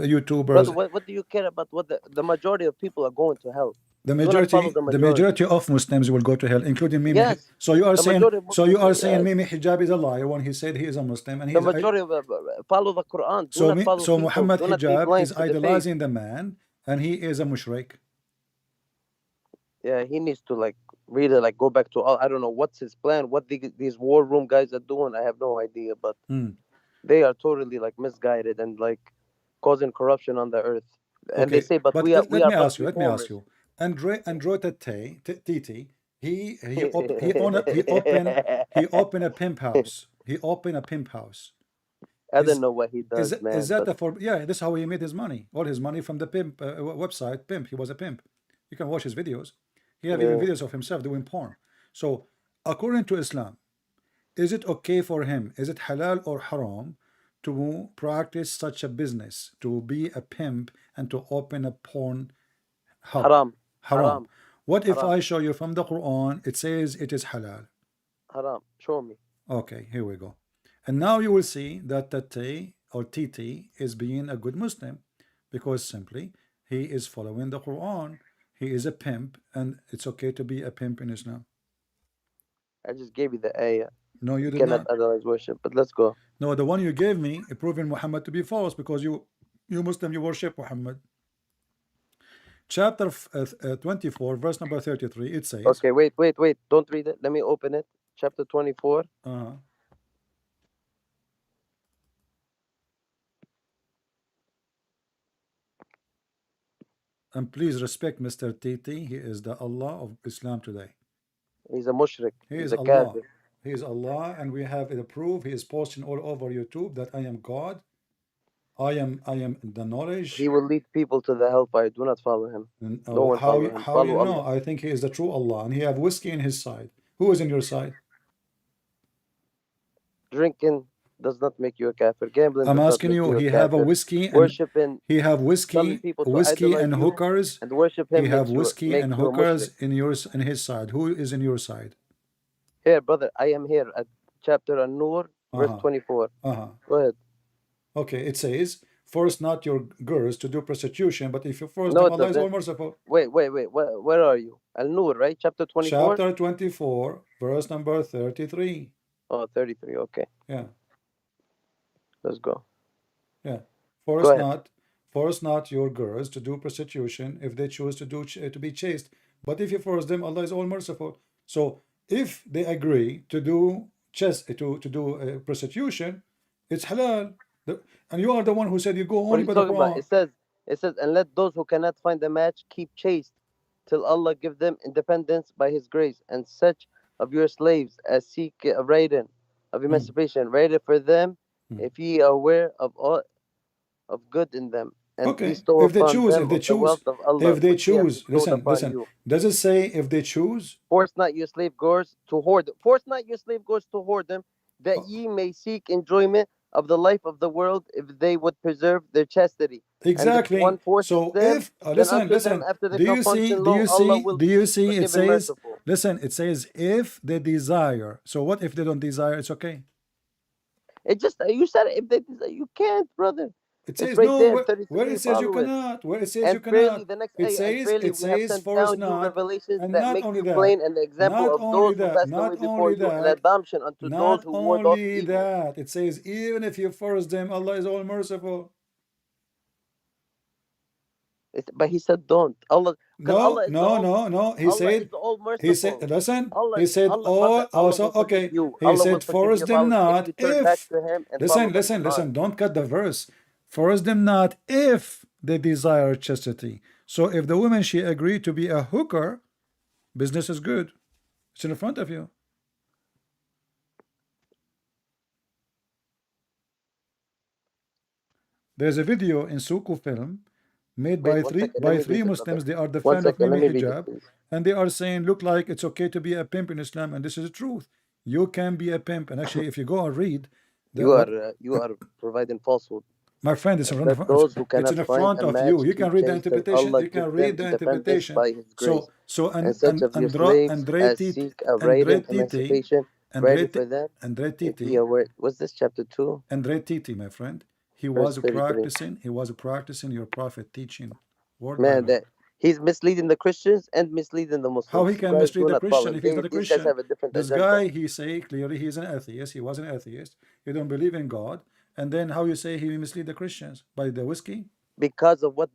Brother, YouTubers. what do you care about what the majority of people are going to hell? The Do not follow majority, the the majority. majority of Muslims will go to hell, including Mimi. Yes, So you are the saying, majority of so you Muslims, are saying yes. Mimi Hijab is a liar when he said he is a Muslim, and he The is. majority of follow the Quran. Do So not follow so people. Muhammad Do not be Hijab is blind to the faith. idolizing the man, and he is a mushrik. Yeah, he needs to like really like go back to all. I don't know what's his plan. What these war room guys are doing. I have no idea, but Hmm. they are totally like misguided and like causing corruption on the earth. And they Okay, say, but but we let are me but ask you. Let me ask reformers. you. Andre Titi, he opened a pimp house. He opened a pimp house. I don't Is know what he does, is man. that But the for? Yeah, this is how he made his money. All his money from the pimp website. Pimp. He was a pimp. You can watch his videos. He have even yeah, videos of himself doing porn. So according to Islam, is it okay for him? Is it halal or haram to practice such a business, to be a pimp and to open a porn hub? haram, Haram. haram, What if haram, I show you from the Quran, it says it is halal? haram. Show me. Okay, here we go. And now you will see that Tate or Titi is being a good Muslim because simply he is following the Quran. He is a pimp, and it's okay to be a pimp in Islam. I just gave you the ayah. No, you You did cannot not. idolize worship. But let's go. No, the one you gave me, proving Muhammad to be false because you Muslim, you worship Muhammad. Chapter 24, verse number 33, it says, Okay, wait. Don't read it. Let me open it. Chapter 24. uh, and please respect Mr. Titi. He is the Allah of Islam today. He's a mushrik. He He's is a Allah. kafir. He is Allah, and we have the proof. He is posting all over YouTube that I am God. I am the He knowledge. will lead people to the hellfire. Do not follow him. And, No one how follow him. how you Follow know? Allah. I think he is the true Allah, and he have whiskey in his side. Who is in your side? Drinking does not make you a kafir. Gambling I'm does not asking make you. you a He have a kafir. whiskey and Worshipping, he have telling whiskey, people to whiskey idolize and you hookers. and worship He him have whiskey and makes you a hookers mushrik. in his side. Who is in your side? Here, brother, I am here at chapter An-Nur, verse Uh-huh. 24. Uh-huh. Go ahead. Okay, it says, force not your girls to do prostitution, but if you force No, them, it Allah is all doesn't. merciful. Wait. Where are you? Al-Nur, right? Chapter 24? Chapter 24, verse number 33. Oh, 33. Okay, Yeah, let's go. yeah. Go Force ahead. not, force not your girls to do prostitution if they choose to to be chaste. But if you force them, Allah is all merciful. So if they agree to do prostitution, it's halal. And you are the one who said you go What are only you by the talking about? Quran. It says, and let those who cannot find a match keep chaste till Allah give them independence by His grace, and such of your slaves as seek a raiden of Hmm, emancipation, raiden for them, hmm. if ye are aware of all of good in them, and Okay, bestow if they upon choose, them of the wealth of Allah which He has bestowed listen, upon listen. you. Does it say if they choose? Force not your slave girls to hoard them. Force not your slave girls to hoard them, that Oh, ye may seek enjoyment of the life of the world, if they would preserve their chastity. And if one exactly. forces So them, if then listen, unto them listen. after the Do you see? compunction Do law, you Allah see? will Do you be see? It forgiving, says, merciful. listen. It says if they desire. So what if they don't desire? It's okay. It just you said it, if they desire, you can't, brother. It It's says right no. there, Where 33, it says you follow it. cannot. Where it says you And fairly, cannot. the next It ayah, and fairly we have says sent force down you not. revelations And that not make only you that. plain and the example Not of only those who that. passed away Not before only you, and that. adoption unto those Not who ward off only evil. that. It says even if you force them, Allah is all merciful. But he said don't. Allah, because No, Allah is the no, all, no, no. Allah is the all He said, merciful. listen, Allah, he said, Allah, oh, brother, Allah also, will forgive okay. you. He Allah will said, forgive force you them if not you turn back if, to Him and follow listen, the listen, Quran. listen, don't cut the verse. Force them not if they desire chastity. So if the woman, she agreed to be a hooker, business is good. It's in front of you. There's a video in Suku film made Wait by one second, let me three read it, brother. Muslims. They are the One fan of second, let Mimi me read it, Hijab, please. and they are saying, look, like it's okay to be a pimp in Islam, and this is the truth. You can be a pimp, and actually, if you go and read, You are providing falsehood. my friend, it's in front Let of, those who it's cannot in find front a of match you. You can keep read the chaste till interpretation. Allah You can give read them the independence interpretation. by His grace. And such of your slaves as seek a right and emancipation, ready for them. If ye aware, what's this, chapter 2? Andre Titi, my friend, he Verse was 33. practicing your prophet teaching word by Man, word. that he's misleading the Christians and misleading the How Muslims. he You can guys mislead do the not follow Christian him. if he's not a These guys Christian? have a different This agenda. guy, he say clearly he's an atheist. He was an atheist. He don't believe in God. And then how you say he mislead the Christians? By the whiskey? Because of what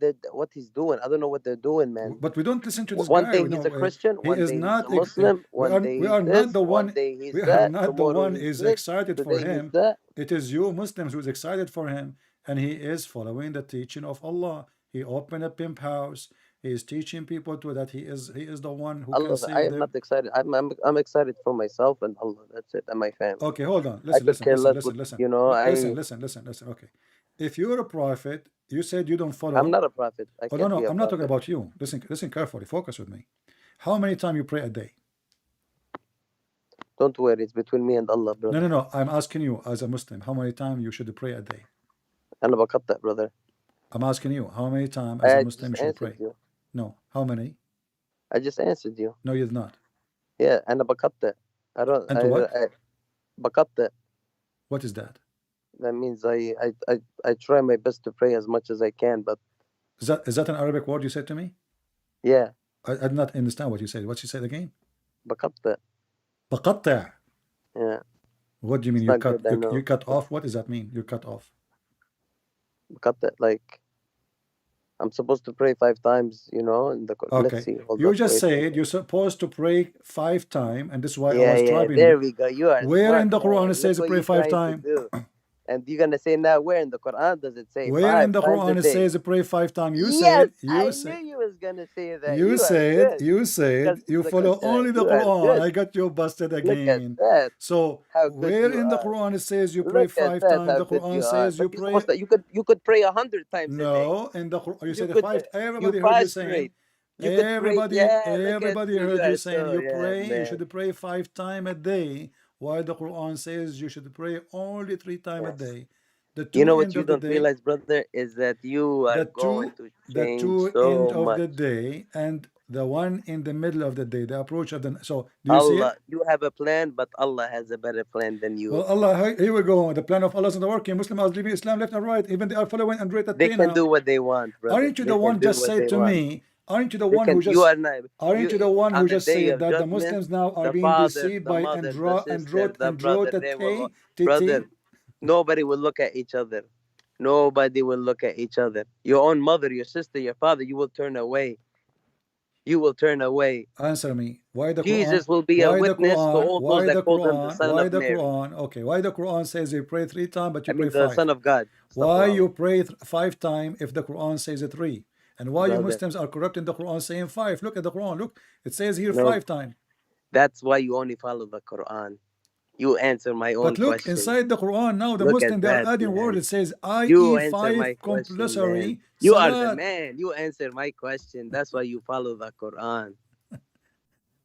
he's doing. I don't know what they're doing, man. But we don't listen to this One guy. day We he's know a Christian, he one is day he's not. a Muslim, one day We he's are not this, the one one. day he's We are that, not the tomorrow one he's is this, excited for today he's him. that. It is you Muslims who is excited for him, and he is following the teaching of Allah. He opened a pimp house. He is teaching people to that he is the one who can Allah, I save am them. not excited. I'm excited for myself and Allah. That's it, and my family. Okay, hold on. I could care less what, Listen. you know. Listen. Okay, if you're a prophet, you said you don't follow. I'm not a prophet. I Oh no, can't no, be a I'm not talking prophet. about you. Listen carefully. Focus with me. How many times you pray a day? Don't worry, it's between me and Allah, brother. No. I'm asking you as a Muslim, how many times you should pray a day? أنا بقطع, brother. I'm asking you, how many times as a I Muslim just you should answered pray? you. No, how many? I just answered you. No, you did not. Yeah, أنا بقطع. I don't. And to what? بقطع. What is that? That means I try my best to pray as much as I can, but Is that an Arabic word you said to me? yeah, I did not understand what you said. What you said again? بقطع. بقطع. Yeah, What do you mean? it's not good, I know. You cut off? What does that mean? You cut off. بقطع, like I'm supposed to pray 5 times, you know. In the Okay. let's see. Hold You up, just wait. said you're supposed to pray 5 times, and this is why I Yeah, was yeah. troubling There you. we go. You are Where smart, in the Quran man. it says Look to what pray you're 5 trying to times? do. And you're gonna say now, where in the Quran does it say Where 5 in the times a Quran it day? says pray 5 times? Yes, I knew you was gonna say that. You are good. You said you follow only the You are Quran. good. I got you busted Look at again. that. So How good where you in the are. Quran it says you pray Look at 5 that. times? How The good Quran you are. says But you you're pray. supposed to. You could pray 100 times a day. No, in the Quran you You said could. 5. You Everybody heard you saying. prostrate. You could pray. Yeah. Look at Everybody you. You heard you are saying so. you Yeah, pray. You man. should pray 5 times a day. While the Quran says you should pray only 3 times a Yes. day. The You know two what end you of the don't day. realize, brother, is that you are going to The change two end so of much. the day and the one in the middle of the day, the approach of the. So do you see Allah, it? you have a plan, but Allah has a better plan than you. Well, Allah, here we go. The plan of Allah is not working. Muslims are leaving Islam left and right. Even they are following Android They can do now. what they want, brother. Aren't you They the can one do just what said they to want. me? Aren't you the They one who can. You just? are not. Aren't you the one On who the just day said of that the judgment, Muslims now are the being father, deceived the by mother, the sister, the brother, they will. Brother, nobody will look at each other. Nobody will look at each other. Your own mother, your sister, your father, you will turn away. You will turn away. Answer me. Why the Quran? Jesus will be a witness to all those Why that the called him the Quran? son Why of the Mary. Quran? Okay. Why the Quran says you pray 3 times, but you I mean, pray the 5? son of God. Why you pray 5 times if the Quran says it 3? And why you Brother. Muslims are corrupting the Quran saying 5? Look at the Quran. Look, it says here No. 5 times. That's why you only follow the Quran. You answer my own But look, question. inside the Quran now, the Look Muslims, at they are that, adding man. word. It says, You i.e. answer my 5 question, man. compulsory You are the salat. man. You answer my question. That's why you follow the Quran.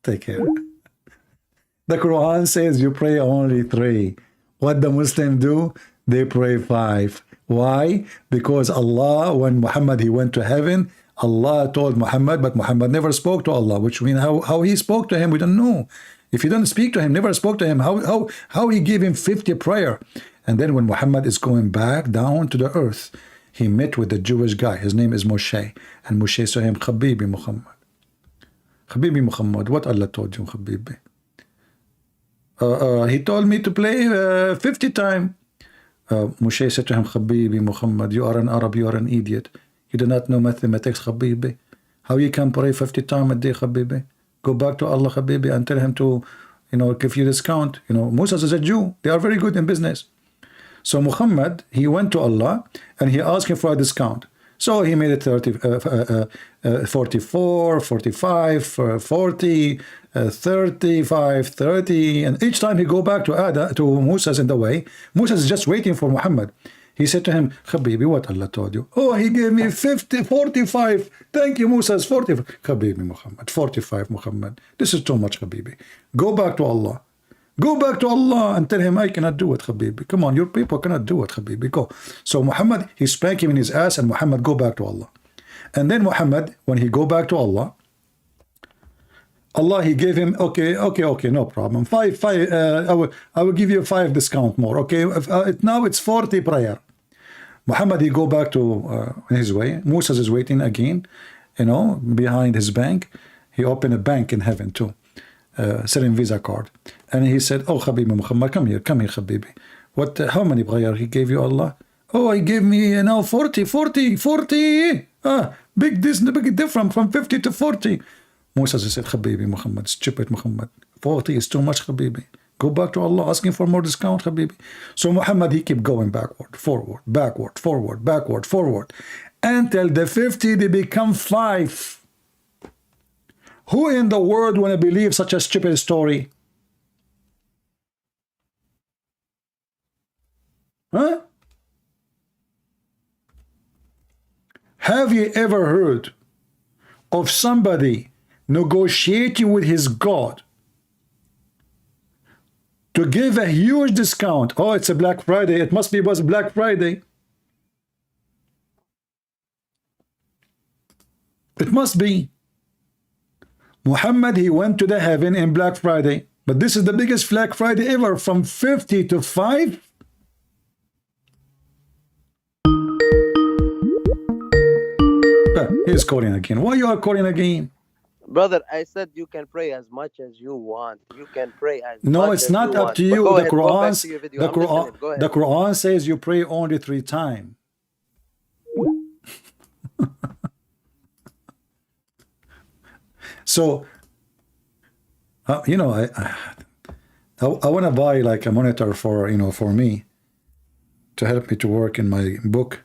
Take care. The Quran says you pray only 3. What the Muslims do? They pray 5. Why? Because Allah, when Muhammad he went to heaven, Allah told Muhammad, but Muhammad never spoke to Allah, which means how he spoke to him, we don't know. If he don't speak to him, never spoke to him, how he gave him 50 prayer? And then when Muhammad is going back down to the earth, he met with the Jewish guy. His name is Moshe. And Moshe saw him, Habibi Muhammad. Habibi Muhammad, what Allah told you, Habibi? He told me to play 50 times. Moshe said to him, Habibi Muhammad, you are an Arab, you are an idiot. You do not know mathematics, Habibi. How you can pray 50 times a day, Habibi? Go back to Allah, Habibi, and tell him to, give you discount. Moses is a Jew. They are very good in business. So Muhammad, he went to Allah and he asked him for a discount. So he made it 44, 45, 40, 35, 30. And each time he go back to Moses in the way, Moses is just waiting for Muhammad. He said to him, Habibi, what Allah told you? Oh, he gave me 50, 45. Thank you, Moses, 45. Habibi Muhammad, 45 Muhammad. This is too much, Habibi. Go back to Allah. Go back to Allah and tell him, I cannot do it, Habibi. Come on, your people cannot do it, Habibi. Go. So Muhammad, he spanked him in his ass, and Muhammad go back to Allah. And then Muhammad, when he go back to Allah, Allah, he gave him, okay, no problem. I will give you 5 discount more. Okay, now it's 40 prayer. Muhammad, he go back to his way. Moses is waiting again, behind his bank. He opened a bank in heaven too, selling Visa card. And he said, oh, Habibi Muhammad, come here, Habibi. How many prayer he gave you, Allah? Oh, he gave me now 40. Big difference from 50 to 40. Moses said, Habibi Muhammad, stupid Muhammad. 40 is too much, Habibi. Go back to Allah asking for more discount, Habibi. So Muhammad, he kept going backward, forward, until the 50, they become 5. Who in the world want to believe such a stupid story? Huh? Have you ever heard of somebody negotiating with his God to give a huge discount? Oh, it's a Black Friday. It must be was Black Friday. It must be. Muhammad, he went to the heaven in Black Friday. But this is the biggest Black Friday ever, from 50 to 5. He's calling again. Why you are calling again? Brother, I said you can pray as much as you want. You can pray as no, much it's as not you up want. to you. But The Quran says you pray only 3 times. So, I want to buy like a monitor for me to help me to work in my book.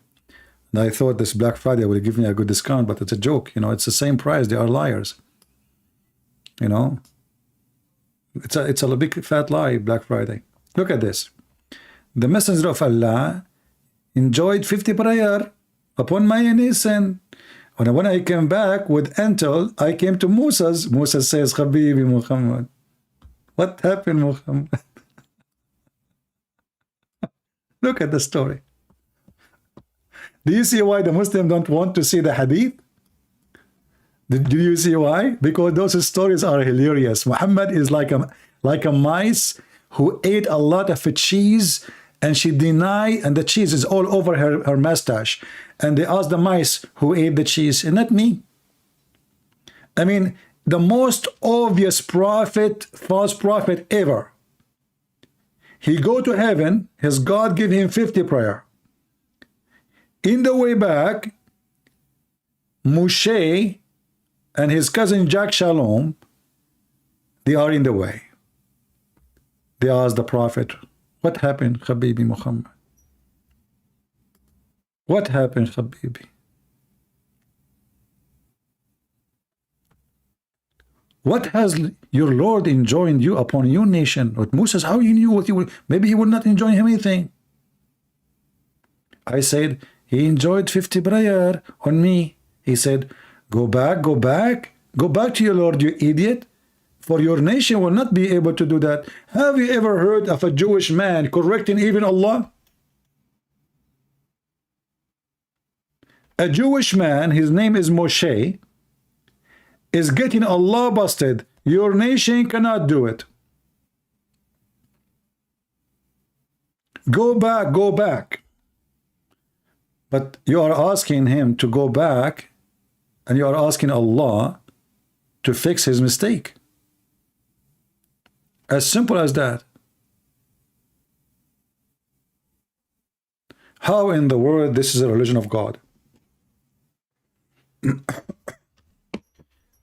And I thought this Black Friday would give me a good discount, but it's a joke. It's the same price. They are liars. It's a big fat lie, Black Friday. Look at this. The Messenger of Allah enjoyed 50 prayer upon my innocence. When I came back with Intel, I came to Moses. Moses says, Habibi Muhammad. What happened, Muhammad? Look at the story. Do you see why the Muslims don't want to see the Hadith? Do you see why? Because those stories are hilarious. Muhammad is like a mice who ate a lot of cheese, and she denied, and the cheese is all over her mustache. And they asked the mice who ate the cheese, and not me. I mean, the most obvious prophet, false prophet ever. He go to heaven, his God give him 50 prayer. In the way back, Moshe and his cousin Jack Shalom, they are in the way. They asked the prophet, what happened, Habibi Muhammad? What happened, Habibi? What has your Lord enjoined you upon your nation? With Moses, how you knew what you would? Maybe he would not enjoin him anything. I said, he enjoyed 50 prayer on me. He said, go back to your Lord, you idiot. For your nation will not be able to do that. Have you ever heard of a Jewish man correcting even Allah? A Jewish man, his name is Moshe, is getting Allah busted. Your nation cannot do it. Go back. But you are asking him to go back, and you are asking Allah to fix his mistake. As simple as that. How in the world this is a religion of God?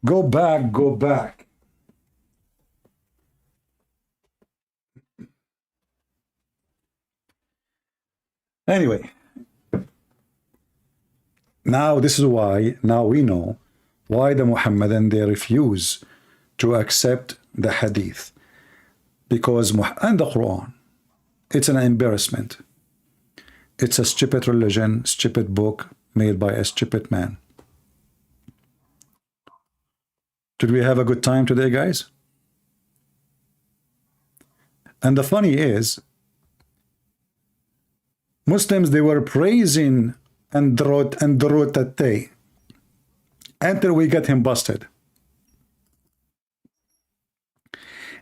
Go back, go back. Anyway, now this is why, now we know why the Muhammadan, they refuse to accept the Hadith. Because, and the Quran, it's an embarrassment. It's a stupid religion, stupid book made by a stupid man. Did we have a good time today, guys? And the funny is, Muslims, they were praising Androtate until we get him busted.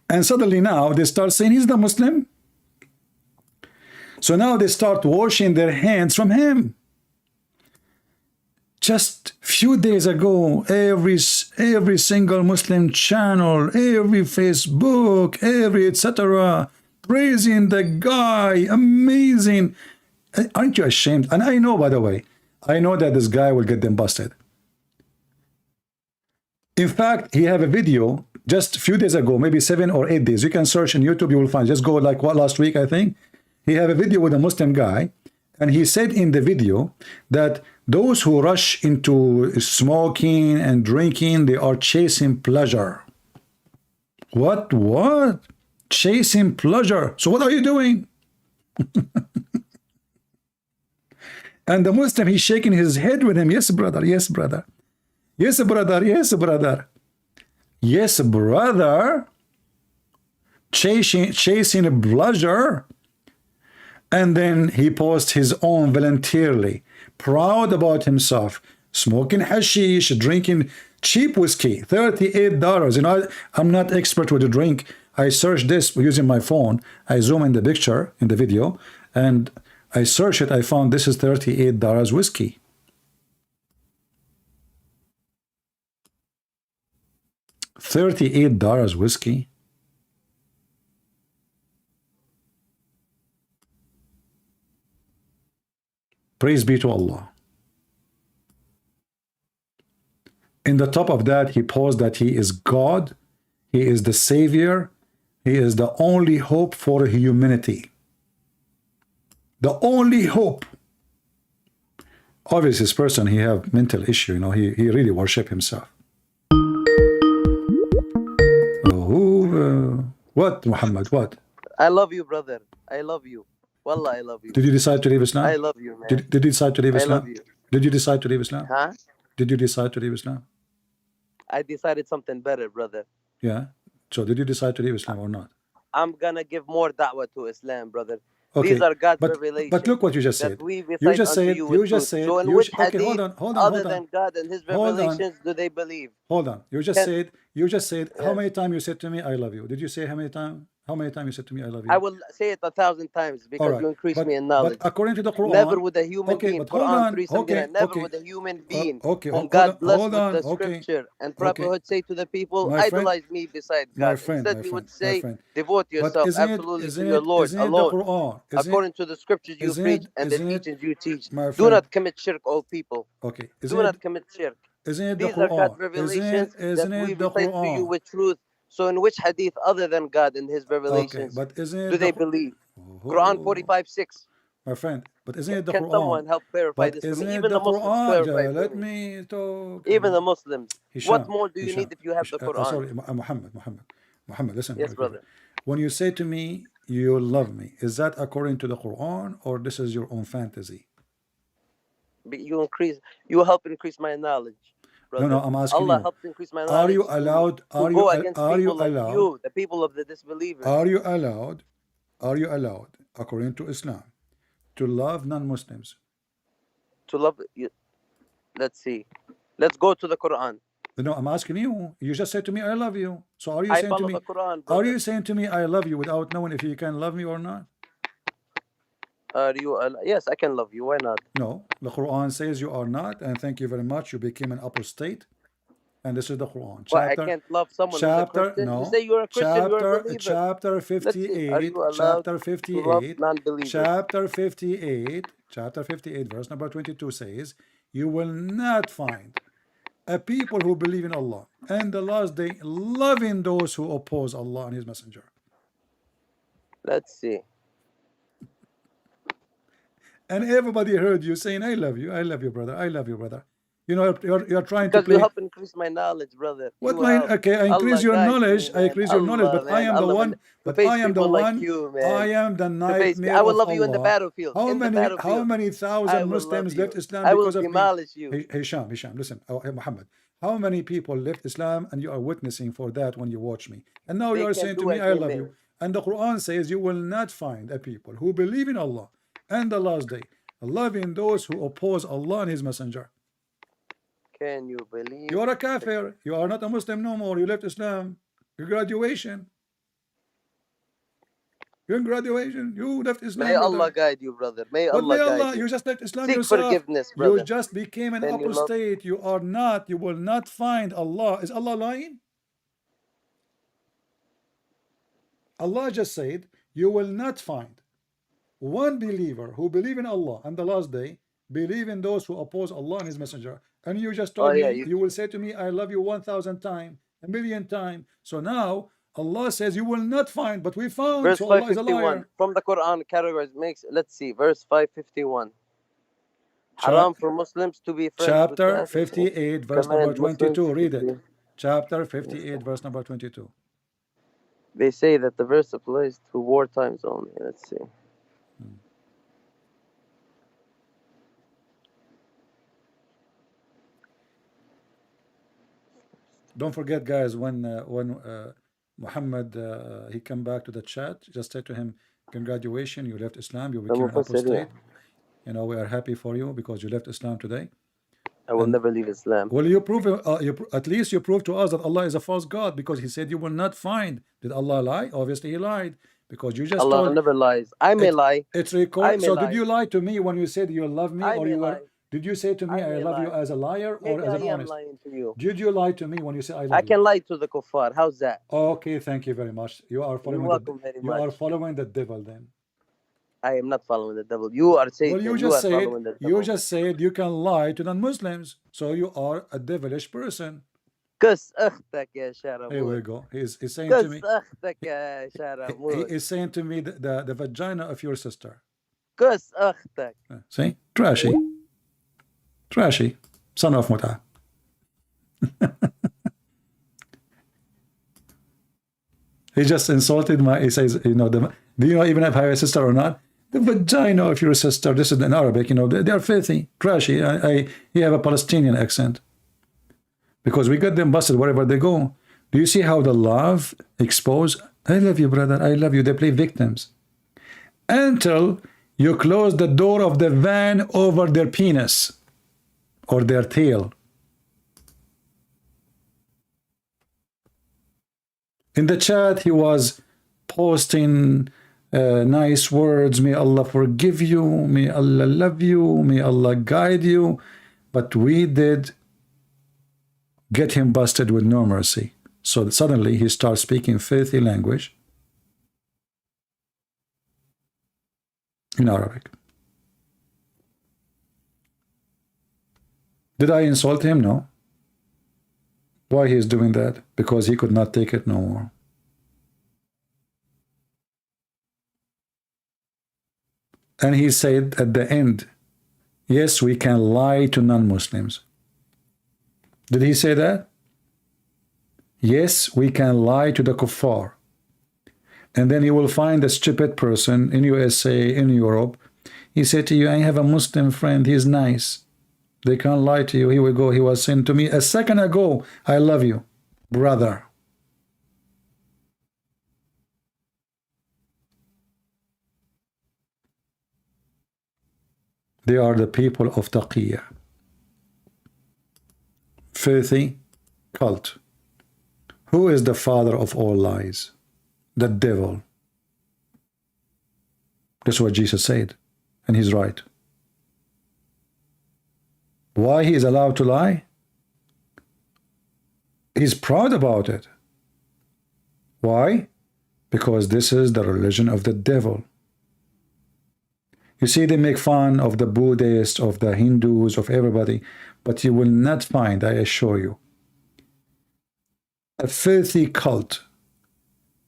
And suddenly now they start saying he's the Muslim. So now they start washing their hands from him. Just few days ago, every single Muslim channel, every Facebook, every etc., praising the guy, amazing. Aren't you ashamed? And I know, by the way, I know that this guy will get them busted. In fact, he have a video just a few days ago, maybe 7 or 8 days. You can search on YouTube, you will find. Just go like what, last week, I think. He have a video with a Muslim guy, and he said in the video that those who rush into smoking and drinking, they are chasing pleasure. What? Chasing pleasure. So what are you doing? And the Muslim, he's shaking his head with him. Yes, brother. Yes, brother. Yes, brother. Yes, brother. Yes, brother. Chasing pleasure. And then he posts his own voluntarily, proud about himself, smoking hashish, drinking cheap whiskey, $38. You know, I'm not expert with the drink. I searched this using my phone. I zoom in the picture, in the video, and I searched it. I found this is $38 whiskey. $38 whiskey. Praise be to Allah. In the top of that, he posed that he is God, he is the Savior, he is the only hope for humanity. The only hope. Obviously, this person, he have mental issue, you know, he really worship himself. What, Muhammad, what? I love you, brother. I love you. Wallah, I love you. Did you decide to leave Islam? I love you, man. Did you decide to leave Islam? I love you. Did you decide to leave Islam? Huh? Did you decide to leave Islam? I decided something better, brother. Yeah. So did you decide to leave Islam or not? I'm gonna give more da'wah to Islam, brother. Okay. These are God's revelations. But look what you just said. You just said. So in which hadith, okay, hold on, other than God and His revelations, do they believe? Hold on. You just said. How many times you said to me, "I love you"? Did you say how many times? How many times you said to me, "I love you"? I will say it 1,000 times because right. you increase me in knowledge. But according to the Quran, never with a human being. But hold on. Never with a human being. Whom God blessed with the scripture and prophethood say to the people, My friend, idolize me beside God. Instead, He would say, devote yourself absolutely to your Lord alone, according to the scriptures you preach and the teachings you teach. Do not commit shirk, all people. Okay. Do not commit shirk. Isn't it the These are Quran? God's revelations that we recite to you with truth. So in which hadith other than God and His revelations do they believe? Quran 45:6. My friend, but isn't it the Quran? Can someone help clarify this for me? Even the Muslims clarify it for me. Even the Muslims. What more do you need if you have the Quran? Sorry, Muhammad, listen. Yes, brother. When you say to me, you love me, is that according to the Quran or this is your own fantasy? You help increase my knowledge. Brother. No, I'm asking Allah you. helps increase my knowledge. Are you allowed? Are you allowed? You, the people of the disbelievers. Are you allowed? Are you allowed, according to Islam, to love non-Muslims? To love you? Let's see. Let's go to the Quran. No, I'm asking you. You just said to me, "I love you." So are you saying to me? The Quran, are you saying to me, "I love you" without knowing if you can love me or not? Are you yes, I can love you. Why not? No, the Quran says you are not, and thank you very much. You became an apostate, and this is the Quran. Why I can't love someone who's a Christian? You say No, you're a Christian, you're a believer. chapter Let's see. Are 58, you allowed to love non-believers? chapter 58, verse number 22 says, you will not find a people who believe in Allah and the last day loving those who oppose Allah and His Messenger. Let's see. And everybody heard you saying, I love you, brother, I love you, brother. You know, you're trying because to play. you help increase my knowledge, brother. What my okay? I increase your knowledge. I increase your knowledge, but I am the one. But I am the one. I am the nightmare. I will love you in the battlefield. How many thousand Muslims left Islam because of me? Hisham, listen, Muhammad. How many people left Islam, and you are witnessing for that when you watch me? And now you are saying to me, I love you. And the Quran says you will not find a people who believe in Allah and the last day, loving those who oppose Allah and His Messenger. Can you believe? You are a kafir. You are not a Muslim no more. You left Islam. Your graduation. You're in graduation. You left Islam. May Allah guide you, brother. May Allah guide you. You just left Islam Seek yourself. forgiveness, brother. You just became an apostate. You are not. You will not find Allah. Is Allah lying? Allah just said, you will not find one believer who believe in Allah and the last day, believe in those who oppose Allah and His Messenger. And you just told me, you will say to me, I love you 1,000 times, 1,000,000 times. So now Allah says you will not find, but we found. Verse so 551 from the Quran categories makes. Let's see, verse 551. Haram for Muslims to be friends. Chapter 58, verse number 22. Read it. Chapter 58, verse number 22. They say that the verse applies to war times only. Let's see. Don't forget, guys, when Mohammed he come back to the chat, just say to him, congratulations, you left Islam, you became an apostate. You know, we are happy for you because you left Islam today. I will never leave Islam. Well, you prove at least you prove to us that Allah is a false God, because He said you will not find. Did Allah lie? Obviously He lied, because you just Allah never lies. I may lie. It's recorded. So did you lie to me when you said you love me, or you were? Did you say to me I love you as a liar or as an honest? Lying to you. Did you lie to me when you say I love you? I can lie to the kuffar. How's that? Okay, thank you very much. You are following. You are following the devil then. I am not following the devil. You are saying. Well, you just said you can lie to non-Muslims, so you are a devilish person. Here we go. He's saying to me. He's saying to me the vagina of your sister. See, trashy, son of Muta. He just insulted he says, you know, do you know even if I have a sister or not? The vagina of your sister. This is in Arabic, you know, they are filthy, trashy. He have a Palestinian accent, because we got them busted wherever they go. Do you see how the love expose? I love you, brother, I love you. They play victims until you close the door of the van over their penis or their tail. In the chat, he was posting nice words. May Allah forgive you. May Allah love you. May Allah guide you. But we did get him busted with no mercy. So suddenly he starts speaking filthy language in Arabic. Did I insult him? No. Why he is doing that? Because he could not take it no more. And he said at the end, yes, we can lie to non-Muslims. Did he say that? Yes, we can lie to the kuffar. And then you will find a stupid person in USA, in Europe. He said to you, I have a Muslim friend, he's nice. They can't lie to you. Here we go. He was saying to me a second ago, I love you, brother. They are the people of taqiyya. Filthy cult. Who is the father of all lies? The devil. That's what Jesus said. and he's right. Why he is allowed to lie? He's proud about it. Why? Because this is the religion of the devil. You see, they make fun of the Buddhists, of the Hindus, of everybody, but you will not find, I assure you, a filthy cult,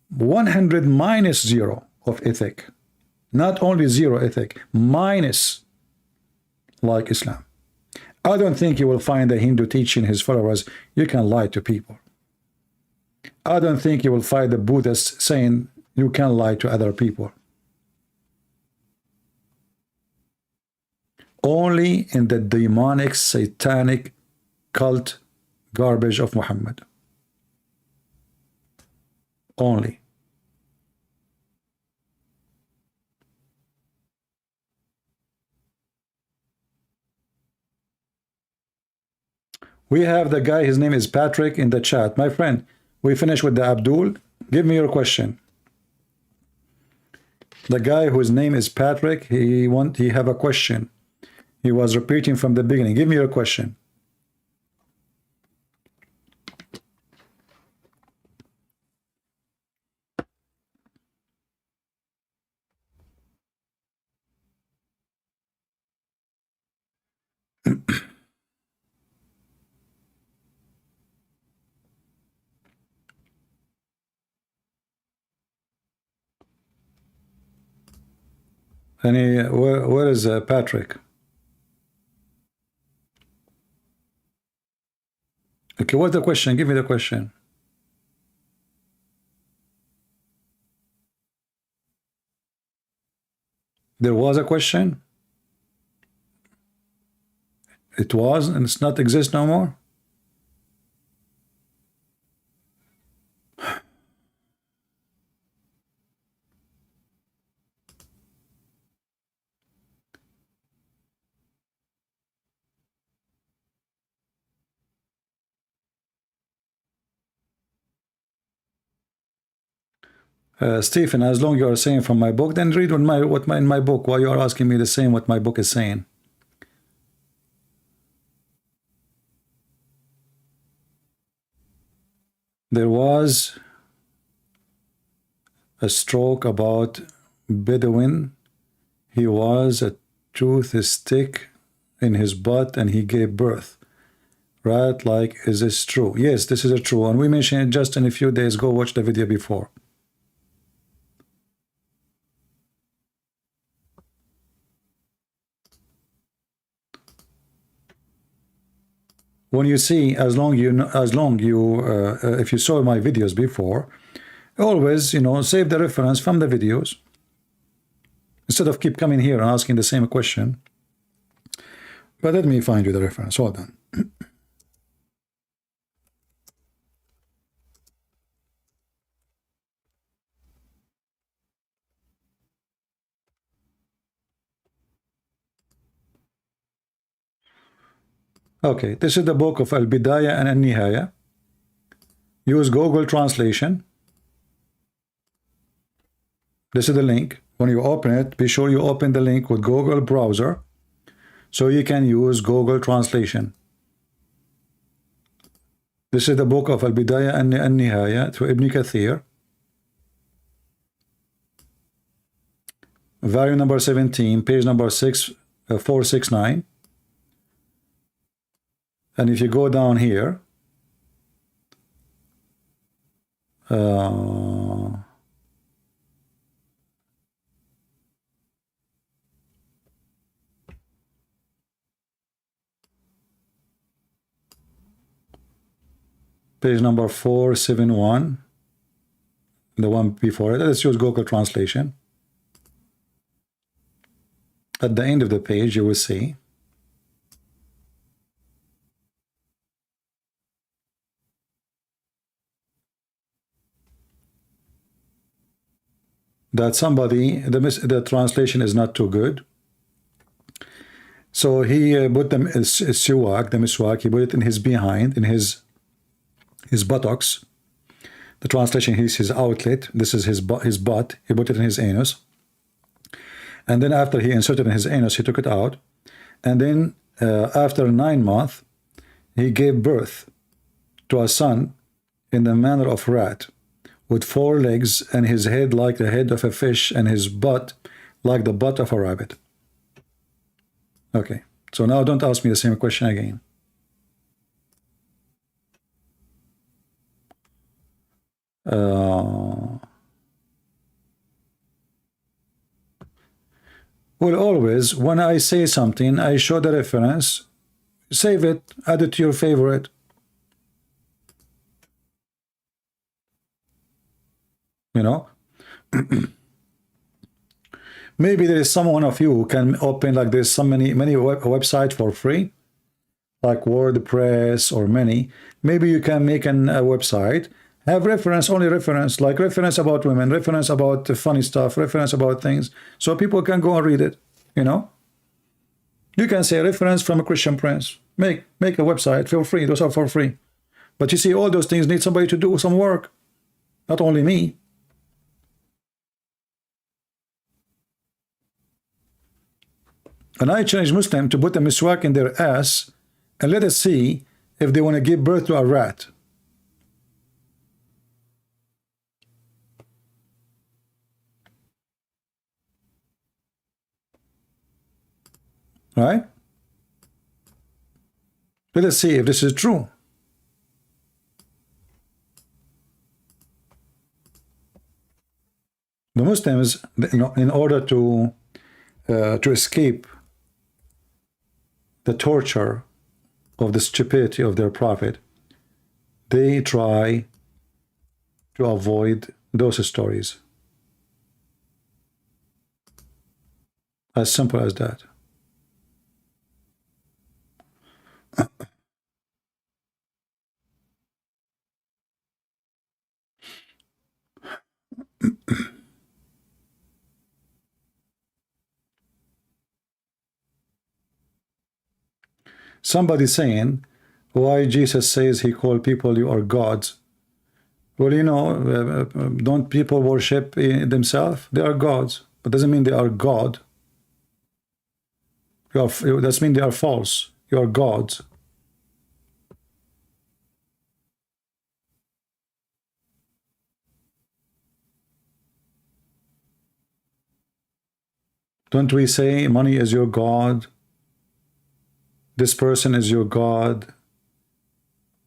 100 minus 0 of ethic. Not only 0 ethic, minus, like Islam. I don't think you will find a Hindu teaching his followers, you can lie to people. I don't think you will find the Buddhists saying you can lie to other people. Only in the demonic, satanic cult garbage of Muhammad. Only. We have the guy, his name is Patrick, in the chat. My friend, we finished with the Abdul. Give me your question. The guy whose name is Patrick, he have a question. He was repeating from the beginning. Give me your question. Where is Patrick? Okay, what's the question? Give me the question. There was a question? It was, and it's not exist no more? Stephen, as long you are saying from my book, then read in my book. Why you are asking me the same what my book is saying? There was a stroke about Bedouin. He was a tooth stick in his butt and he gave birth. Right? Like, is this true? Yes, this is true. And we mentioned it just in a few days. Go watch the video before. When you see, if you saw my videos before, always, save the reference from the videos instead of keep coming here and asking the same question. But let me find you the reference. Hold on. Okay, this is the book of Al-Bidayah and Al-Nihaya. Use Google translation. This is the link. When you open it, be sure you open the link with Google browser so you can use Google translation. This is the book of Al-Bidayah and Al-Nihaya through Ibn Kathir. Volume number 17, page number 469. And if you go down here, page number 471, the one before it, let's use Google translation. At the end of the page, you will see that the translation is not too good. So he put the miswak, he put it in his behind, in his buttocks. The translation is his outlet. This is his butt. He put it in his anus. And then after he inserted in his anus, he took it out. And then after 9 months, he gave birth to a son in the manner of rat, with 4 legs, and his head like the head of a fish, and his butt like the butt of a rabbit. Okay, so now don't ask me the same question again. Well, always, when I say something, I show the reference, save it, add it to your favorite. You know? Maybe there is someone of you who can open like this, many websites for free, like WordPress or many. Maybe you can make a website, have reference, only reference, like reference about women, reference about funny stuff, reference about things, so people can go and read it, you know? You can say reference from a Christian prince. Make a website for free. Those are for free. But you see, all those things need somebody to do some work, not only me. And I challenge Muslims to put a miswak in their ass and let us see if they want to give birth to a rat. Right? Let us see if this is true. The Muslims, you know, in order to escape the torture of the stupidity of their prophet, they try to avoid those stories. As simple as that. Somebody saying, why Jesus says he called people you are gods? Well, you know, don't people worship themselves? They are gods, but doesn't mean they are God. That means they are false. You are gods. Don't we say money is your God? This person is your God.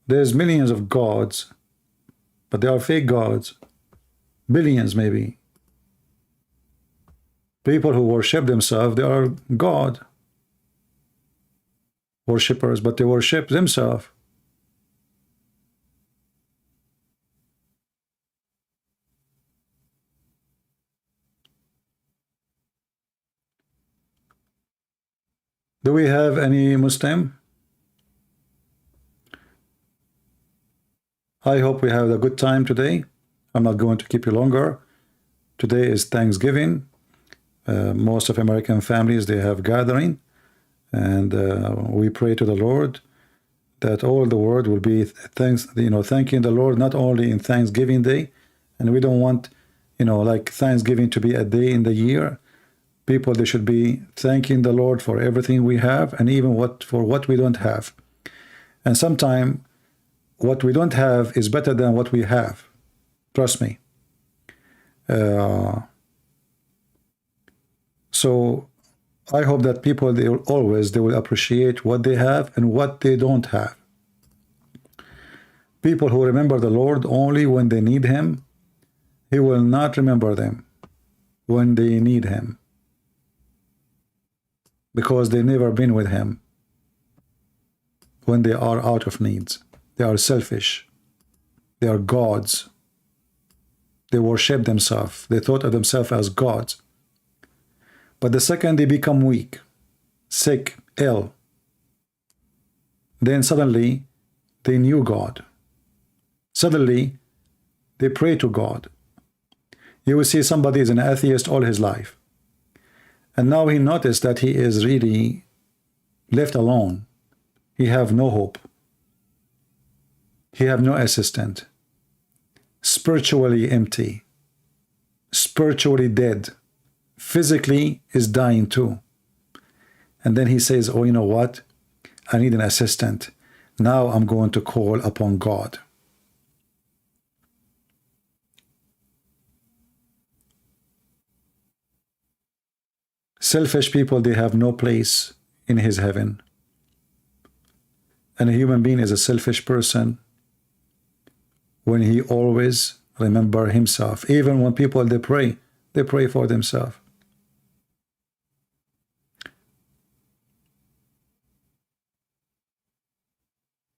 There's millions of gods, but they are fake gods. Billions, maybe. People who worship themselves, they are God. Worshippers, but they worship themselves. Do we have any Muslim? I hope we have a good time today. I'm not going to keep you longer. Today is Thanksgiving. Most of American families, they have gathering. And we pray to the Lord that all the world will be thanking the Lord, not only in Thanksgiving Day. And we don't want, like Thanksgiving to be a day in the year. People, they should be thanking the Lord for everything we have, and even for what we don't have. And sometimes what we don't have is better than what we have. Trust me. So I hope that people, they will appreciate what they have and what they don't have. People who remember the Lord only when they need him, he will not remember them when they need him, because they've never been with him when they are out of needs. They are selfish. They are gods. They worship themselves. They thought of themselves as gods. But the second they become weak, sick, ill, then suddenly they knew God. Suddenly they pray to God. You will see somebody is an atheist all his life. And now he noticed that he is really left alone. He have no hope. He have no assistant. Spiritually empty. Spiritually dead. physically is dying too. And then he says, oh, you know what? I need an assistant. Now I'm going to call upon God. Selfish people, they have no place in his heaven. And a human being is a selfish person when he always remember himself. Even when people they pray for themselves.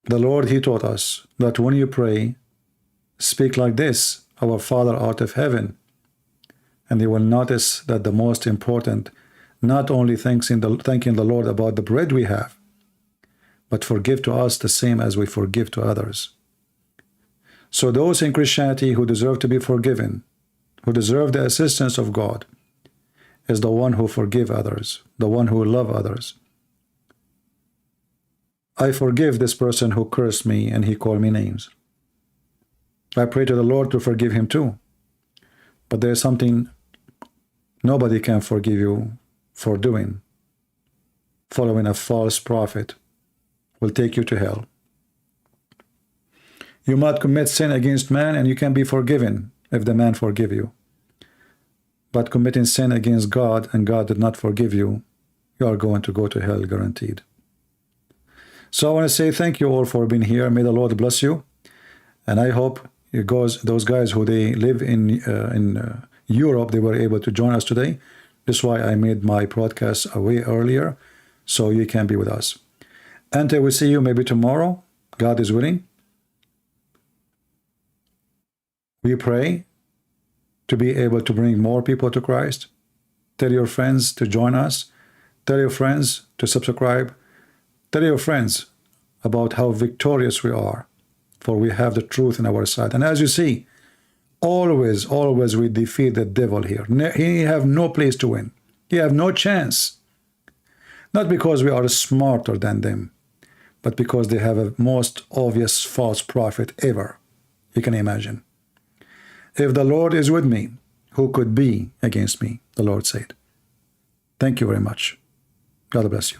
The Lord, he taught us that when you pray, speak like this, our Father art of heaven. And you will notice that the most important, not only thanking the Lord about the bread we have, but forgive to us the same as we forgive to others. So those in Christianity who deserve to be forgiven, who deserve the assistance of God, is the one who forgive others, the one who love others. I forgive this person who cursed me and he called me names. I pray to the Lord to forgive him too. But there's something nobody can forgive you for doing. Following a false prophet will take you to hell. You might commit sin against man and you can be forgiven if the man forgive you. But committing sin against God and God did not forgive you, you are going to go to hell guaranteed. So I want to say thank you all for being here. May the Lord bless you. And I hope those guys who they live in Europe, they were able to join us today. This is why I made my broadcast way earlier, so you can be with us. Until we see you maybe tomorrow, God is willing. We pray to be able to bring more people to Christ. Tell your friends to join us. Tell your friends to subscribe. Tell your friends about how victorious we are, for we have the truth in our side. And as you see, always we defeat the devil here. He have no place to win. He have no chance. Not because we are smarter than them, but because they have a most obvious false prophet ever you can imagine. If the Lord is with me, who could be against me? The Lord said. Thank you very much. God bless you.